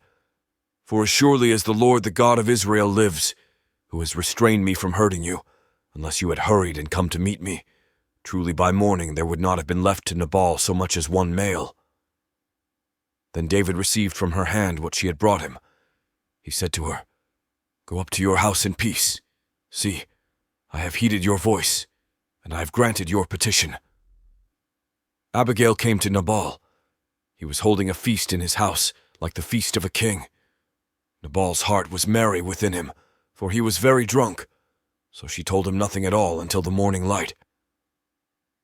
A: For as surely as the Lord the God of Israel lives, who has restrained me from hurting you, unless you had hurried and come to meet me, truly by morning there would not have been left to Nabal so much as one male." Then David received from her hand what she had brought him. He said to her, "Go up to your house in peace. See, I have heeded your voice, and I have granted your petition." Abigail came to Nabal. He was holding a feast in his house, like the feast of a king. Nabal's heart was merry within him, for he was very drunk, so she told him nothing at all until the morning light.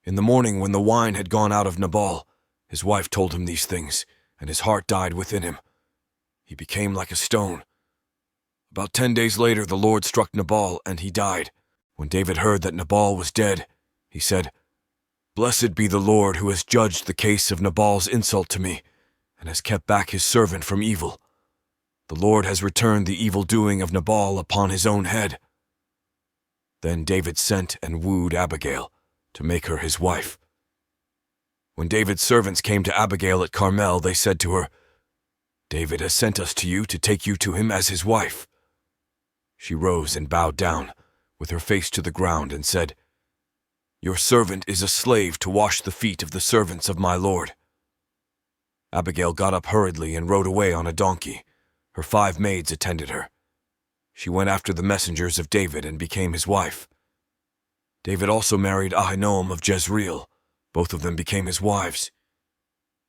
A: In the morning, when the wine had gone out of Nabal, his wife told him these things, and his heart died within him. He became like a stone. About 10 days later, the Lord struck Nabal, and he died. When David heard that Nabal was dead, he said, "Blessed be the Lord who has judged the case of Nabal's insult to me, and has kept back his servant from evil. The Lord has returned the evil doing of Nabal upon his own head." Then David sent and wooed Abigail to make her his wife. When David's servants came to Abigail at Carmel, they said to her, "David has sent us to you to take you to him as his wife." She rose and bowed down, with her face to the ground, and said, "Your servant is a slave to wash the feet of the servants of my lord." Abigail got up hurriedly and rode away on a donkey. Her 5 maids attended her. She went after the messengers of David and became his wife. David also married Ahinoam of Jezreel. Both of them became his wives.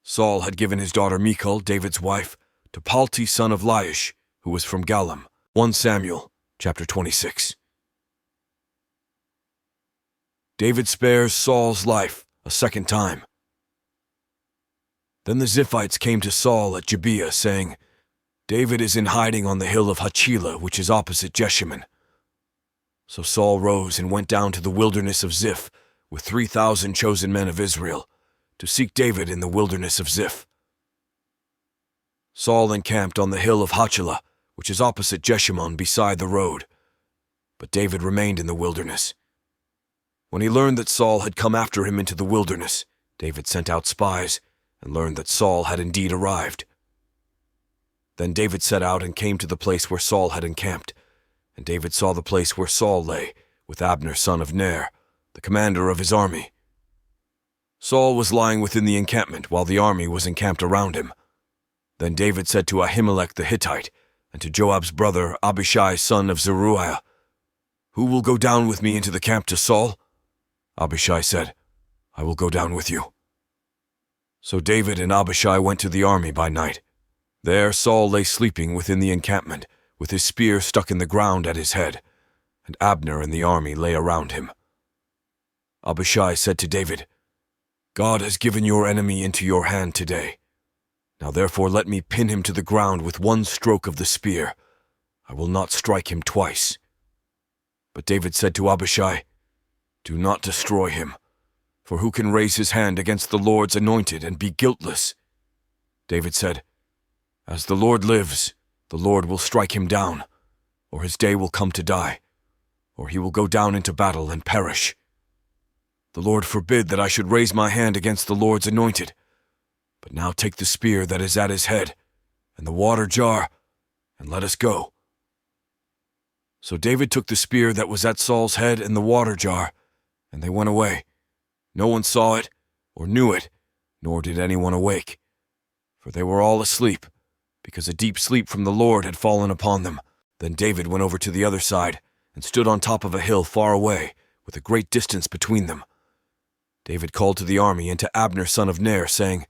A: Saul had given his daughter Michal, David's wife, to Palti son of Laish, who was from Galim. 1 Samuel, chapter 26. David spares Saul's life a second time. Then the Ziphites came to Saul at Gibeah, saying, "David is in hiding on the hill of Hachilah, which is opposite Jeshimon." So Saul rose and went down to the wilderness of Ziph with 3,000 chosen men of Israel, to seek David in the wilderness of Ziph. Saul encamped on the hill of Hachilah, which is opposite Jeshimon, beside the road. But David remained in the wilderness. When he learned that Saul had come after him into the wilderness, David sent out spies and learned that Saul had indeed arrived. Then David set out and came to the place where Saul had encamped, and David saw the place where Saul lay, with Abner son of Ner, the commander of his army. Saul was lying within the encampment while the army was encamped around him. Then David said to Ahimelech the Hittite, and to Joab's brother Abishai son of Zeruiah, "Who will go down with me into the camp to Saul?" Abishai said, "I will go down with you." So David and Abishai went to the army by night. There Saul lay sleeping within the encampment, with his spear stuck in the ground at his head, and Abner and the army lay around him. Abishai said to David, "God has given your enemy into your hand today. Now therefore let me pin him to the ground with one stroke of the spear. I will not strike him twice." But David said to Abishai, "Do not destroy him, for who can raise his hand against the Lord's anointed and be guiltless?" David said, "As the Lord lives, the Lord will strike him down, or his day will come to die, or he will go down into battle and perish. The Lord forbid that I should raise my hand against the Lord's anointed. But now take the spear that is at his head, and the water jar, and let us go." So David took the spear that was at Saul's head and the water jar, and they went away. No one saw it, or knew it, nor did anyone awake, for they were all asleep, because a deep sleep from the Lord had fallen upon them. Then David went over to the other side, and stood on top of a hill far away, with a great distance between them. David called to the army and to Abner son of Ner, saying,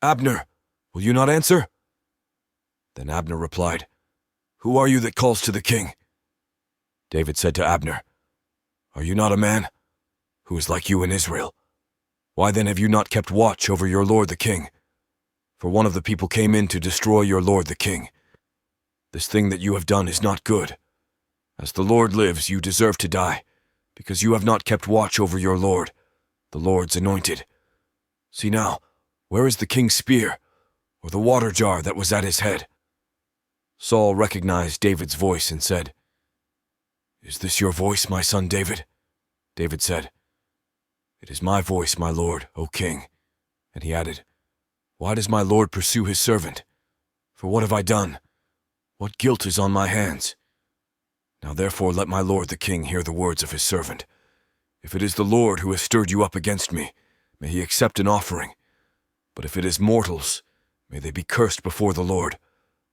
A: "Abner, will you not answer?" Then Abner replied, "Who are you that calls to the king?" David said to Abner, "Are you not a man? Who is like you in Israel? Why then have you not kept watch over your lord the king? For one of the people came in to destroy your lord the king. This thing that you have done is not good. As the Lord lives, you deserve to die, because you have not kept watch over your lord, the Lord's anointed. See now, where is the king's spear, or the water jar that was at his head?" Saul recognized David's voice and said, "Is this your voice, my son David?" David said, "It is my voice, my lord, O king." And he added, "Why does my lord pursue his servant? For what have I done? What guilt is on my hands? Now therefore let my lord the king hear the words of his servant. If it is the Lord who has stirred you up against me, may he accept an offering. But if it is mortals, may they be cursed before the Lord.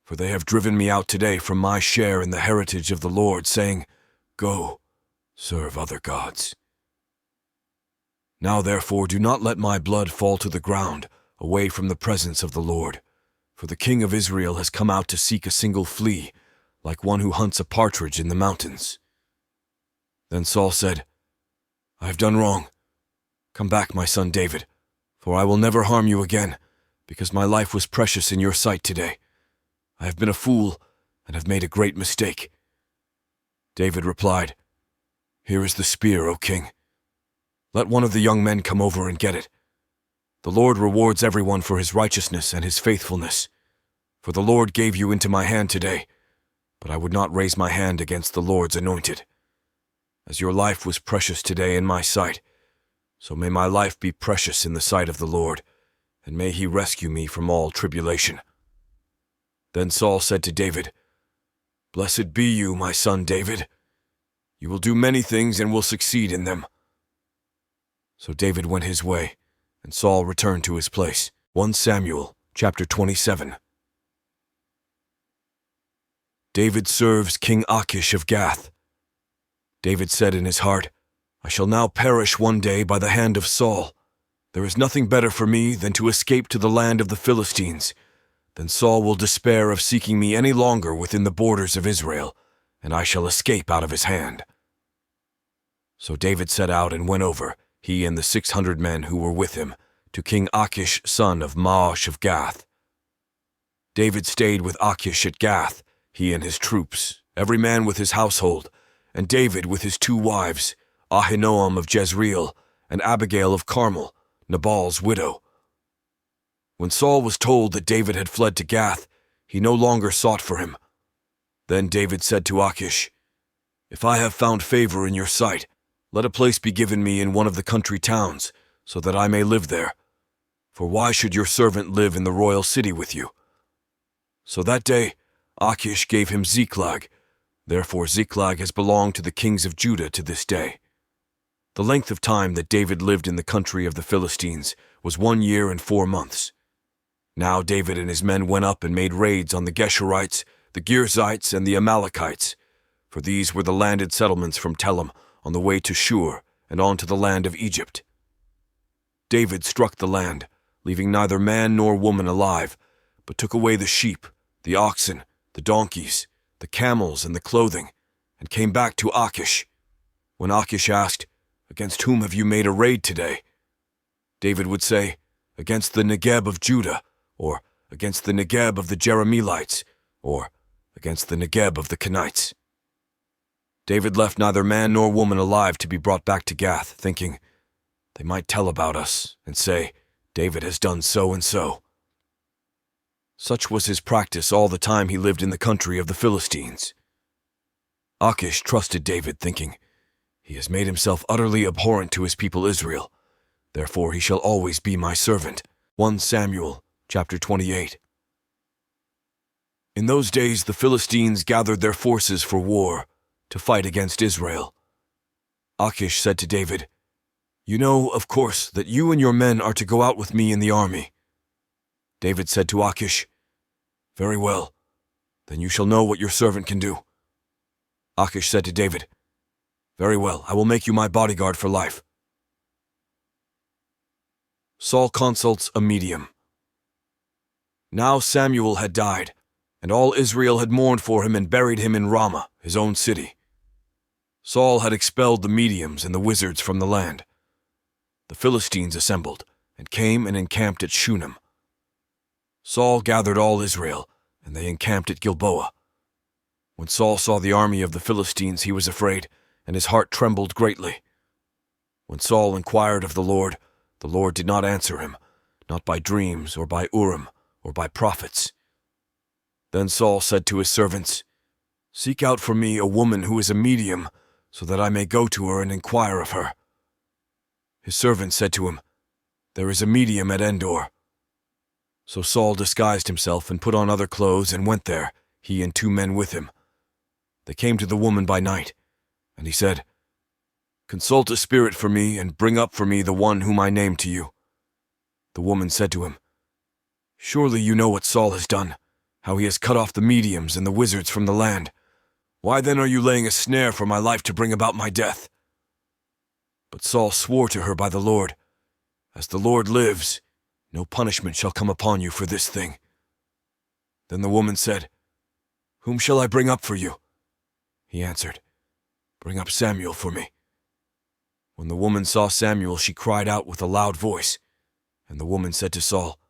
A: For they have driven me out today from my share in the heritage of the Lord, saying, 'Go, serve other gods.' Now therefore do not let my blood fall to the ground, away from the presence of the Lord. For the king of Israel has come out to seek a single flea, like one who hunts a partridge in the mountains." Then Saul said, "I have done wrong. Come back, my son David, for I will never harm you again, because my life was precious in your sight today. I have been a fool and have made a great mistake." David replied, "Here is the spear, O king. Let one of the young men come over and get it. The Lord rewards everyone for his righteousness and his faithfulness. For the Lord gave you into my hand today, but I would not raise my hand against the Lord's anointed. As your life was precious today in my sight, so may my life be precious in the sight of the Lord, and may he rescue me from all tribulation." Then Saul said to David, "Blessed be you, my son David. You will do many things and will succeed in them." So David went his way, and Saul returned to his place. 1 Samuel chapter 27. David serves King Achish of Gath. David said in his heart, "I shall now perish one day by the hand of Saul. There is nothing better for me than to escape to the land of the Philistines. Then Saul will despair of seeking me any longer within the borders of Israel, and I shall escape out of his hand." So David set out and went over, he and the 600 men who were with him, to King Achish son of Maash of Gath. David stayed with Achish at Gath, he and his troops, every man with his household, and David with his 2 wives, Ahinoam of Jezreel and Abigail of Carmel, Nabal's widow. When Saul was told that David had fled to Gath, he no longer sought for him. Then David said to Achish, "If I have found favor in your sight, let a place be given me in one of the country towns, so that I may live there. For why should your servant live in the royal city with you?" So that day Achish gave him Ziklag. Therefore Ziklag has belonged to the kings of Judah to this day. The length of time that David lived in the country of the Philistines was 1 year and 4 months. Now David and his men went up and made raids on the Geshurites, the Girzites, and the Amalekites, for these were the landed settlements from Telem on the way to Shur and on to the land of Egypt. David struck the land, leaving neither man nor woman alive, but took away the sheep, the oxen, the donkeys, the camels, and the clothing, and came back to Achish. When Achish asked, "Against whom have you made a raid today?" David would say, "Against the Negeb of Judah," or "Against the Negeb of the Jerahmeelites," or "Against the Negeb of the Kenites." David left neither man nor woman alive to be brought back to Gath, thinking, "They might tell about us and say, 'David has done so and so.'" Such was his practice all the time he lived in the country of the Philistines. Achish trusted David, thinking, "He has made himself utterly abhorrent to his people Israel. Therefore he shall always be my servant." 1 Samuel chapter 28. In those days the Philistines gathered their forces for war, to fight against Israel. Achish said to David, "You know, of course, that you and your men are to go out with me in the army." David said to Achish, "Very well, then you shall know what your servant can do." Achish said to David, "Very well, I will make you my bodyguard for life." Saul consults a medium. Now Samuel had died, and all Israel had mourned for him and buried him in Ramah, his own city. Saul had expelled the mediums and the wizards from the land. The Philistines assembled, and came and encamped at Shunem. Saul gathered all Israel, and they encamped at Gilboa. When Saul saw the army of the Philistines, he was afraid, and his heart trembled greatly. When Saul inquired of the Lord did not answer him, not by dreams or by Urim or by prophets. Then Saul said to his servants, "Seek out for me a woman who is a medium, so that I may go to her and inquire of her." His servant said to him, "There is a medium at Endor." So Saul disguised himself and put on other clothes and went there, he and 2 men with him. They came to the woman by night, and he said, "Consult a spirit for me and bring up for me the one whom I name to you." The woman said to him, "Surely you know what Saul has done, how he has cut off the mediums and the wizards from the land. Why then are you laying a snare for my life to bring about my death?" But Saul swore to her by the Lord, "As the Lord lives, no punishment shall come upon you for this thing." Then the woman said, "Whom shall I bring up for you?" He answered, "Bring up Samuel for me." When the woman saw Samuel, she cried out with a loud voice. And the woman said to Saul,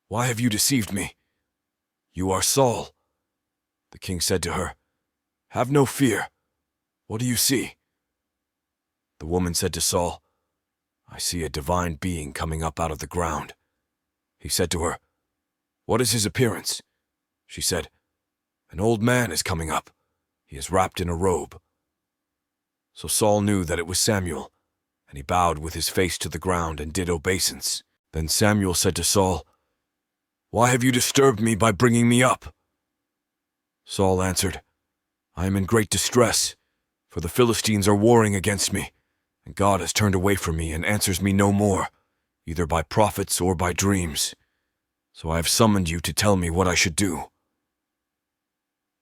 A: "Why have you deceived me? You are Saul." The king said to her, "Have no fear. What do you see?" The woman said to Saul, "I see a divine being coming up out of the ground." He said to her, "What is his appearance?" She said, "An old man is coming up. He is wrapped in a robe." So Saul knew that it was Samuel, and he bowed with his face to the ground and did obeisance. Then Samuel said to Saul, "Why have you disturbed me by bringing me up?" Saul answered, "I am in great distress, for the Philistines are warring against me, and God has turned away from me and answers me no more, either by prophets or by dreams. So I have summoned you to tell me what I should do."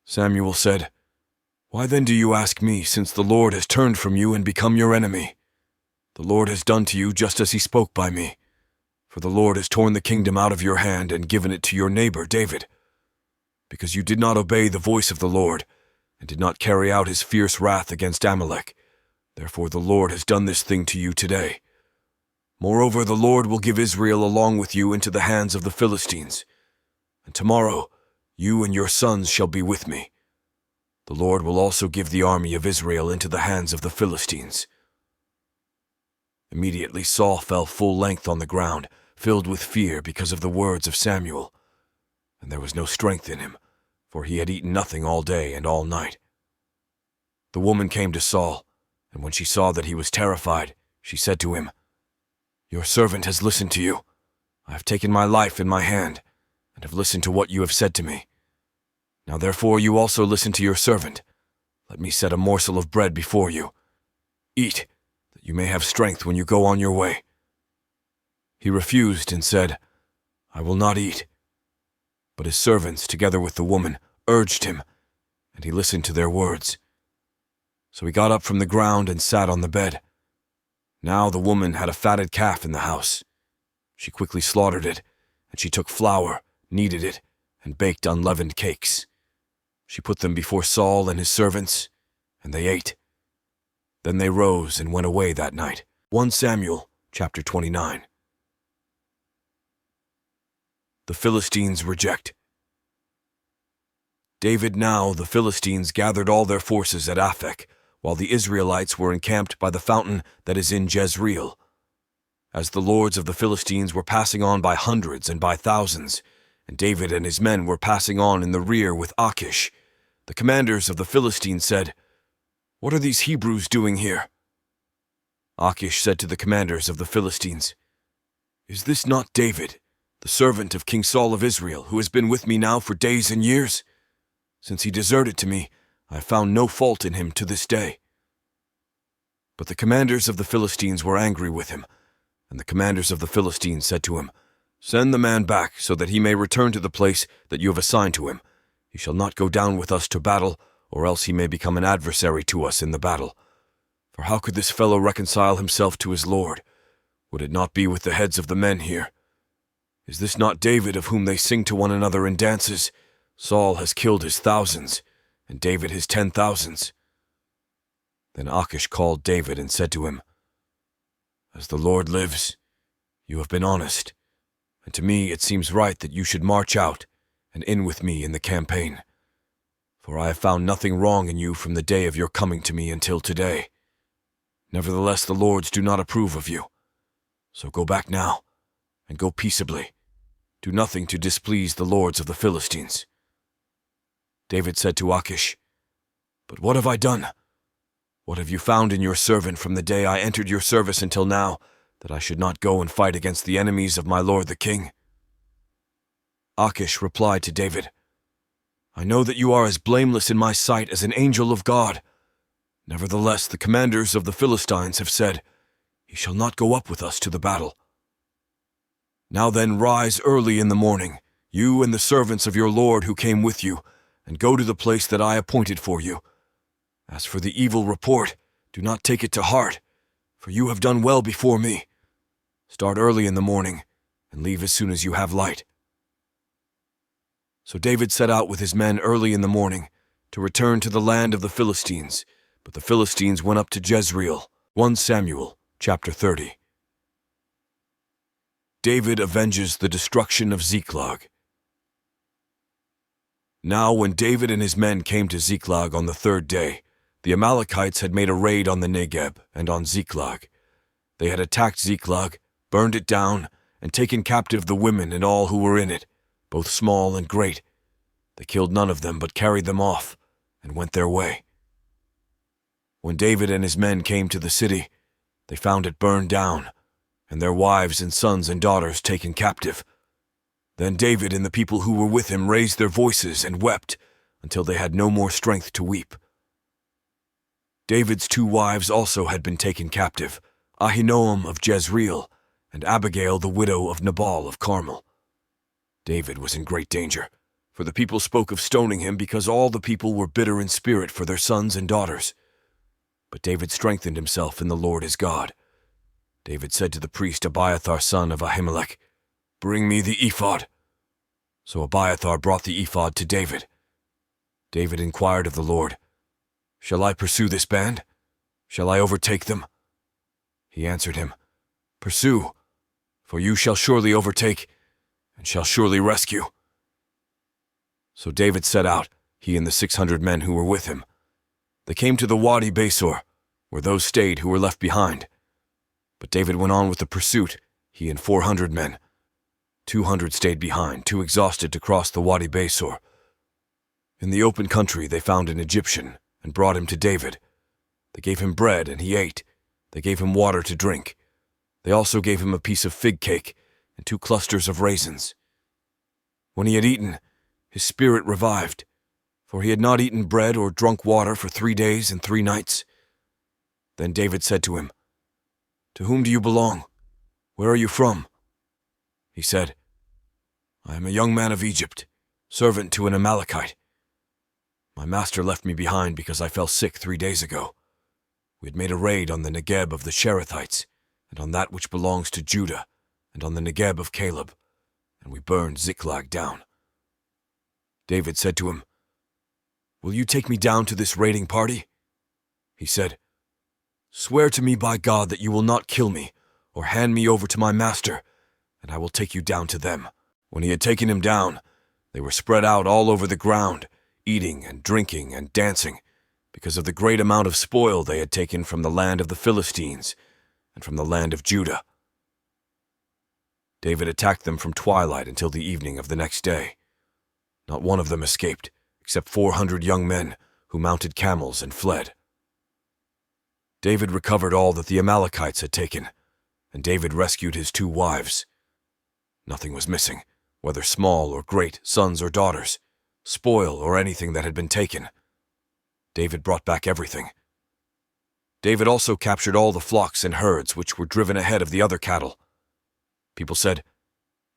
A: Samuel said, "Why then do you ask me, since the Lord has turned from you and become your enemy? The Lord has done to you just as he spoke by me. For the Lord has torn the kingdom out of your hand and given it to your neighbor David. Because you did not obey the voice of the Lord, and did not carry out his fierce wrath against Amalek, therefore the Lord has done this thing to you today. Moreover, the Lord will give Israel along with you into the hands of the Philistines. And tomorrow you and your sons shall be with me. The Lord will also give the army of Israel into the hands of the Philistines." Immediately Saul fell full length on the ground, filled with fear because of the words of Samuel. And there was no strength in him, for he had eaten nothing all day and all night. The woman came to Saul, and when she saw that he was terrified, she said to him, "Your servant has listened to you. I have taken my life in my hand, and have listened to what you have said to me. Now therefore you also listen to your servant. Let me set a morsel of bread before you. Eat, that you may have strength when you go on your way." He refused and said, "I will not eat." But his servants, together with the woman, urged him, and he listened to their words. So he got up from the ground and sat on the bed. Now the woman had a fatted calf in the house. She quickly slaughtered it, and she took flour, kneaded it, and baked unleavened cakes. She put them before Saul and his servants, and they ate. Then they rose and went away that night. 1 Samuel chapter 29. The Philistines reject. David now the Philistines gathered all their forces at Aphek, while the Israelites were encamped by the fountain that is in Jezreel. As the lords of the Philistines were passing on by hundreds and by thousands, and David and his men were passing on in the rear with Achish, the commanders of the Philistines said, "What are these Hebrews doing here?" Achish said to the commanders of the Philistines, "Is this not David, the servant of King Saul of Israel, who has been with me now for days and years? Since he deserted to me, I have found no fault in him to this day." But the commanders of the Philistines were angry with him, and the commanders of the Philistines said to him, "Send the man back, so that he may return to the place that you have assigned to him. He shall not go down with us to battle, or else he may become an adversary to us in the battle. For how could this fellow reconcile himself to his Lord? Would it not be with the heads of the men here? Is this not David of whom they sing to one another in dances? Saul has killed his thousands, and David his 10,000s. Then Achish called David and said to him, "As the Lord lives, you have been honest, and to me it seems right that you should march out and in with me in the campaign. For I have found nothing wrong in you from the day of your coming to me until today. Nevertheless, the lords do not approve of you. So go back now, and go peaceably. Do nothing to displease the lords of the Philistines." David said to Achish, But what have I done? What have you found in your servant from the day I entered your service until now, that I should not go and fight against the enemies of my lord the king?" Achish replied to David, "I know that you are as blameless in my sight as an angel of God. Nevertheless, the commanders of the Philistines have said, 'He shall not go up with us to the battle.' Now then, rise early in the morning, you and the servants of your lord who came with you, and go to the place that I appointed for you. As for the evil report, do not take it to heart, for you have done well before me. Start early in the morning, and leave as soon as you have light." So David set out with his men early in the morning to return to the land of the Philistines, but the Philistines went up to Jezreel. 1 Samuel chapter 30. David avenges the destruction of Ziklag. Now when David and his men came to Ziklag on the third day, the Amalekites had made a raid on the Negeb and on Ziklag. They had attacked Ziklag, burned it down, and taken captive the women and all who were in it, both small and great. They killed none of them, but carried them off, and went their way. When David and his men came to the city, they found it burned down, and their wives and sons and daughters taken captive. Then David and the people who were with him raised their voices and wept until they had no more strength to weep. David's 2 wives also had been taken captive, Ahinoam of Jezreel and Abigail the widow of Nabal of Carmel. David was in great danger, for the people spoke of stoning him because all the people were bitter in spirit for their sons and daughters. But David strengthened himself in the Lord his God. David said to the priest Abiathar son of Ahimelech, "Bring me the ephod." So Abiathar brought the ephod to David. David inquired of the Lord, "Shall I pursue this band? Shall I overtake them?" He answered him, "Pursue, for you shall surely overtake, and shall surely rescue." So David set out, he and the 600 men who were with him. They came to the Wadi Besor, where those stayed who were left behind. But David went on with the pursuit, he and 400 men. 200 stayed behind, too exhausted to cross the Wadi Besor. In the open country they found an Egyptian, and brought him to David. They gave him bread, and he ate. They gave him water to drink. They also gave him a piece of fig cake and 2 clusters of raisins. When he had eaten, his spirit revived, for he had not eaten bread or drunk water for 3 days and 3 nights. Then David said to him, "To whom do you belong? Where are you from?" He said, "I am a young man of Egypt, servant to an Amalekite. My master left me behind because I fell sick 3 days ago. We had made a raid on the Negeb of the Cherethites, and on that which belongs to Judah, and on the Negeb of Caleb, and we burned Ziklag down." David said to him, "Will you take me down to this raiding party?" He said, "Swear to me by God that you will not kill me, or hand me over to my master, and I will take you down to them." When he had taken him down, they were spread out all over the ground, eating and drinking and dancing, because of the great amount of spoil they had taken from the land of the Philistines and from the land of Judah. David attacked them from twilight until the evening of the next day. Not one of them escaped, except 400 young men who mounted camels and fled. David recovered all that the Amalekites had taken, and David rescued his 2 wives. Nothing was missing, whether small or great, sons or daughters, spoil or anything that had been taken. David brought back everything. David also captured all the flocks and herds which were driven ahead of the other cattle. People said,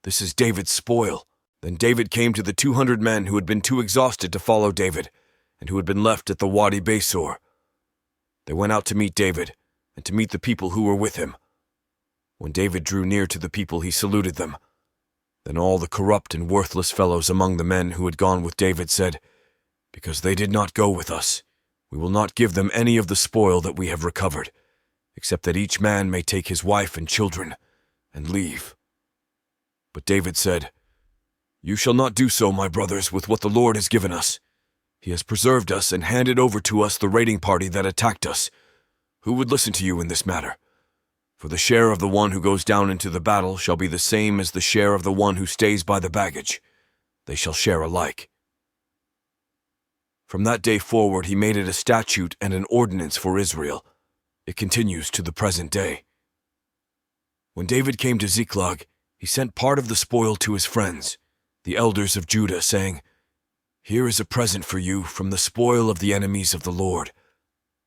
A: "This is David's spoil." Then David came to the 200 men who had been too exhausted to follow David, and who had been left at the Wadi Besor. They went out to meet David, and to meet the people who were with him. When David drew near to the people, he saluted them. Then all the corrupt and worthless fellows among the men who had gone with David said, "Because they did not go with us, we will not give them any of the spoil that we have recovered, except that each man may take his wife and children, and leave." But David said, "You shall not do so, my brothers, with what the Lord has given us. He has preserved us and handed over to us the raiding party that attacked us. Who would listen to you in this matter? For the share of the one who goes down into the battle shall be the same as the share of the one who stays by the baggage. They shall share alike." From that day forward he made it a statute and an ordinance for Israel. It continues to the present day. When David came to Ziklag, he sent part of the spoil to his friends, the elders of Judah, saying, "Here is a present for you from the spoil of the enemies of the Lord."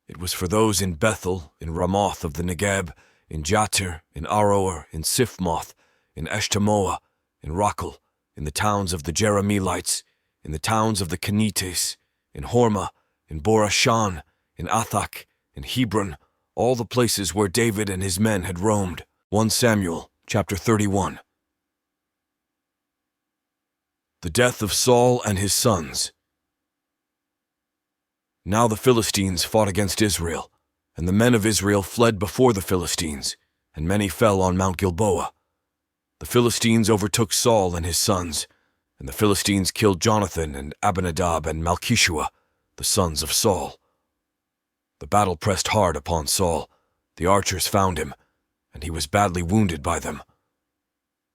A: It was for those in Bethel, in Ramoth of the Negeb, in Jattir, in Aroer, in Siphmoth, in Eshtemoa, in Rachel, in the towns of the Jerahmeelites, in the towns of the Kenites, in Hormah, in Borashan, in Athak, in Hebron, all the places where David and his men had roamed. 1 Samuel chapter 31. The death of Saul and his sons. Now the Philistines fought against Israel, and the men of Israel fled before the Philistines, and many fell on Mount Gilboa. The Philistines overtook Saul and his sons, and the Philistines killed Jonathan and Abinadab and Malchishua, the sons of Saul. The battle pressed hard upon Saul. The archers found him, and he was badly wounded by them.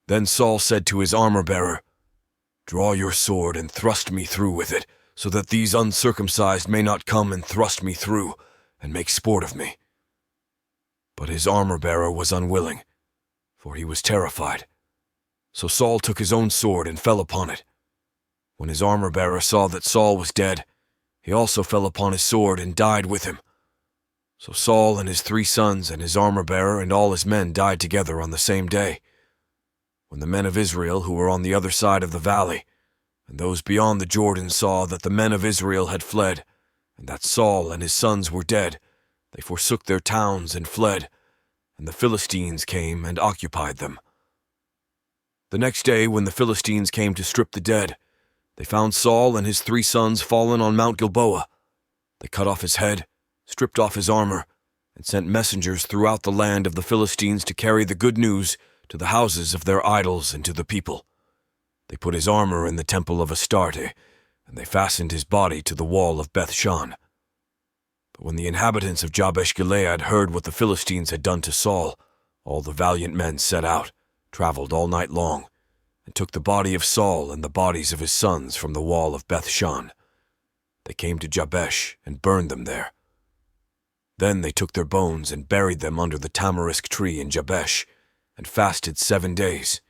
A: Then Saul said to his armor-bearer, "Draw your sword and thrust me through with it, so that these uncircumcised may not come and thrust me through, and make sport of me." But his armor-bearer was unwilling, for he was terrified. So Saul took his own sword and fell upon it. When his armor-bearer saw that Saul was dead, he also fell upon his sword and died with him. So Saul and his 3 sons and his armor-bearer and all his men died together on the same day. When the men of Israel who were on the other side of the valley, and those beyond the Jordan saw that the men of Israel had fled, and that Saul and his sons were dead, they forsook their towns and fled, and the Philistines came and occupied them. The next day, when the Philistines came to strip the dead, they found Saul and his 3 sons fallen on Mount Gilboa. They cut off his head, stripped off his armor, and sent messengers throughout the land of the Philistines to carry the good news to the houses of their idols and to the people. They put his armor in the temple of Astarte, and they fastened his body to the wall of Bethshan. But when the inhabitants of Jabesh-Gilead heard what the Philistines had done to Saul, all the valiant men set out, traveled all night long, and took the body of Saul and the bodies of his sons from the wall of Bethshan. They came to Jabesh and burned them there. Then they took their bones and buried them under the tamarisk tree in Jabesh, and fasted 7 days.